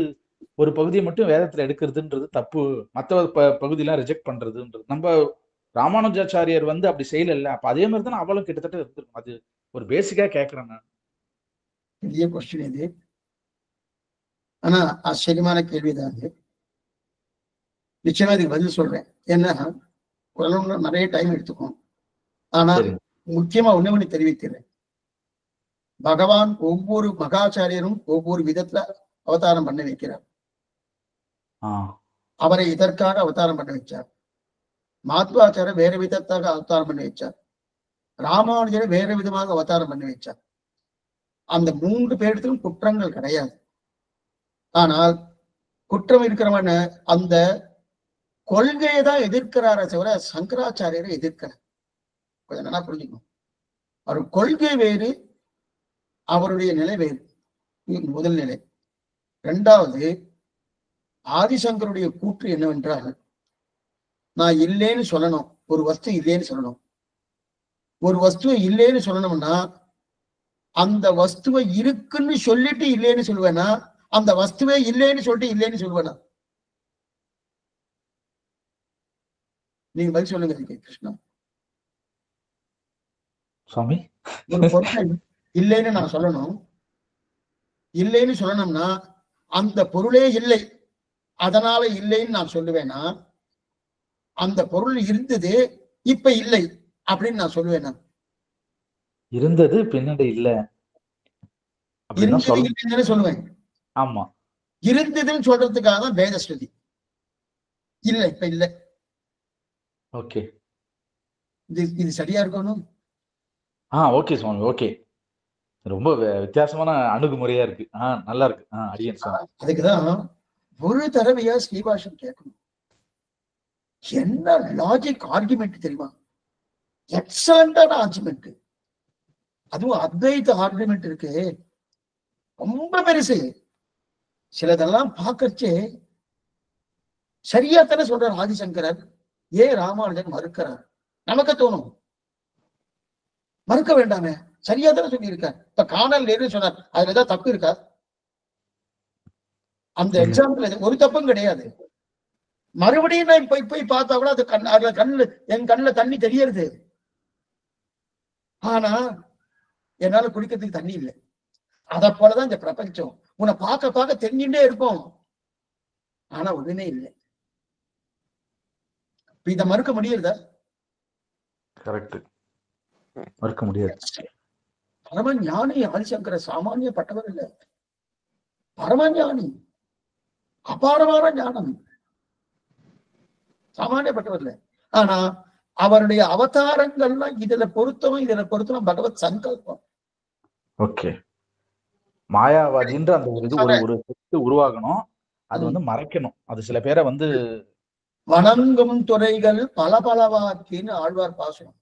ஒரு பகுதியை மட்டும் வேதத்துல எடுக்கிறதுன்றது தப்பு, மற்ற பகுதியெல்லாம் ரிஜெக்ட் பண்றதுன்றது. நம்ம ராமானுஜாச்சாரியர் வந்து அப்படி செய்யல. அப்ப அதே மாதிரி தான் அவளும் கிட்டத்தட்ட இருந்திருக்கும். அது ஒரு பேசிக்கா கேட்கிறேன் நான். பெரிய கொஸ்டின் இது. ஆனா ஆச்சரியமான கேள்விதான் இது. நிச்சயமா இதுக்கு பதில் சொல்றேன். ஏன்னா குரல் நிறைய டைம் எடுத்துக்கும். ஆனா முக்கியமா ஒண்ணு தெரிவிக்கிறேன். பகவான் ஒவ்வொரு மகாச்சாரியரும் ஒவ்வொரு விதத்துல அவதாரம் பண்ண வைக்கிறார். அவரை இதற்காக அவதாரம் பண்ண வச்சார். மாத்வாச்சாரியர் வேற விதத்தாக அவதாரம் பண்ணி வச்சார். ராமானுஜரை வேற விதமாக அவதாரம் பண்ணி வச்சார். அந்த 3 பேரிடத்திலும் குற்றங்கள் கிடையாது. ஆனால் குற்றம் இருக்கிறவன அந்த கொள்கையை தான் எதிர்க்கிறார தவிர சங்கராச்சாரியரை எதிர்க்கிற. கொஞ்சம் நல்லா புரிஞ்சுக்கணும். அவர் கொள்கை வேறு, அவருடைய நிலை வேறு. முதல் நிலை. 2வது, ஆதிசங்கருடைய கூற்று என்னவென்றால், நான் இல்லைன்னு சொல்லணும், ஒரு வஸ்து இல்லைன்னு சொல்லணும். ஒரு வஸ்துவை இல்லைன்னு சொல்லணும்னா அந்த வஸ்துவை இருக்குன்னு சொல்லிட்டு இல்லைன்னு சொல்லுவேனா, அந்த வஸ்துவே இல்லைன்னு சொல்லிட்டு இல்லைன்னு சொல்லுவேனா? நீங்க பதில் சொல்லுங்க கிருஷ்ணா. சுவாமி, ஒரு பொருள் இல்லைன்னு நான் சொல்லணும். இல்லைன்னு சொல்லணும்னா அந்த பொருளே இல்லை, அதனால இல்லைன்னு நான் சொல்லுவேனா, அந்த பொருள் இருந்தது இப்ப இல்லை அப்படின்னு நான் சொல்லுவேனா? இருந்தது பின்னாடி இல்ல அப்படின்னு தான் இருந்தது இல்லைன்னு சொல்லுவேன். ஆமா. இருந்ததுன்னு சொல்றதுக்காக தான் வேத ஸ்ருதி. இல்ல இப்ப இல்ல. ஓகே. இது சரியா இருக்கணும். ஓகே சுவாமி. ஓகே. ரொம்ப வித்தியாசமான அணுகுமுறையா இருக்கு. நல்லா இருக்கு. அடியேன் சுவாமி. அதுக்குதான் ஒரு தடவையா ஸ்ரீபாஷம் கேட்கணும். என்ன லாஜிக் ஆர்குமெண்ட் தெரியுமா? எக்ஸலண்டான ஆர்குமெண்ட். அதுவும் அத்வைத ஆர்குமெண்ட் இருக்கு, ரொம்ப பெருசு. சிலதெல்லாம் பார்க்கச்சே சரியா தானே சொல்றார் ஆதிசங்கரர், ஏன் ராமானுஜன் மறுக்கிறார் நமக்கு தோணும். மறுக்க வேண்டாமே, சரியா தானே சொல்லியிருக்கார். இப்ப காணல் நேரு சொன்னார், அதுல ஏதாவது தப்பு இருக்கா? அந்த எக்ஸாம்பிள் ஒரு தப்பும் கிடையாது. மறுபடியும் நான் போய் பார்த்தா கூட அது அதுல கண்ணுல என் கண்ணுல தண்ணி தெரியறது. ஆனா என்னால குடிக்கிறதுக்கு தண்ணி இல்லை. அத போலதான் இந்த பிரபஞ்சம். உன்னை பார்க்க பார்க்க தெரிஞ்சுட்டே இருக்கும், ஆனா ஒண்ணுமே இல்லை. இத மறுக்க முடியுதா? கரெக்ட், மறுக்க முடியாது. பரம ஞானி ஆதிசங்கர சாமானியப்பட்டவர் இல்ல, பரம ஞானி, அபாரமான ஞானம், சாமானியப்பட்டவர் இல்ல. ஆனா அவருடைய அவதாரங்கள்லாம் இதுல பொருத்தம் பகவத் சங்கல்பம். ஓகே. மாயாவாதின்ற அந்த ஒரு இது ஒரு உருவாகணும், அது வந்து மறைக்கணும். அது சில பேரை வந்து வணங்கும் துறைகள் பல பலவாக்கின்னு ஆழ்வார் பாசனம்.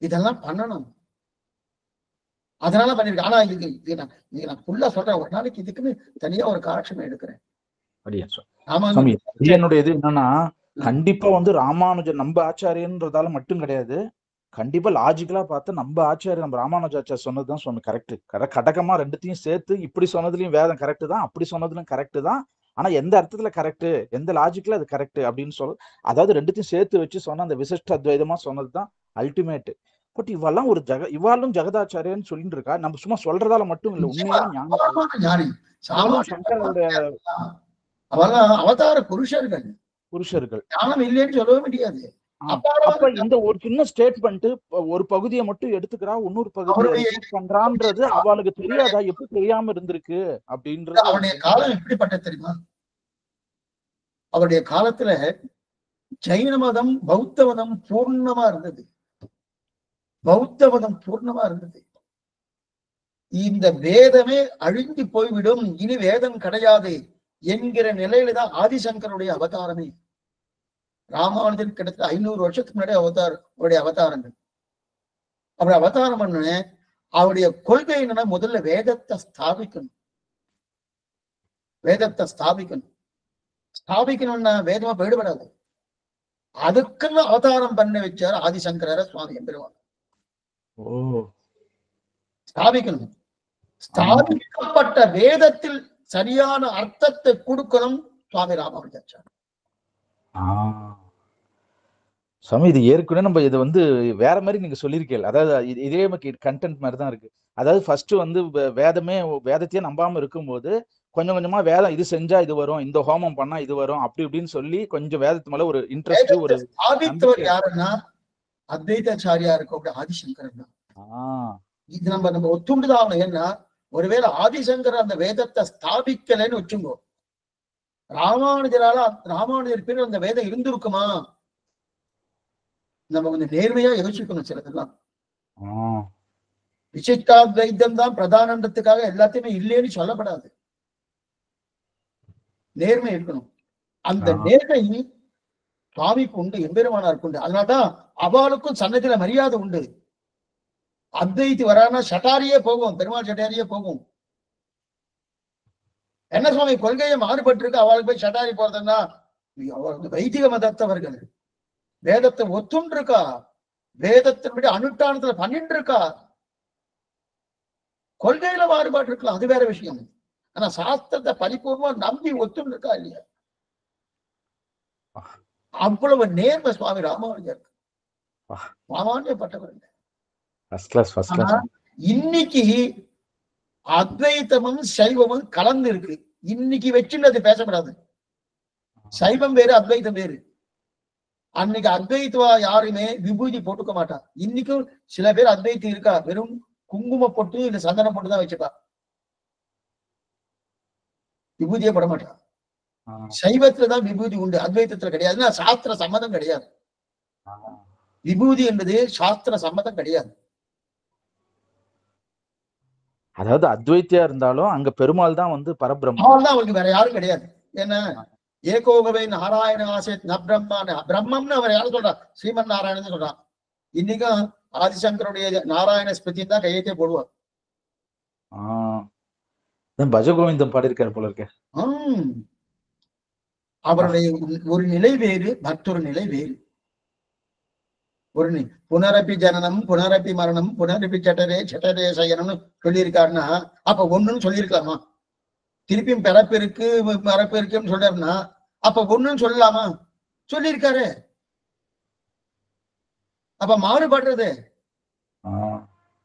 இதெல்லாம் பண்ணணும், அதனால பண்ணிருக்கேன். ஆனா இதுக்கு நான் ஃபுல்லா சொல்றேன், ஒரு நாளைக்கு இதுக்குன்னு தனியா ஒரு காட்சம் எடுக்கிறேன். என்னுடைய இது என்னன்னா, கண்டிப்பா வந்து ராமானுஜர் நம்ம ஆச்சாரியன்றதால மட்டும் கிடையாது, கண்டிப்பா லாஜிக்கலா பார்த்து நம்ம ஆச்சாரியர் நம்ம ராமானுஜாச்சார் சொன்னதுதான் சொன்ன கரெக்ட். கடகமா ரெண்டுத்தையும் சேர்த்து இப்படி சொன்னதுலயும் வேதம் கரெக்ட் தான், அப்படி சொன்னதுலயும் கரெக்ட் தான். ஆனா எந்த அர்த்தத்துல கரெக்ட், எந்த லாஜிக்ல அது கரெக்ட் அப்படின்னு சொல்ல, அதாவது ரெண்டுத்தையும் சேர்த்து வச்சு சொன்ன அந்த விசிஷ்ட அத்வைதமா சொன்னதுதான் அல்டிமேட். பட் இவெல்லாம் ஒரு இவாளும் ஜெகதாச்சாரியன்னு சொல்லிட்டு இருக்கா. நம்ம சும்மா சொல்றதால மட்டும் இல்ல, உண்மையான ஞானி சங்கரோட அவதார புருஷர்கள் ஞானம் இல்லைன்னு சொல்லவே முடியாது. அப்ப இந்த ஒரு சின்ன ஸ்டேட்மெண்ட் ஒரு பகுதியை மட்டும் எடுத்துக்கிறா, இன்னொரு பகுதியை பண்றான்றது அவளுக்கு தெரியாதா? எப்படி தெரியாம இருந்திருக்கு அப்படின்றது. அவருடைய காலம் எப்படிப்பட்ட தெரியுமா? அவருடைய காலத்துல ஜைன மதம் பௌத்த மதம் பூர்ணமா இருந்தது. இந்த வேதமே அழிந்து போய்விடும், இனி வேதம் கிடையாது என்கிற நிலையில தான் ஆதிசங்கருடைய அவதாரமே. ராமானுஜன் கிட்டத்தட்ட 500 வருஷத்துக்கு முன்னாடி அவதாரங்கள். அவர் அவதாரம் பண்ண அவருடைய கொள்கை என்னன்னா, முதல்ல வேதத்தை ஸ்தாபிக்கணும்னா வேதமா போயிடுபடாது. அதுக்குன்னு அவதாரம் பண்ண வச்சார் ஆதிசங்கர சுவாமி எம்பெருமான். ஸ்தாபிக்கணும், ஸ்தாபிக்கப்பட்ட வேதத்தில் சரியான அர்த்தத்தை கொடுக்கணும் சுவாமி ராமானுஜாச்சார். சாமி இது ஏற்கனவே நம்ம இது வந்து வேற மாதிரி நீங்க சொல்லியிருக்கீங்க. அதாவது இதே கண்டென்ட் மாதிரி தான் இருக்கு. அதாவது ஃபர்ஸ்ட் வந்து வேதத்தையே நம்பாம இருக்கும்போது கொஞ்சம் கொஞ்சமா வேதம் இது செஞ்சா இது வரும், இந்த ஹோமம் பண்ணா இது வரும், அப்படி இப்படின்னு சொல்லி கொஞ்சம் வேதத்து மேல ஒரு இன்ட்ரெஸ்ட் ஒரு ஸ்தாபித்தவர் யாருன்னா அத்வைதாச்சாரியா இருக்க ஆதிசங்கரன் தான். இது நம்ம ஒத்துண்டுதான். ஏன்னா ஒருவேளை ஆதிசங்கர் அந்த வேதத்தை ஸ்தாபிக்கலைன்னு வச்சுங்கோ, ராமானுஜர் பேர் அந்த வேதம் இருந்திருக்குமா? நம்ம கொஞ்சம் நேர்மையா யோசிக்கணும். சிலதெல்லாம் விசிஷ்டாத்வைத்தம் தான் பிரதானன்றதுக்காக எல்லாத்தையுமே இல்லைன்னு சொல்லப்படாது. நேர்மை இருக்கணும். அந்த நேர்மை சுவாமிக்கு உண்டு, எம்பெருமானாருக்கு உண்டு. அதனால்தான் அவளுக்கும் சன்னதியில மரியாதை உண்டு. அத்வைத்தி வரானா சட்டாரியே போகும், பெருமாள் சட்டாரியே போகும். என்ன சுவாமி கொள்கையை மாறுபட்டு இருக்கு, அவளுக்கு போய் சட்டாரி போறதுன்னா அவளுக்கு வைதிக மதத்தவர்கள். வேதத்தை ஒத்துண்டு இருக்கா, வேதத்தினுடைய அனுஷ்டானத்துல பண்ணிட்டு இருக்கா, கொள்கையில மாறுபாடு இருக்கலாம், அது வேற விஷயம். ஆனா சாஸ்திரத்தை பரிபூர்வமா நம்பி ஒத்துண்டு இருக்கா இல்லையா? அவ்வளவு நேர்மை சுவாமி ராமானுஜர். சாமானியப்பட்டவர். இன்னைக்கு அத்வைத்தமும் சைவமும் கலந்து இருக்கு. இன்னைக்கு வச்சுன்னு அது பேசப்படாது. சைவம் வேறு, அத்வைத்தம் வேறு. அன்னைக்கு அத்வைத்துவா யாருமே விபூதி போட்டுக்க மாட்டான். இன்னைக்கும் சில பேர் அத்வைத்து இருக்கா, வெறும் குங்கும பொட்டு இல்ல சந்தன பொட்டு தான் வச்சுப்பா, விபூதியே போட மாட்டான். சைவத்துலதான் விபூதி உண்டு, அத்வைத்தத்துல கிடையாதுன்னா சாஸ்திர சம்மதம் கிடையாது. விபூதி என்பது சாஸ்திர சம்மதம் கிடையாது. அதாவது அத்வைத்தியா இருந்தாலும் அங்க பெருமாள் தான் வந்து பரபிரம்மம். அவன் தான் அவருக்கு வேற யாரும் கிடையாது. ஏன்னா ஏகோகவை நாராயண ஆசேத் நப்ரம்மான பிரம்மம்னு அவர் யாரும் சொல்றான், ஸ்ரீமன் நாராயணன் சொல்றான். இன்னைக்கும் ஆதிசங்கருடைய நாராயண ஸ்மிருதி தான் கையெழுத்தே போடுவார். பஜகோவிந்தம் பாடியிருக்காரு போல இருக்க. அவருடைய ஒரு நிலை வேறு, மற்றொரு நிலை வேறு. ஒரு புனரப்பி ஜனனம் புனரப்பி மரணம் புனரப்பி சட்டரே சட்டரே சயனம்னு சொல்லியிருக்காருன்னா அப்ப ஒண்ணுன்னு சொல்லியிருக்கலாமா? திருப்பியும் பிறப்பு இருக்கு மறப்பு இருக்குன்னு சொல்றாருன்னா அப்ப ஒண்ணுன்னு சொல்லலாமா? சொல்லியிருக்காரு. அப்ப மாறுபடுறது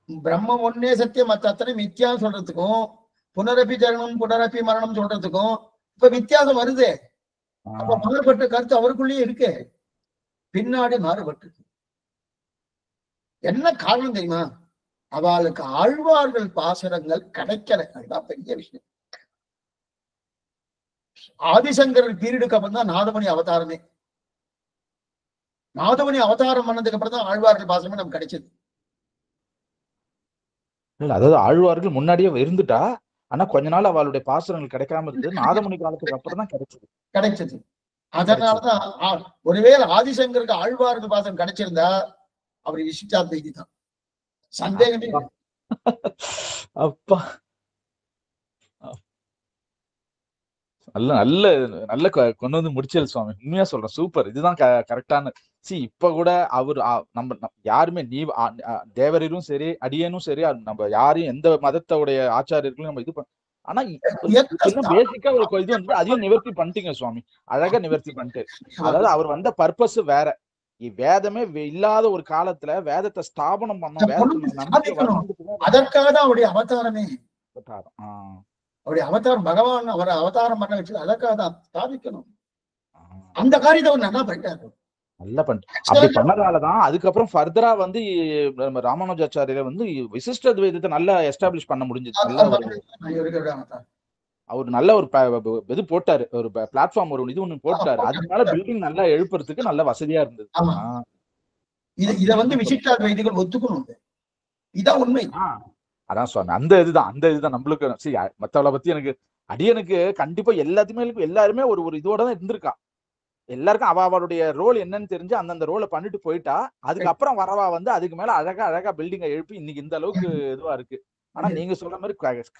பிரம்மம் ஒன்னே சத்தியம் மற்ற அத்தனை மித்தியான்னு சொல்றதுக்கும் புனரப்பி ஜனனம் புனரப்பி மரணம் சொல்றதுக்கும் இப்ப வித்தியாசம் வருது. அப்ப மாறுபட்ட கருத்து அவருக்குள்ளேயே இருக்கு, பின்னாடி மாறுபட்டு. என்ன காரணம் தெரியுமா? அவளுக்கு ஆழ்வார்கள் பாசனங்கள் கிடைக்கல, அதுதான் பெரிய விஷயம். ஆதிசங்கரர் பீரியடுக்கு அப்புறம் தான் நாதமணி அவதாரமே. நாதமணி அவதாரம் பண்ணதுக்கு அப்புறம் தான் ஆழ்வார்கள் பாசனமே நமக்கு கிடைச்சது. இல்ல அதாவது ஆழ்வார்கள் முன்னாடியே இருந்துட்டா, ஆனா கொஞ்ச நாள் அவளுடைய பாசனங்கள் கிடைக்காம இருந்தது. நாதமணி காலத்துக்கு அப்புறம் தான் கிடைச்சது. அதனாலதான் ஒருவேளை ஆதிசங்கருக்கு ஆழ்வார்கள் பாசனம் கிடைச்சிருந்தா அவர் விசிஷ்டாத்வைதி தான், சந்தேகமே. அப்பா நல்ல நல்ல நல்ல கொண்டு வந்து முடிச்சல் சுவாமி, உண்மையா சொல்றேன், சூப்பர். இதுதான் கரெக்டான. இப்ப கூட அவர் நம்ம யாருமே நீ தேவரரும் சரி அடியனும் சரி நம்ம யாரையும் எந்த மதத்தோடைய ஆச்சாரியர்களும் நம்ம இது ஆனா பேசிக்கா ஒரு இது வந்து அதையும் நிவர்த்தி பண்ணிட்டீங்க சுவாமி, அழகா நிவர்த்தி பண்ணிட்டு. அதாவது அவர் வந்த பர்பஸ் வேற, வேதமே இல்லாத ஒரு காலத்துல வேதத்தை ஸ்தாபனம் பண்ணோம், அதற்காக தான் அவருடைய அவதாரமே. அவருடைய அவதாரம் பகவான் அவரை அவதாரம் பண்ண வச்சு அதற்காக தான் ஸ்தாபிக்கணும். அந்த காரியத்தை அவர் நல்லா பண்ணிட்டாரு, நல்லா பண்ணிட்டு. அப்படி பண்ணதாலதான் அதுக்கப்புறம் ஃபர்தரா வந்து ராமானுஜாச்சாரியரை வந்து விசிஷ்ட அத்வைதத்தை நல்லா எஸ்டாப்ளிஷ் பண்ண முடிஞ்சது. அவர் நல்ல ஒரு இது போட்டாரு, ஒரு பிளாட்ஃபார்ம் ஒரு இது ஒண்ணு போட்டாரு. அதனால பில்டிங் நல்லா எழுப்புறதுக்கு நல்ல வசதியா இருந்தது. இத வந்து விசிஷ்டாத்வைதிகள் ஒத்துக்கணும், இதான் உண்மை. அதான் சுவாமி, அந்த இதுதான் நம்மளுக்கு மத்தவளை பத்தி எனக்கு அடியனுக்கு கண்டிப்பா எல்லாருமே ஒரு இதோட தான் இருந்திருக்கா. எல்லாருக்கும் அவளுடைய ரோல் என்னன்னு தெரிஞ்சு அந்தந்த ரோலை பண்ணிட்டு போயிட்டா, அதுக்கப்புறம் வரவா வந்து அதுக்கு மேல அழகா பில்டிங்கை எழுப்பி இன்னைக்கு இந்த அளவுக்கு இதுவா இருக்கு. ஆனா நீங்க சொல்ற மாதிரி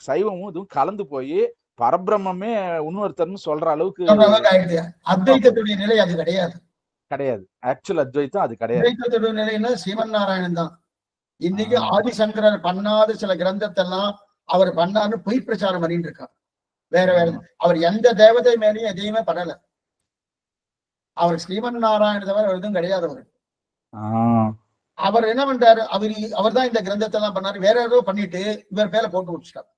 சைவமும் இதுவும் கலந்து போய் பரபிரம்மே இன்னொருத்தர்னு சொல்ற அளவுக்கு அத்வைதத்துடைய நிலை அது கிடையாது. ஆக்சுவல் அத்வைத்தம் அது கிடையாது. அத்வைதத்துடைய நிலைன்னா சிவன் நாராயணன் தான். இன்னைக்கு ஆதிசங்கரர் பண்ணாத சில கிரந்தத்தெல்லாம் அவர் பண்ணான்னு பொய் பிரச்சாரம் பண்ணிட்டு இருக்கார். வேற அவர் எந்த தேவதை மேலேயும் எதையுமே பண்ணல. அவர் ஸ்ரீமன் நாராயண தவிர எதுவும் கிடையாது. அவர் என்ன பண்றாரு, அவர் தான் இந்த கிரந்தத்தை எல்லாம் பண்ணாரு, வேற ஏதோ பண்ணிட்டு இவர் பேரை போட்டு முடிச்சிட்டார்.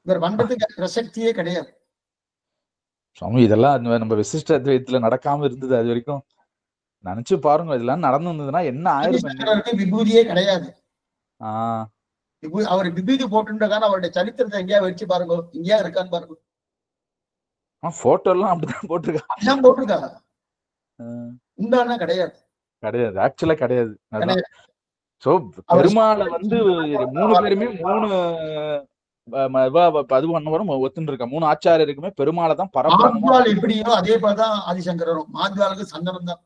இவர் பண்றதுக்கு பிரசக்தியே கிடையாது. சுவாமி இதெல்லாம் நம்ம விசிஷ்ட அத்வைதத்துல நடக்காம இருந்தது அது வரைக்கும். நினைச்சு பாருங்க, இதெல்லாம் நடந்திருந்ததுன்னா என்ன ஆயிரம். விபூதியே கிடையாது. அவர் விபூதி போட்டுன்றதான அவருடைய சரித்திரத்தை எங்கேயா வச்சு பாருங்க, இங்கேயா இருக்கான்னு பாருங்க. போட்டோ எல்லாம் அப்படிதான் போட்டிருக்காங்க, உண்டானா கிடையாது. ஆக்சுவலா கிடையாது. சோ பெருமாளை வந்து 3 பேருமே 3 அது பண்ணவரும் ஒத்துன்னு இருக்கா. 3 ஆச்சாரியருக்குமே பெருமாளை தான் பரபிரம்மம். எப்படியோ அதே போலதான் ஆதிசங்கரரும். மாத்வாலுக்கு சந்தனம் தான்,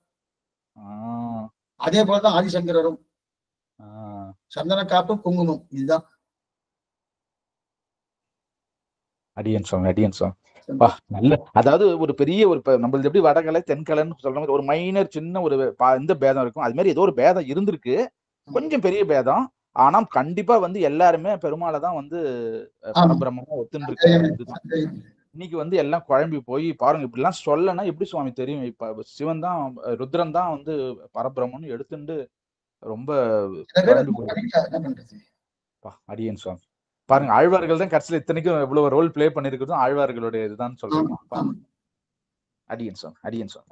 அதே போலதான் ஆதிசங்கரரும். சந்தன காப்பு குங்குமம் இதுதான். அடியன் சுவாமி நல்ல. அதாவது ஒரு பெரிய ஒரு நம்மளது எப்படி வடகலை தென்கலைன்னு சொல்ற மாதிரி ஒரு மைனர் சின்ன ஒரு இந்த பேதம் இருக்கும். அது மாதிரி ஏதோ ஒரு பேதம் இருந்திருக்கு, கொஞ்சம் பெரிய பேதம். ஆனா கண்டிப்பா வந்து எல்லாருமே பெருமாளை தான் வந்து பரபிரம்மமா ஒத்துன்னு இருக்கு. இன்னைக்கு வந்து எல்லாம் குழம்பி போய் பாருங்க, இப்படி எல்லாம் சொல்லனா எப்படி சுவாமி தெரியும்? இப்ப சிவன் தான் ருத்ரன் தான் வந்து பரபிரம்மன்னு எடுத்துட்டு ரொம்ப அடியன் சுவாமி. பாருங்க, ஆழ்வார்கள் தான் கடைசியில இத்தனைக்கும் எவ்வளவு ரோல் பிளே பண்ணிருக்கிறதும் ஆழ்வார்களுடைய இதுதான் சொல்றோம். அடியன் சுவாமி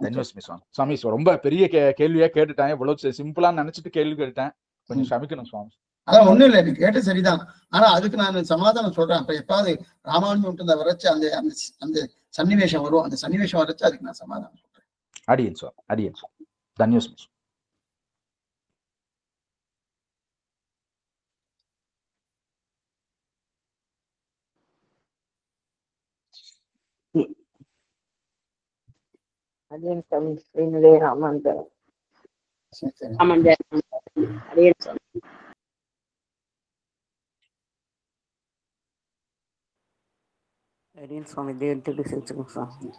தன்யோஸ்மி சுவாமி ரொம்ப பெரிய கேள்வியா கேட்டுட்டேன். இவ்வளவு சிம்பிளா நினைச்சிட்டு கேள்வி கேட்டுட்டேன், கொஞ்சம் க்ஷமிக்கணும் சுவாமி. அதான் ஒண்ணும் இல்லை, நீ கேட்டு சரிதான். ஆனா அதுக்கு நான் சமாதானம் சொல்றேன். அப்ப எப்பாவது ராமானுஜம் வரைச்சு அந்த அந்த சன்னிவேஷம் வரும், அந்த சன்னிவேஷம் வரைச்சு அதுக்கு நான் சமாதானம் சொல்றேன். அடியன் சுவாமி தன்யோஸ்மி. அடியன் சுவாமி ஸ்ரீநிலை ராமாந்தரம். அடியன் சுவாமி. அடியன் சுவாமி தேவத்துக்கு செஞ்சுக்கோங்க சுவாமி.